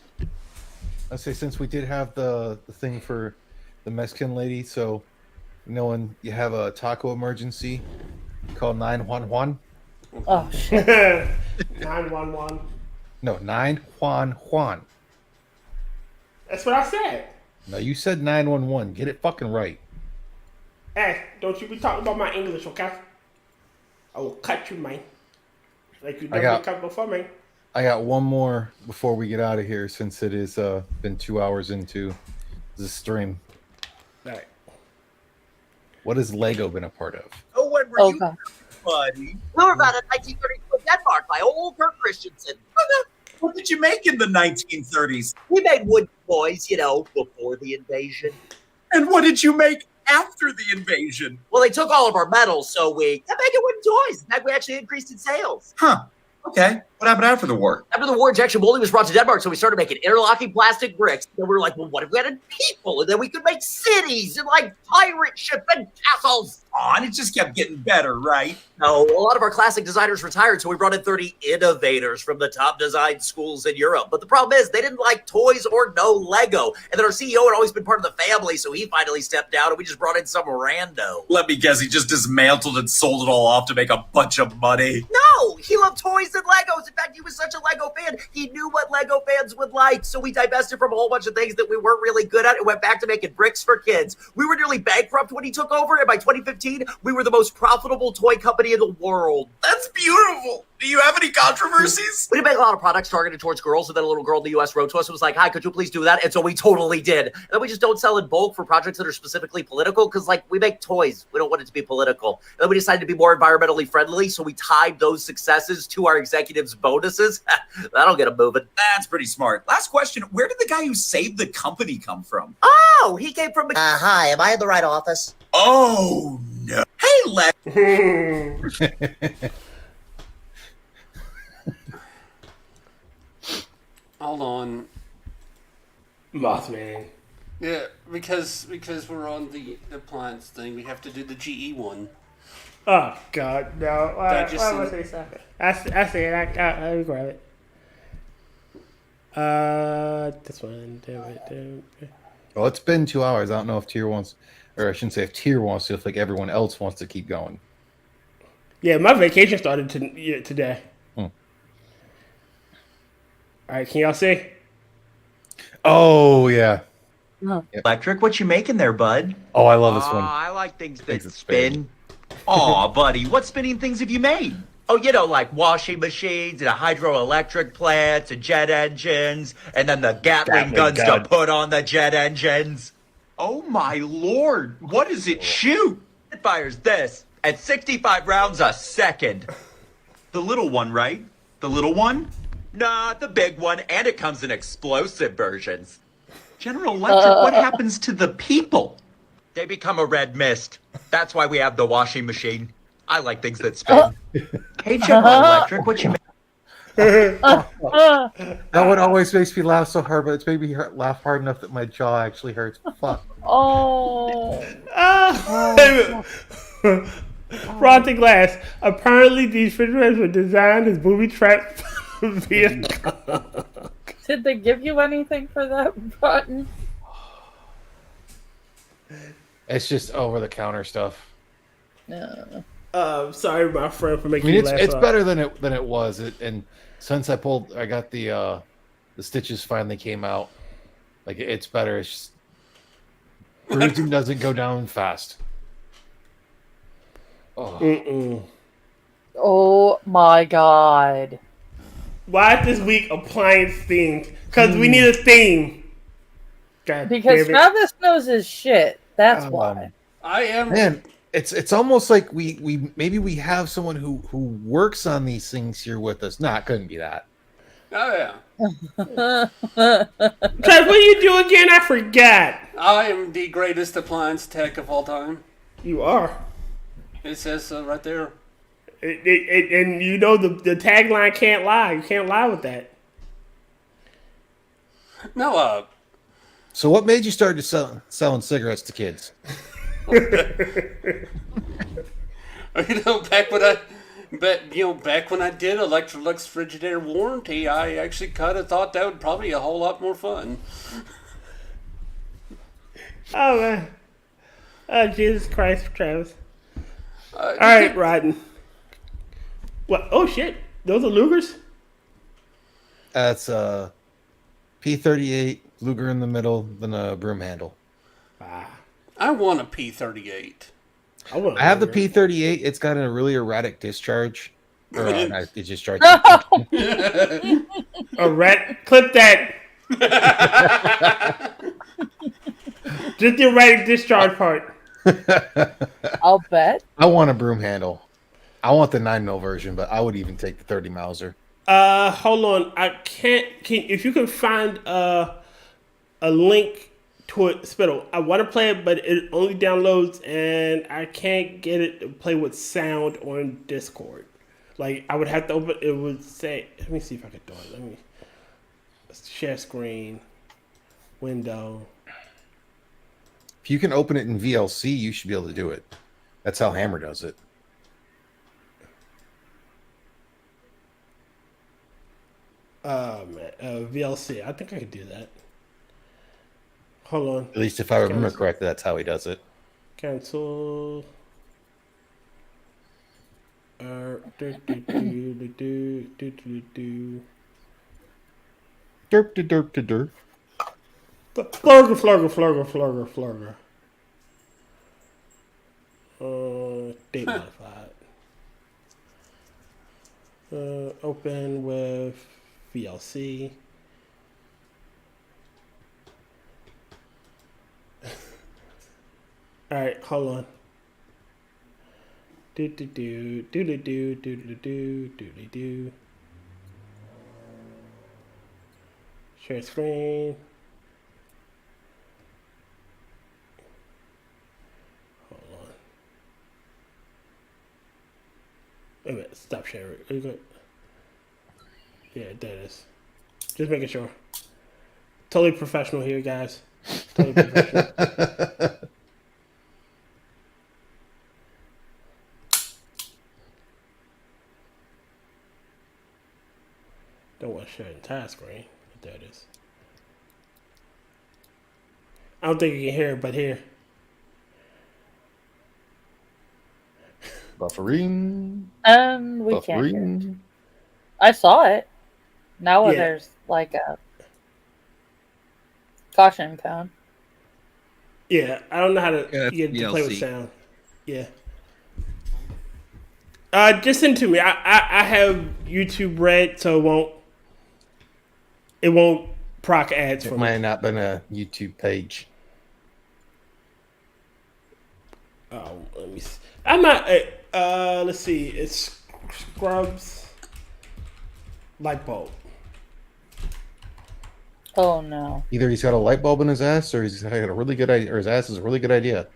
I say, since we did have the thing for the Mexican lady, so when you have a taco emergency, call 911. Oh shit. 911. No, 911. That's what I said. No, you said 911. Get it fucking right. Hey, don't you be talking about my English, okay? I will cut you, man. Like you never cut before me. I got one more before we get out of here, since it is been 2 hours into the stream. All right. What has Lego been a part of? Oh, when were you, buddy? We were about in 1932 Denmark by old Kurt Christensen. What did you make in the 1930s? We made wooden toys, before the invasion. And what did you make after the invasion? Well, they took all of our metals, so we kept making wooden toys. In fact, we actually increased in sales. Huh. Okay. What happened after the war? After the war, injection molding was brought to Denmark, so we started making interlocking plastic bricks. Then we were like, well, what if we had people? And then we could make cities and, pirate ship and castles. Oh, and it just kept getting better, right? No, a lot of our classic designers retired, so we brought in 30 innovators from the top design schools in Europe. But the problem is, they didn't like toys or no Lego. And then our CEO had always been part of the family, so he finally stepped down, and we just brought in some rando. Let me guess, he just dismantled and sold it all off to make a bunch of money. No, he loved toys and Legos. In fact, he was such a Lego fan, he knew what Lego fans would like. So we divested from a whole bunch of things that we weren't really good at and went back to making bricks for kids. We were nearly bankrupt when he took over, and by 2015, we were the most profitable toy company in the world. That's beautiful. Do you have any controversies? We did make a lot of products targeted towards girls, and then a little girl in the U.S. wrote to us and was like, hi, could you please do that? And so we totally did. And then we just don't sell in bulk for projects that are specifically political, because, we make toys. We don't want it to be political. And then we decided to be more environmentally friendly, so we tied those successes to our executives' bonuses. That'll get them moving. That's pretty smart. Last question. Where did the guy who saved the company come from? Oh, he came from... Hi, am I in the right office? Oh, no. Hey, Lex. Hold on. Mothman. Yeah, because we're on the appliance thing, we have to do the GE one. Oh God, no! Why just must I stop it? I see it. I grab it. This one. Damn it. Well, it's been 2 hours. I don't know if Tier wants, or I shouldn't say if Tier wants to, if everyone else wants to keep going. Yeah, my vacation started today. All right, can y'all see? Oh yeah. Electric, what you making there, bud? Oh, I love this one. I like things that spin. Aw, buddy, what spinning things have you made? Oh, like washing machines and hydroelectric plants and jet engines, and then the Gatling guns to put on the jet engines. Oh my lord, what does it shoot? It fires this at 65 rounds a second. The little one, right? The little one? Nah, the big one, and it comes in explosive versions. General Electric, what happens to the people? They become a red mist. That's why we have the washing machine. I like things that spin. Hey, General Electric, what you make? That one always makes me laugh so hard, but it's made me laugh hard enough that my jaw actually hurts. Fuck. Frosted glass. Apparently, these refrigerators were designed as booby traps. Did they give you anything for that button? It's just over the counter stuff. No. Sorry, my friend, for I making mean, you it's laugh. it's better than it was. And since I got the stitches finally came out. Like it's better. It's just, bruising doesn't go down fast. Oh. Oh my god. Why this week appliance themes? Because we need a theme. God Because damn it. Travis knows his shit. That's why. I am. Man, it's almost like we maybe we have someone who works on these things here with us. Nah, it couldn't be that. Oh yeah. Travis, what do you do again? I forgot. I am the greatest appliance tech of all time. You are. It says so right there. And you know the tagline can't lie. You can't lie with that. No, So what made you start to selling cigarettes to kids? You know, back when I did Electrolux Frigidaire warranty, I actually kind of thought that would probably be a whole lot more fun. Oh man. Oh Jesus Christ, Travis. All right, Rodden. What? Oh shit! Those are Lugers. That's P38 Luger in the middle, then a broom handle. I want a P38. I have the P38. It's got a really erratic discharge. Or, not discharge. Clip that. Just the erratic discharge part. I'll bet. I want a broom handle. I want the 9mm version, but I would even take the 30 Mauser. Hold on. I can't. If you can find a link to it, Spittle. I want to play it, but it only downloads, and I can't get it to play with sound on Discord. Like I would have to open. It would say. Let me see if I can do it. Let me share screen, window. If you can open it in VLC, you should be able to do it. That's how Hammer does it. VLC. I think I could do that. Hold on. At least if I remember correctly, that's how he does it. Cancel. Derp to derp to derp. Flurger. Date modified. Open with VLC. All right, hold on. Do. Share screen. Hold on. Wait a minute. Stop sharing. Are you good? Yeah, there it is. Just making sure. Totally professional here, guys. Totally professional. Don't want to share the entire screen, but there it is. I don't think you can hear it, but here. Buffering. We can't hear it. I saw it. Now there's like a caution cone. Yeah, I don't know how to get to play with sound. Yeah. Just send it to me. I have YouTube Red, so it won't proc ads for me. It might have not been a YouTube page. Oh, let me see. I'm not. Let's see. It's Scrubs light bulb. Oh no! Either he's got a light bulb in his ass, or he's got a really good idea, or his ass is a really good idea.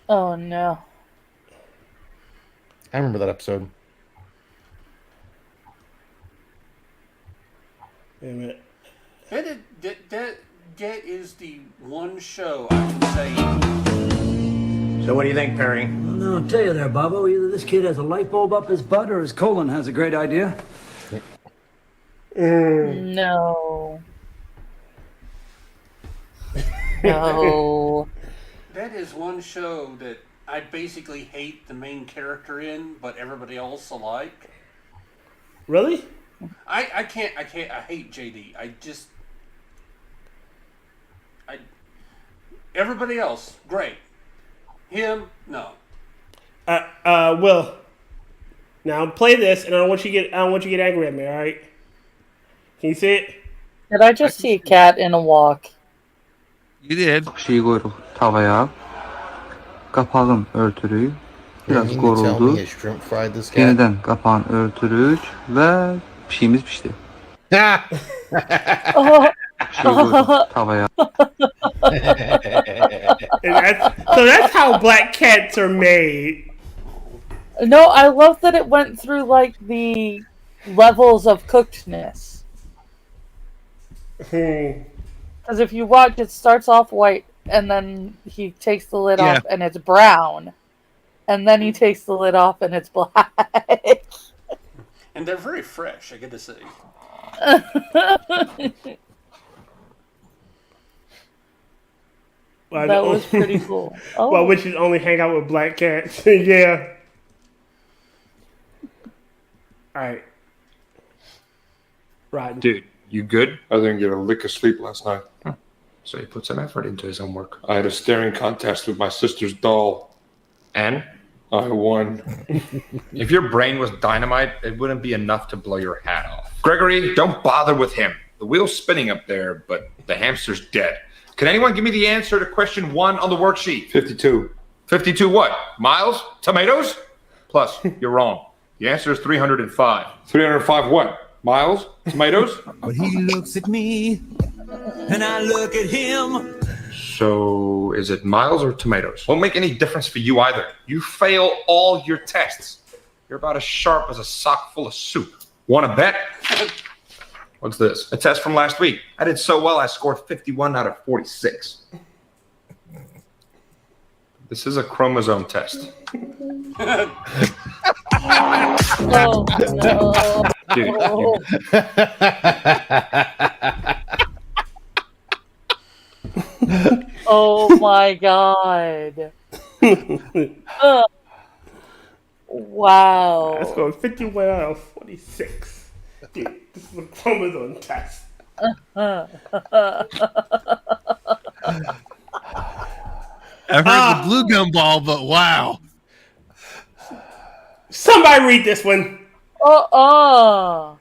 Oh no! I remember that episode. Wait a minute. That is the one show I can say. So what do you think, Perry? Well, no, I'll tell you there, Bobo. Either this kid has a light bulb up his butt or his colon has a great idea. No. No. That is one show that I basically hate the main character in, but everybody else alike. Really? I can't. I hate JD. Everybody else, great. Him, no. Will. Now play this, and I don't want you to get angry at me. All right? Can you see it? Did I just see a cat in a walk? You did. 시골 타봐야 까파금 örtülü biraz You mean to tell me goruldu. his shrimp fried this guy? Yeniden kapağın örtülü ve pişimiz pişti. 시골 타봐야. So that's how black cats are made. No, I love that it went through like the levels of cookedness. Because if you watch, it starts off white, and then he takes the lid off, and it's brown, and then he takes the lid off, and it's black. And they're very fresh, I gotta say. That was pretty cool. Oh. Well, witches only hang out with black cats. Yeah. All right. Right. Dude, you good? I didn't get a lick of sleep last night. So he put some effort into his homework. I had a staring contest with my sister's doll. And? I won. If your brain was dynamite, it wouldn't be enough to blow your hat off. Gregory, don't bother with him. The wheel's spinning up there, but the hamster's dead. Can anyone give me the answer to question 1 on the worksheet? 52. 52 what? Miles? Tomatoes? Plus, you're wrong. The answer is 305. 305 what? Miles? Tomatoes? But he looks at me, and I look at him. So, is it miles or tomatoes? Won't make any difference for you either. You fail all your tests. You're about as sharp as a sock full of soup. Want to bet? What's this? A test from last week. I did so well, I scored 51 out of 46. This is a chromosome test. Oh, no. Dude. Oh my god. Wow. That's going 51 out of 46. Dude, this is a chromosome test. I've heard the blue gum ball, but wow. Somebody read this one. I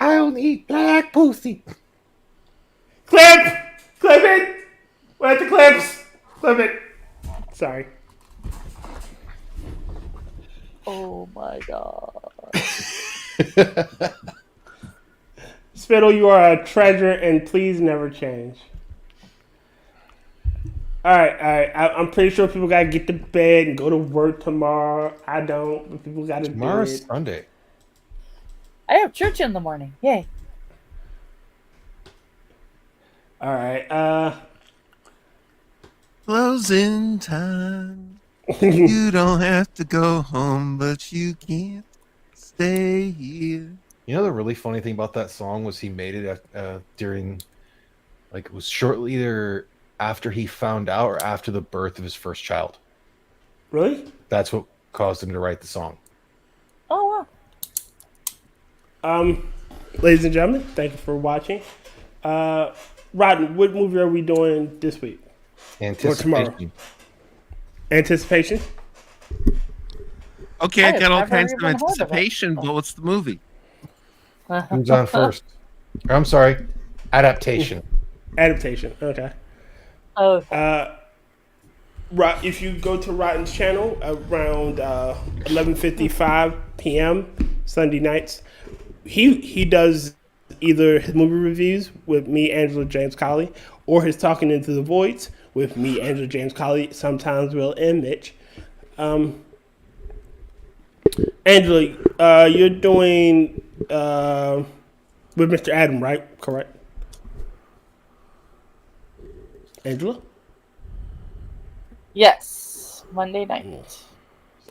don't eat black pussy. Clip it. Where's the clips? Clip it. Sorry. Oh my god. Spittle, you are a treasure, and please never change. All right. I'm pretty sure people gotta get to bed and go to work tomorrow. I don't, but people gotta do Tomorrow's it. Sunday. I have church in the morning. Yay. All right. Closing time. You don't have to go home, but you can't stay here. You know the really funny thing about that song was he made it during, like, it was shortly either after he found out or after the birth of his first child. Really? That's what caused him to write the song. Oh wow. Ladies and gentlemen, thank you for watching. Rodden, what movie are we doing this week? Or tomorrow? Anticipation. Okay, I got all kinds of anticipation, but what's the movie? Who's on first? I'm sorry, adaptation. Adaptation. Okay. Oh. If you go to Rotten's channel around 11:55 p.m. Sunday nights, he does either his movie reviews with me, Angela James Colley, or his Talking Into the Voids with me, Angela James Colley, sometimes Will and Mitch. Angela, you're doing with Mr. Adam, right? Correct. Angela? Yes, Monday night.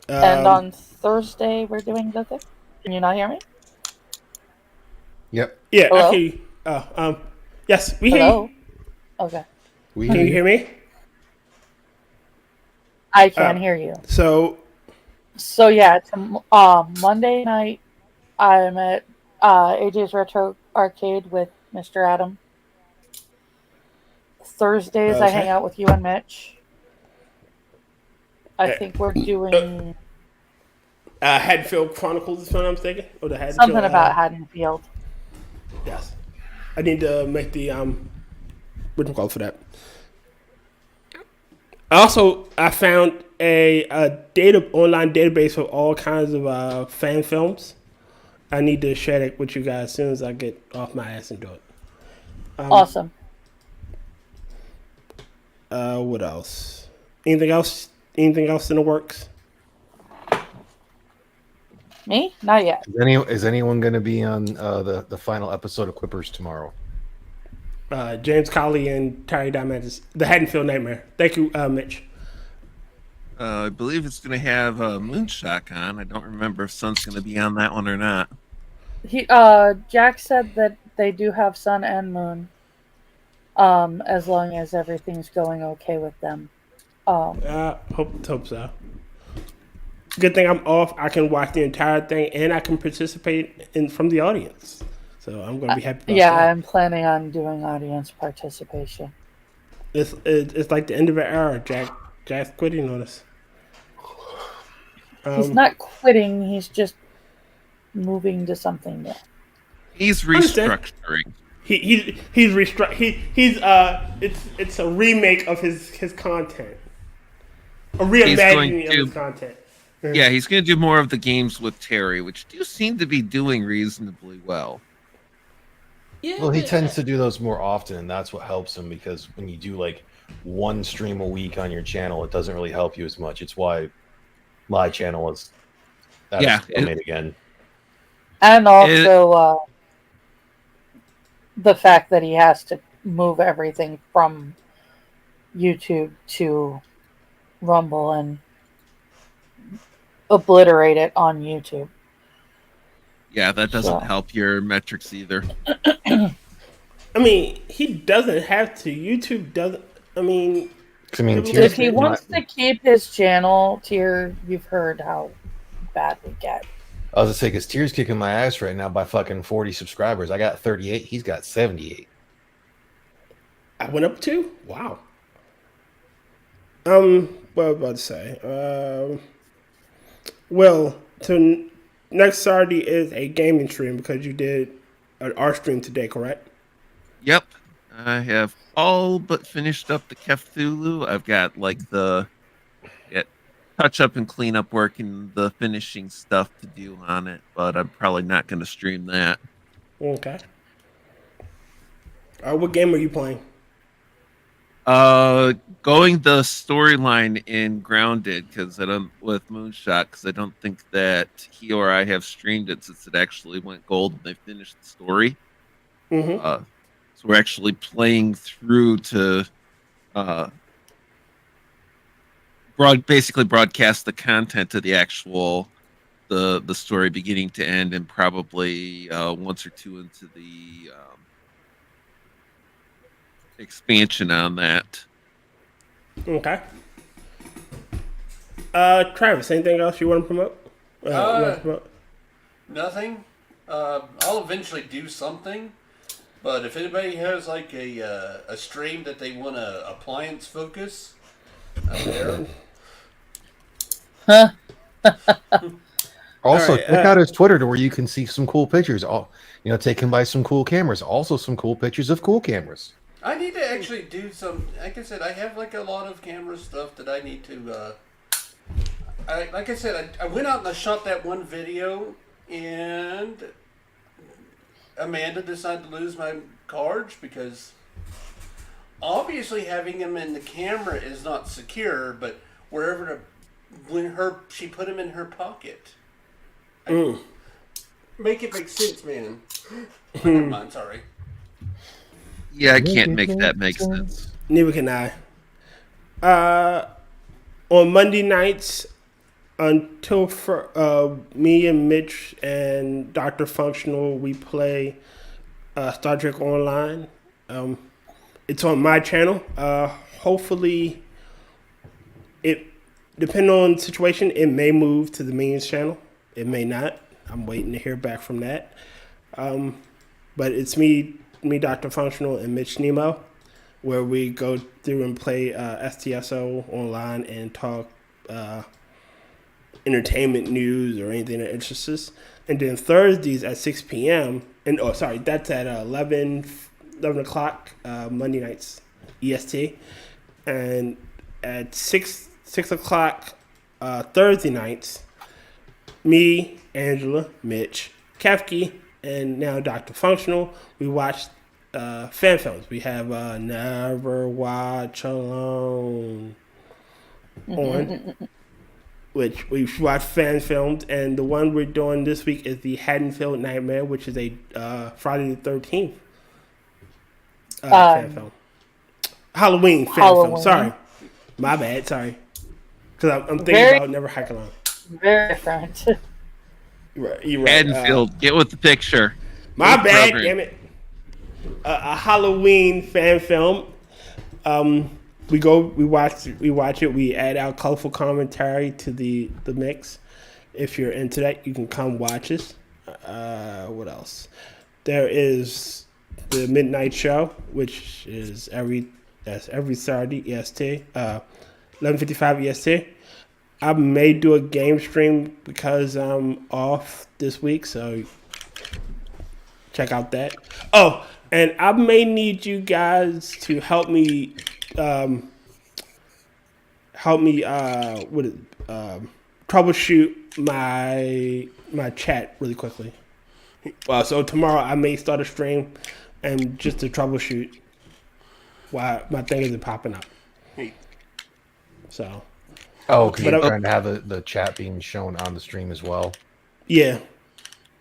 And on Thursday, we're doing the thing. Can you not hear me? Yep. Yeah, Hello? I hear you. Yes, we hear you. Okay. Can you hear me? I can hear you. So yeah, it's Monday night. I'm at AJ's Retro Arcade with Mr. Adam. Thursdays I hang out with you and Mitch. I think we're doing Haddonfield Chronicles is what I'm thinking. Or the Haddonfield, something about Haddonfield. Yes. I need to make the what do you call for that? Also, I found a online database of all kinds of fan films. I need to share it with you guys as soon as I get off my ass and do it. Awesome. What else? Anything else? Anything else in the works? Me? Not yet. Is anyone going to be on the final episode of Quippers tomorrow? James Colley and Terry Diamantis. The Haddonfield Nightmare. Thank you, Mitch. I believe it's going to have Moonshock on. I don't remember if Sun's going to be on that one or not. Jack said that they do have Sun and Moon. As long as everything's going okay with them. Hope so. Good thing I'm off. I can watch the entire thing and I can participate from the audience. So I'm going to be happy about that. I'm planning on doing audience participation. It's like the end of an era. Jack's quitting on us. He's not quitting. He's just moving to something new. He's restructuring. He's it's a remake of his content. A reimagining of his content. Yeah, he's going to do more of the games with Terry, which do seem to be doing reasonably well. Yeah, well, he tends to do those more often, and that's what helps him, because when you do like one stream a week on your channel, it doesn't really help you as much. It's why my channel is made again. And also the fact that he has to move everything from YouTube to Rumble and obliterate it on YouTube. Yeah, that doesn't help your metrics either. I mean, he doesn't have to. YouTube doesn't. I mean, if he wants to keep his channel tier, you've heard how bad we get. I was gonna say, because Tier's kicking my ass right now by fucking 40 subscribers. I got 38. He's got 78. I went up 2? Wow. What was I about to say? Next Saturday is a gaming stream because you did our stream today, correct? Yep. I have all but finished up the Cthulhu. I've got like the touch up and clean up work and the finishing stuff to do on it, but I'm probably not going to stream that. Okay. What game are you playing? Going the storyline in Grounded with Moonshot, because I don't think that he or I have streamed it since it actually went gold and they finished the story. Mm-hmm. So we're actually playing through to basically broadcast the content of the actual the story beginning to end, and probably once or two into the expansion on that. Okay. Travis, anything else you want to promote? Nothing. I'll eventually do something, but if anybody has like a stream that they want to appliance focus, I'm there. Also, check out his Twitter to where you can see some cool pictures. Taken by some cool cameras. Also, some cool pictures of cool cameras. I need to actually do some. Like I said, I have like a lot of camera stuff that I need to. I went out and I shot that one video, and Amanda decided to lose my cards because obviously having them in the camera is not secure. But she put them in her pocket. Make it make sense, man. Never mind, sorry. Yeah, I can't make that make sense. Neither can I. On Monday nights, until me and Mitch and Dr. Functional, we play Star Trek Online. it's on my channel. Hopefully, it depending on the situation, it may move to the main channel. It may not. I'm waiting to hear back from that. But it's me, Dr. Functional, and Mitch Nemo, where we go through and play STSO online and talk entertainment news or anything that interests us. And then Thursdays at 6 p.m. And that's at 11 o'clock Monday nights EST, and at 6 o'clock Thursday nights, me, Angela, Mitch, Kefk, and now Dr. Functional, we watch fan films. We have Never Watch Alone on, which we've watched fan films, and the one we're doing this week is the Haddonfield Nightmare, which is a Friday the 13th fan film. Halloween fan film. Sorry. My bad. Sorry. Because I'm thinking about Never Hike Alone. Very different. You're right. Haddonfield, get with the picture. My bad, damn it. A Halloween fan film. We watch it. We add our colorful commentary to the mix. If you're into that, you can come watch us. What else? There is the Midnight Show, which is every Saturday EST, 11:55 EST. I may do a game stream because I'm off this week, so check out that. Oh, and I may need you guys to help me troubleshoot my chat really quickly. So tomorrow I may start a stream and just to troubleshoot why my thing isn't popping up. So. Oh, because you're trying to have the chat being shown on the stream as well. Yeah,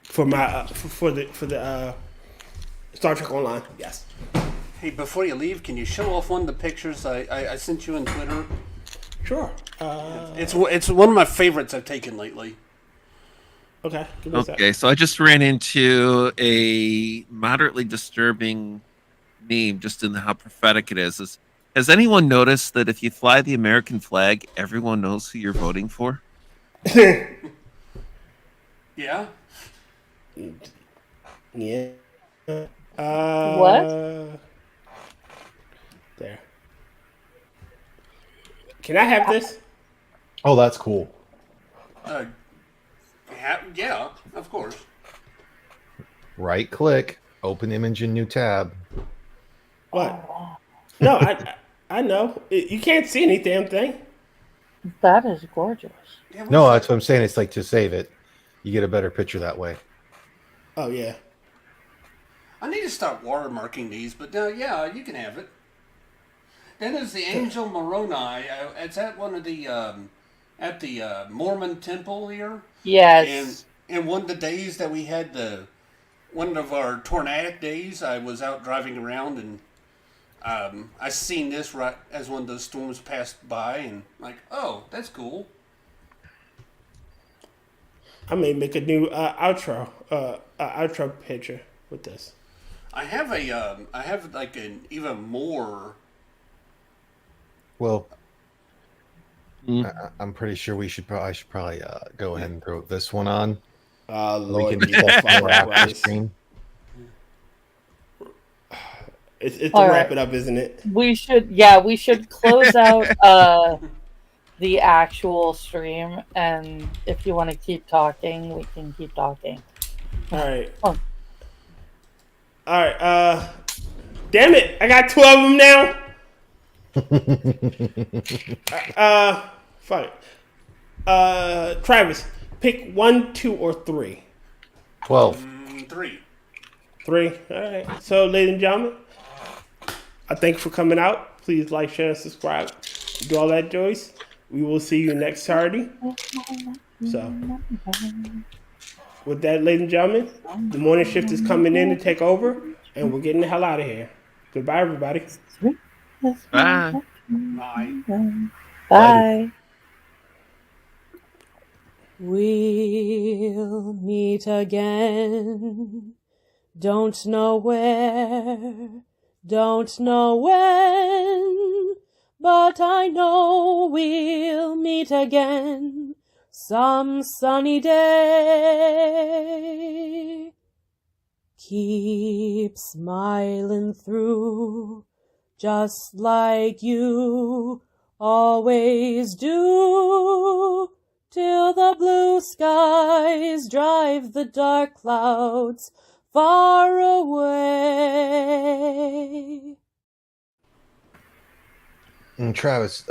for my for the Star Trek Online. Yes. Hey, before you leave, can you show off one of the pictures I sent you on Twitter? Sure. It's one of my favorites I've taken lately. Okay. Okay, so I just ran into a moderately disturbing meme just in how prophetic it is. Has anyone noticed that if you fly the American flag, everyone knows who you're voting for? Yeah. Yeah. What? There. Can I have this? Oh, that's cool. Yeah, of course. Right click, open image in new tab. What? No, I know. You can't see any damn thing. That is gorgeous. No, that's what I'm saying. It's like to save it, you get a better picture that way. Oh yeah. I need to start watermarking these, but yeah, you can have it. Then there's the Angel Moroni. It's at one of the at the Mormon temple here. Yes. And one of the days that we had one of our tornadic days, I was out driving around and I seen this right as one of those storms passed by, and like, oh, that's cool. I may make a new outro picture with this. I have like an even more. Well, I'm pretty sure I should probably go ahead and throw this one on. Lord, we can discuss more after the stream. It's to wrap it up, isn't it? We should close out the actual stream, and if you want to keep talking, we can keep talking. All right. All right. Damn it! I got 2 of them now. Fine. Travis, pick 1, 2, or 3. 12. 3. 3. All right. So, ladies and gentlemen, I thank you for coming out. Please like, share, and subscribe. Do all that, Joyce. We will see you next Saturday. So, with that, ladies and gentlemen, the morning shift is coming in to take over, and we're getting the hell out of here. Goodbye, everybody. Bye. Bye. Bye. We'll meet again. Don't know where. Don't know when, but I know we'll meet again some sunny day. Keep smiling through, just like you always do, till the blue skies drive the dark clouds far away. And Travis,